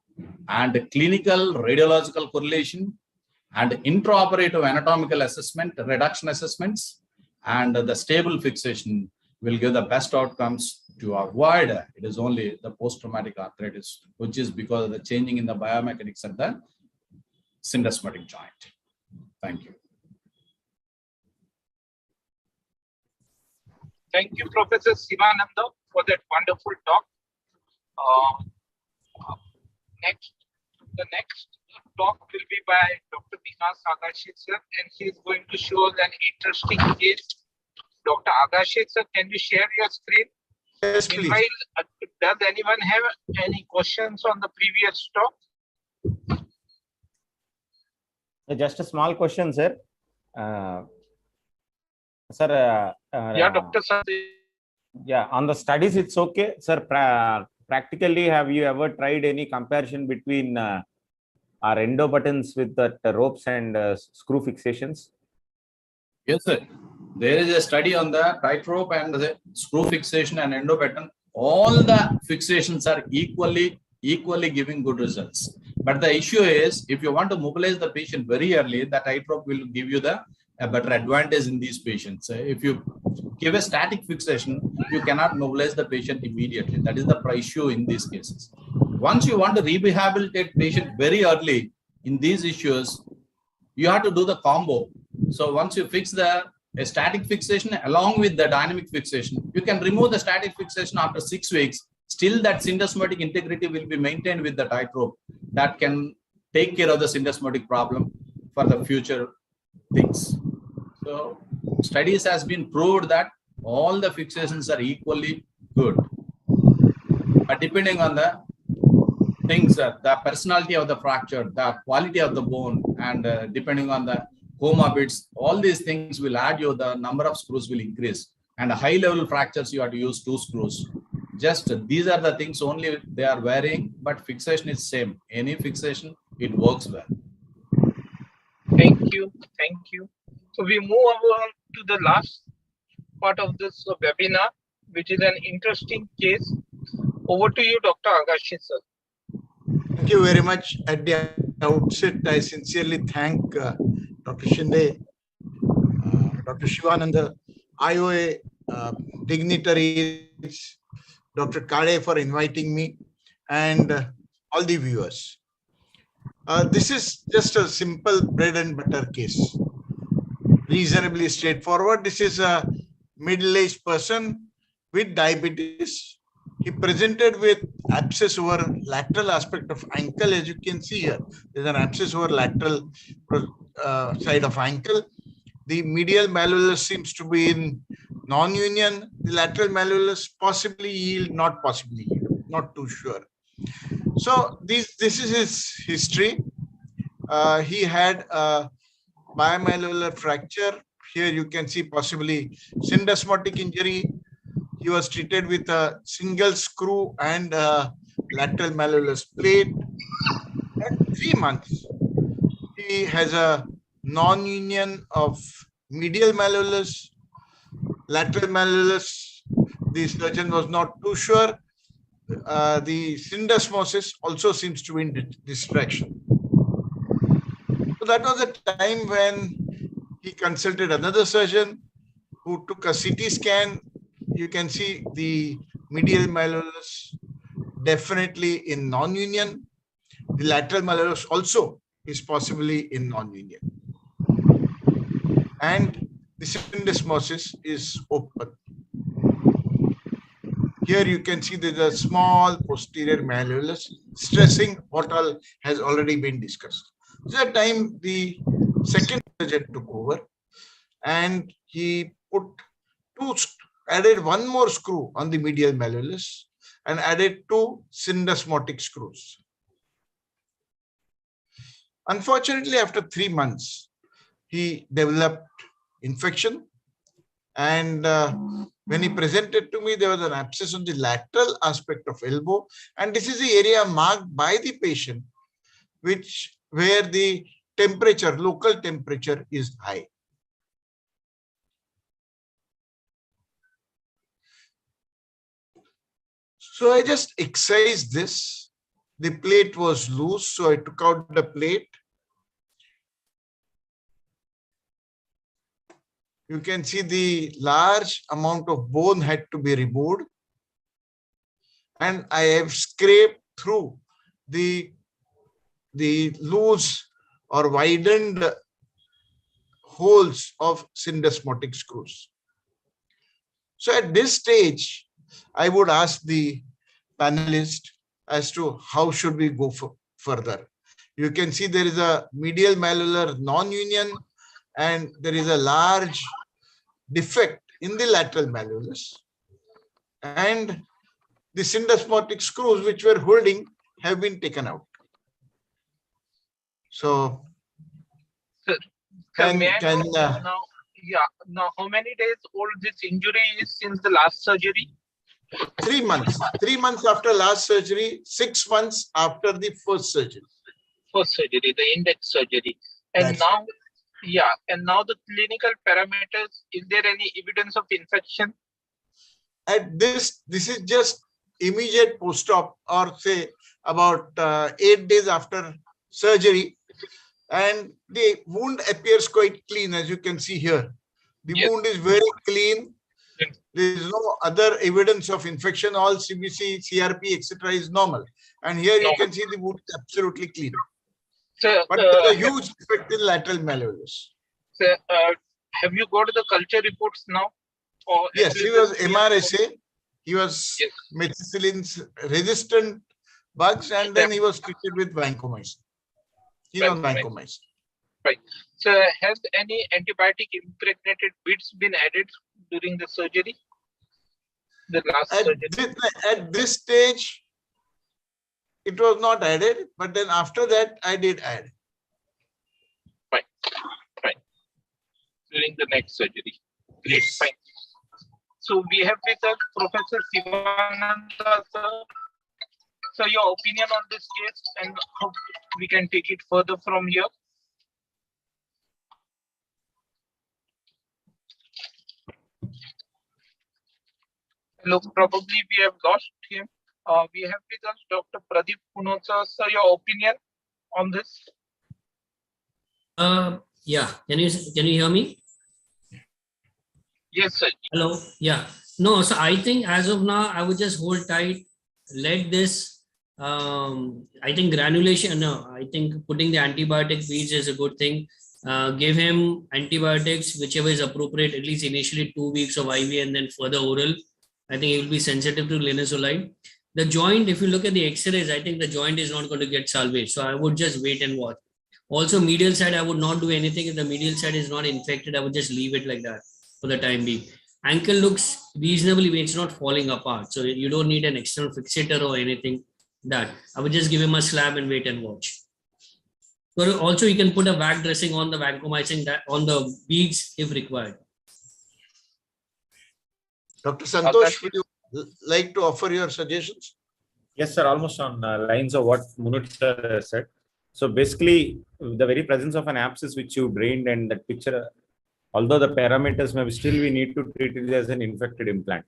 and clinical radiological correlation, and intraoperative anatomical assessment, reduction assessments, and the stable fixation will give the best outcomes. To avoid it is only the post-traumatic arthritis, which is because of the changing in the biomechanics of the syndesmotic joint. Thank you. Thank you, Professor Sivananda, for that wonderful talk. The next talk will be by Dr. Vikas Agashit sir, and he is going to show us an interesting case. Dr. Agashit sir, can you share your screen? Yes, please. Meanwhile, does anyone have any questions on the previous talk? Just a small question, sir. Sir. Yeah, Dr. Sir. Yeah, on the studies, it's okay, sir. Practically, have you ever tried any comparison between our endo buttons with the ropes and screw fixations? Yes, sir. There is a study on the tightrope and the screw fixation and endo button. All the fixations are equally giving good results. But the issue is, if you want to mobilize the patient very early, the tightrope will give you a better advantage in these patients. If you give a static fixation, you cannot mobilize the patient immediately. That is the issue in these cases. Once you want to rehabilitate patient very early in these issues, you have to do the combo. So once you fix a static fixation along with the dynamic fixation, you can remove the static fixation after 6 weeks. Still that syndesmotic integrity will be maintained with the tightrope. That can take care of the syndesmotic problem for the future things. So studies has been proved that all the fixations are equally good. But depending on the things, the personality of the fracture, the quality of the bone, and depending on the comorbids, all these things will add you, the number of screws will increase. And high level fractures, you have to use 2 screws. Just these are the things only they are varying, but fixation is same. Any fixation, it works well. Thank you. Thank you. So we move on to the last part of this webinar, which is an interesting case. Over to you, Dr. Agashit sir. Thank you very much. At the outset, I sincerely thank Dr. Shinde, Dr. Shivananda, IOA dignitaries, Dr. Kade for inviting me, and all the viewers. This is just a simple bread and butter case. Reasonably straightforward. This is a middle-aged person with diabetes. He presented with abscess over lateral aspect of ankle. As you can see here, there's an abscess over lateral side of ankle. The medial malleolus seems to be in non-union. The lateral malleolus possibly yield, not possibly yield, not too sure. So this is his history. He had a bimalleolar fracture. Here you can see possibly syndesmotic injury. He was treated with a single screw and a lateral malleolus plate. At 3 months, he has a non-union of medial malleolus, lateral malleolus. The surgeon was not too sure. The syndesmosis also seems to be in distraction. So that was a time when he consulted another surgeon who took a CT scan. You can see the medial malleolus definitely in non-union. The lateral malleolus also is possibly in non-union. And the syndesmosis is open. Here you can see there's a small posterior malleolus, stressing what all has already been discussed. So at the time the second surgeon took over, and he added 1 more screw on the medial malleolus and added 2 syndesmotic screws. Unfortunately, after 3 months, he developed infection, and when he presented to me, there was an abscess on the lateral aspect of elbow, and this is the area marked by the patient where the temperature, local temperature is high. So I just excised this. The plate was loose, so I took out the plate. You can see the large amount of bone had to be removed. And I have scraped through the loose or widened holes of syndesmotic screws. So at this stage, I would ask the panelist as to how should we go further. You can see there is a medial malleolar non-union and there is a large defect in the lateral malleolus. And the syndesmotic screws which were holding have been taken out. So, now, how many days old this injury is since the last surgery? 3 months. 3 months after last surgery, 6 months after the first surgery. First surgery, the index surgery. And now, and now the clinical parameters, is there any evidence of infection? At this is just immediate post-op, or say about 8 days after surgery. And the wound appears quite clean, as you can see here. The wound is very clean. There is no other evidence of infection. All CBC, CRP, etc. is normal. And here you can see the wound is absolutely clean. So, but there is a huge defect in lateral malleolus. So, have you got the culture reports now? Or yes, he was MRSA. He was methicillin resistant bugs, and then he was treated with vancomycin. Vancomycin. Right. So, has any antibiotic impregnated bits been added during the surgery? The last surgery? At this stage, it was not added, but then after that, I did add. Right. Right. During the next surgery. Yes. Fine. So we have with us Professor Sivananda, sir. So your opinion on this case and how we can take it further from here. Look, probably we have lost him. We have with us Dr. Pradeep Punotsa. Sir, your opinion on this? Yeah. Can you hear me? Yes, sir. Hello. Yeah. No. So I think as of now, I would just hold tight. Let this. I think granulation. No. I think putting the antibiotic beads is a good thing. Give him antibiotics, whichever is appropriate. At least initially 2 weeks of IV and then further oral. I think it will be sensitive to linezolide. The joint, if you look at the X-rays, I think the joint is not going to get salvaged. So I would just wait and watch. Also, medial side, I would not do anything. If the medial side is not infected, I would just leave it like that for the time being. Ankle looks reasonably, it's not falling apart. So you don't need an external fixator or anything that. I would just give him a slab and wait and watch. So also, you can put a vac dressing on the vancomycin on the beads if required. Dr. Santosh, would you like to offer your suggestions? Yes, sir. Almost on lines of what Munot sir said. So basically, the very presence of an abscess which you drained and that picture, although the parameters may still, we need to treat it as an infected implant.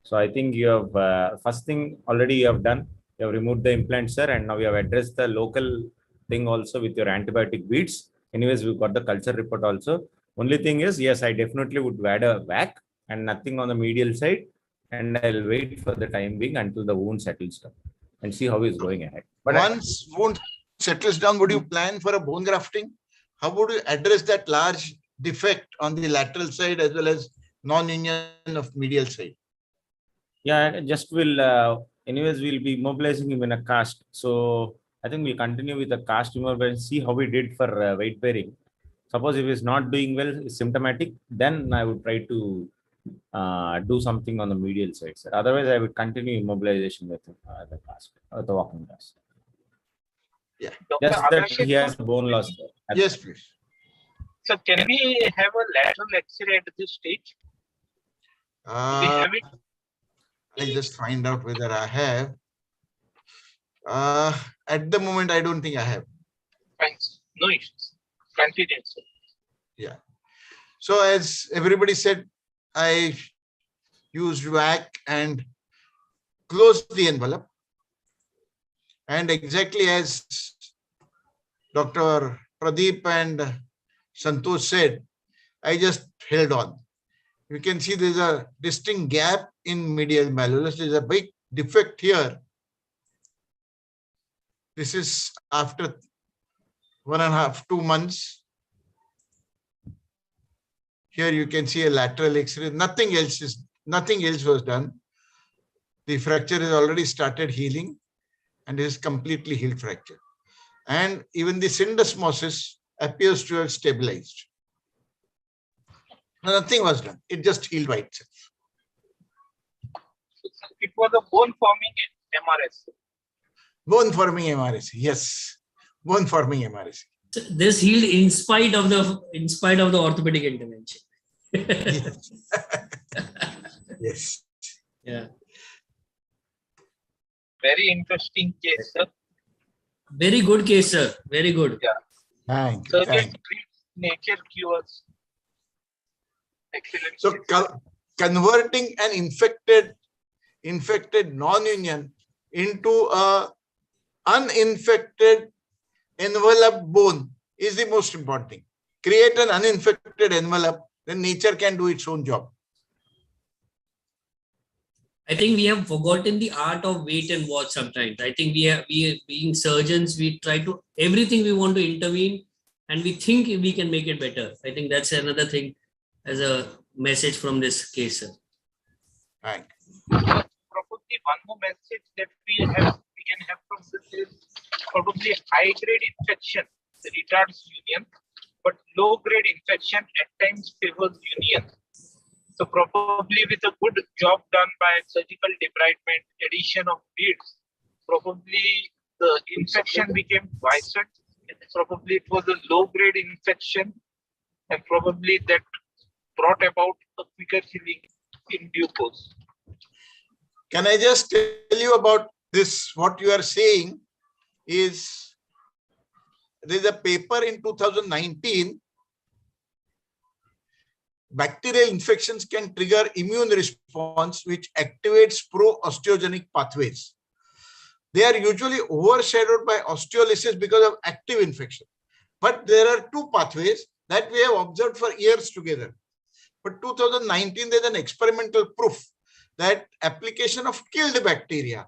So I think you have first thing already you have done. You have removed the implant, sir, and now you have addressed the local thing also with your antibiotic beads. Anyways, we've got the culture report also. Only thing is, yes, I definitely would add a vac and nothing on the medial side, and I'll wait for the time being until the wound settles down and see how it's going ahead. But once wound settles down, would you plan for a bone grafting? How would you address that large defect on the lateral side as well as non-union of medial side? Yeah, just will anyways we'll be immobilizing him in a cast. So I think we'll continue with the cast immobilization, see how we did for weight bearing. Suppose if it's not doing well, it's symptomatic, then I would try to do something on the medial side, sir. Otherwise, I would continue immobilization with the cast, the walking cast. Yeah. Just that he has bone loss. Yes, please. So can we have a lateral X-ray at this stage? We have it? I'll just find out whether I have. At the moment, I don't think I have. Fine. No issues. Continue, sir. Yeah. So as everybody said, I used vac and closed the envelope. And exactly as Dr. Pradeep and Santosh said, I just held on. You can see there's a distinct gap in medial malleolus. There's a big defect here. This is after 1.5 to 2 months. Here you can see a lateral X-ray. Nothing else was done. The fracture has already started healing. and is completely healed fracture. And even the syndesmosis appears to have stabilized. Nothing was done. It just healed by itself. It was a bone forming MRS. Bone forming MRSC. Yes. Bone forming MRSC. This healed in spite of the orthopedic intervention. Yes. Yes. Yeah. Very interesting case, sir. Very good case, sir. Very good. Yeah. Thank you. Surgeon Thank you. treats, nature cures. Excellent. So converting an infected non-union into a uninfected enveloped bone is the most important thing. Create an uninfected envelope, then nature can do its own job. I think we have forgotten the art of wait and watch sometimes. I think we being surgeons, we try to everything we want to intervene and we think we can make it better. I think that's another thing as a message from this case, sir. Right. Probably one more message that we can have from this is probably high grade infection retards union, but low grade infection at times favors union. So probably with a good job done by surgical debridement, addition of beads, probably the infection became quiescent. Probably it was a low grade infection, and probably that brought about a quicker healing in due course. Can I just tell you about this? What you are saying is there is a paper in 2019. Bacterial infections can trigger immune response which activates pro-osteogenic pathways. They are usually overshadowed by osteolysis because of active infection. But there are two pathways that we have observed for years together. But 2019, there's an experimental proof that application of killed bacteria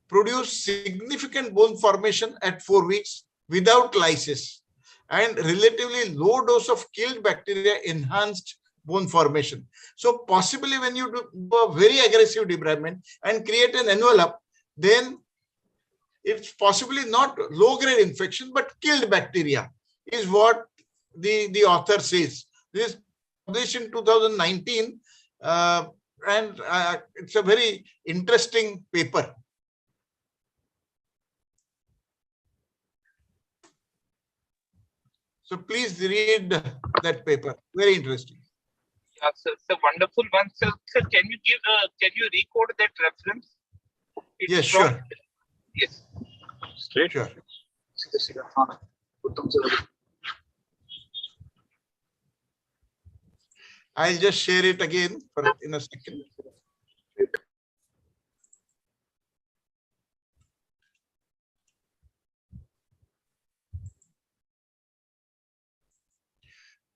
produced significant bone formation at 4 weeks without lysis, and relatively low dose of killed bacteria enhanced bone formation. So possibly when you do a very aggressive debridement and create an envelope, then it's possibly not low-grade infection, but killed bacteria is what the author says. This is published in 2019, and it's a very interesting paper. So please read that paper. Very interesting. Yeah, sir, it's a wonderful one. Sir, can you record that reference? It's Yes, from, sure. Yes. Straight. Sure. I'll just share it again in a second.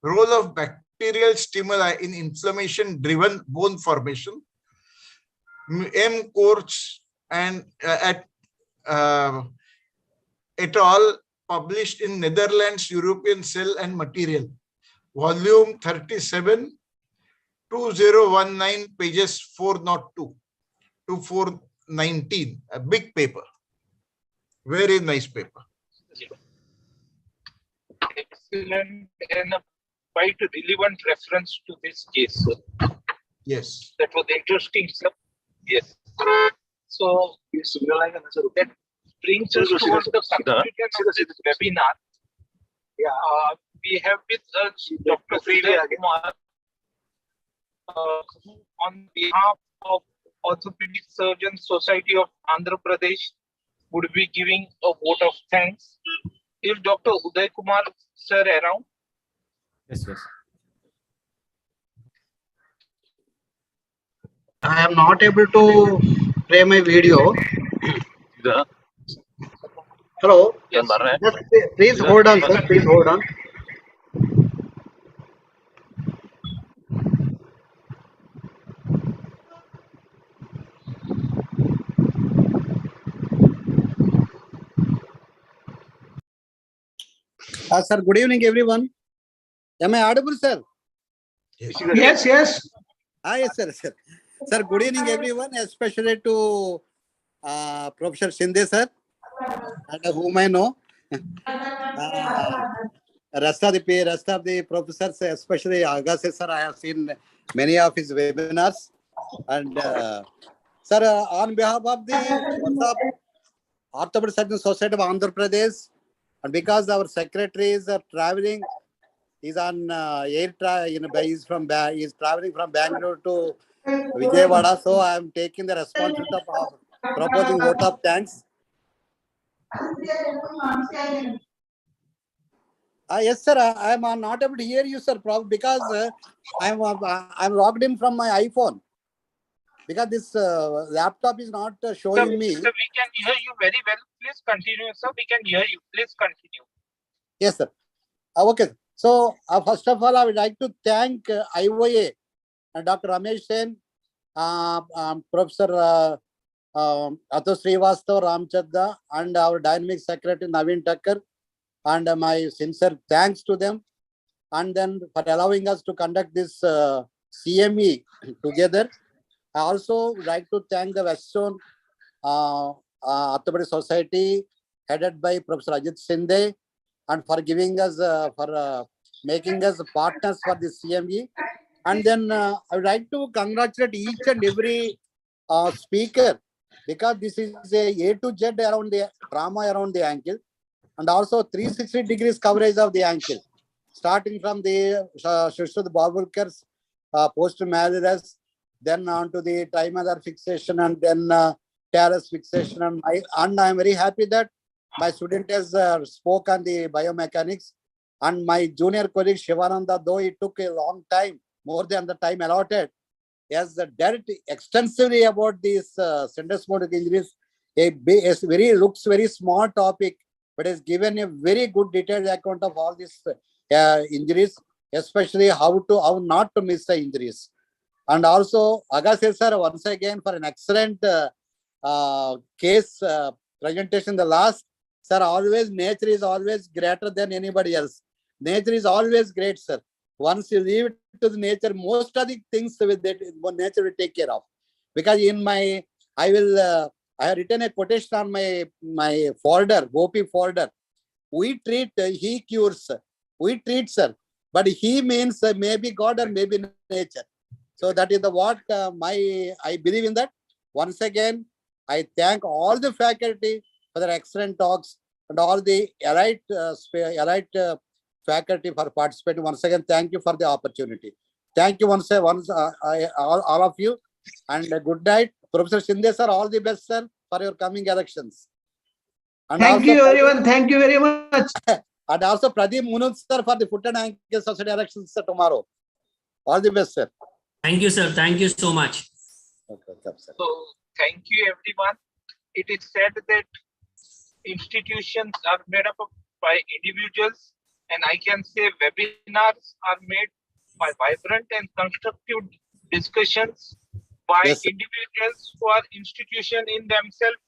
Role of bacterial stimuli in inflammation-driven bone formation. M. Korch and et al. Published in Netherlands European Cell and Material, volume 37, 2019, pages 402 to 419. A big paper. Very nice paper. Excellent and a quite relevant reference to this case, sir. Yes. That was interesting, sir. Yes. So that brings us towards the conclusion of this webinar. We have with us Dr. Uday Kumar, on behalf of Orthopedic Surgeons Society of Andhra Pradesh, would be giving a vote of thanks. Is Dr. Uday Kumar sir around? Yes, yes. I am not able to play my video. Hello. Yes. Just please hold on, sir. Please hold on. Sir, good evening, everyone. Am I audible, sir? Yes. Yes. Yes, sir. Sir, good evening, everyone, especially to Professor Shinde, sir, and whom I know. Rest of the professors, especially Agassi sir, I have seen many of his webinars. And sir, on behalf of the Orthopedic Surgeon Society of Andhra Pradesh, and because our secretary is traveling, he's on he's traveling from Bangalore to Vijayawada, so I am taking the responsibility of proposing vote of thanks. Yes, sir. I'm not able to hear you, sir, because I'm logged in from my iPhone. Because this laptop is not showing me. Sir, we can hear you very well. Please continue, sir. We can hear you. Please continue. Yes, sir. Okay. So, first of all, I would like to thank IOA and Dr. Ramesh Sen, Professor Atho Srivastava Ramchandra, and our dynamic secretary Naveen Thakkar, and my sincere thanks to them, and then for allowing us to conduct this CME together. I also would like to thank the West Zone Orthopedic Society headed by Professor Ajit Shinde, and for giving us making us partners for this CME. And then I would like to congratulate each and every speaker, because this is a to Z around the trauma around the ankle, and also 360 degrees coverage of the ankle, starting from the Shushruth Babulkar's Posterior Malleolus, then on to the Trimalar fixation, and then Tailor's fixation. And I am very happy that my student has spoke on the biomechanics, and my junior colleague Shivananda, though it took a long time, more than the time allotted, has dealt extensively about these syndesmosis injuries. Looks very small topic, but has given a very good detailed account of all these injuries, especially how not to miss the injuries. And also Agassi sir, once again, for an excellent case presentation. The last, sir, always nature is always greater than anybody else. Nature is always great, sir. Once you leave it to the nature, most of the things with that nature will take care of. Because in my, I have written a quotation on my folder, Gopi folder. We treat, he cures. We treat, sir. But he means maybe God or maybe nature. So that is what I believe in that. Once again, I thank all the faculty for their excellent talks, and all the allied faculty for participating. Once again, thank you for the opportunity. Thank you once all of you, and good night. Professor Shinde sir, all the best, sir, for your coming elections. And thank you everyone. Thank you very much. And also Pradeep Munut sir for the Foot and Ankle Society elections tomorrow. All the best, sir. Thank you, sir. Thank you so much. Okay, sir. So, thank you, everyone. It is said that institutions are made up by individuals, and I can say webinars are made by vibrant and constructive discussions by individuals who are institution in themselves.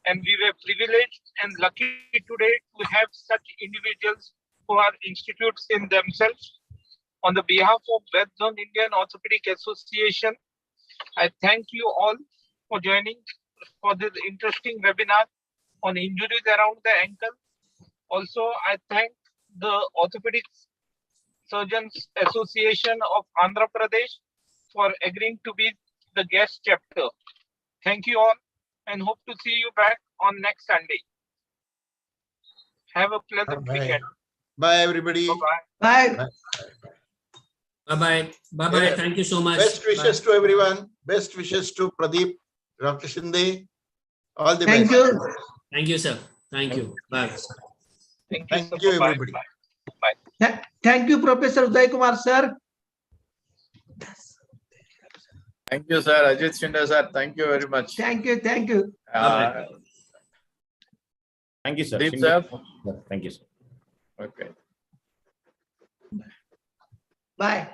And we were privileged and lucky today to have such individuals who are institutes in themselves. On the behalf of West Zone Indian Orthopedic Association, I thank you all for joining for this interesting webinar on injuries around the ankle. Also, I thank the Orthopedic Surgeons Association of Andhra Pradesh for agreeing to be the guest chapter. Thank you all, and hope to see you back on next Sunday. Have a pleasant weekend. Bye, everybody. Bye. Bye. Bye-bye. Bye-bye. Yeah. Thank you so much. Best wishes to everyone. Best wishes to Pradeep, Dr. Shinde. All the Thank best. you. Thank you, sir. Thank you. Bye. Thank you, everybody. Bye. Thank you, Professor Uday Kumar, sir. Thank you, sir. Ajit Shinde, sir. Thank you very much. Thank you. Thank you. Thank you, sir. Deep, Shinde. sir. Thank you, sir. Okay. Bye.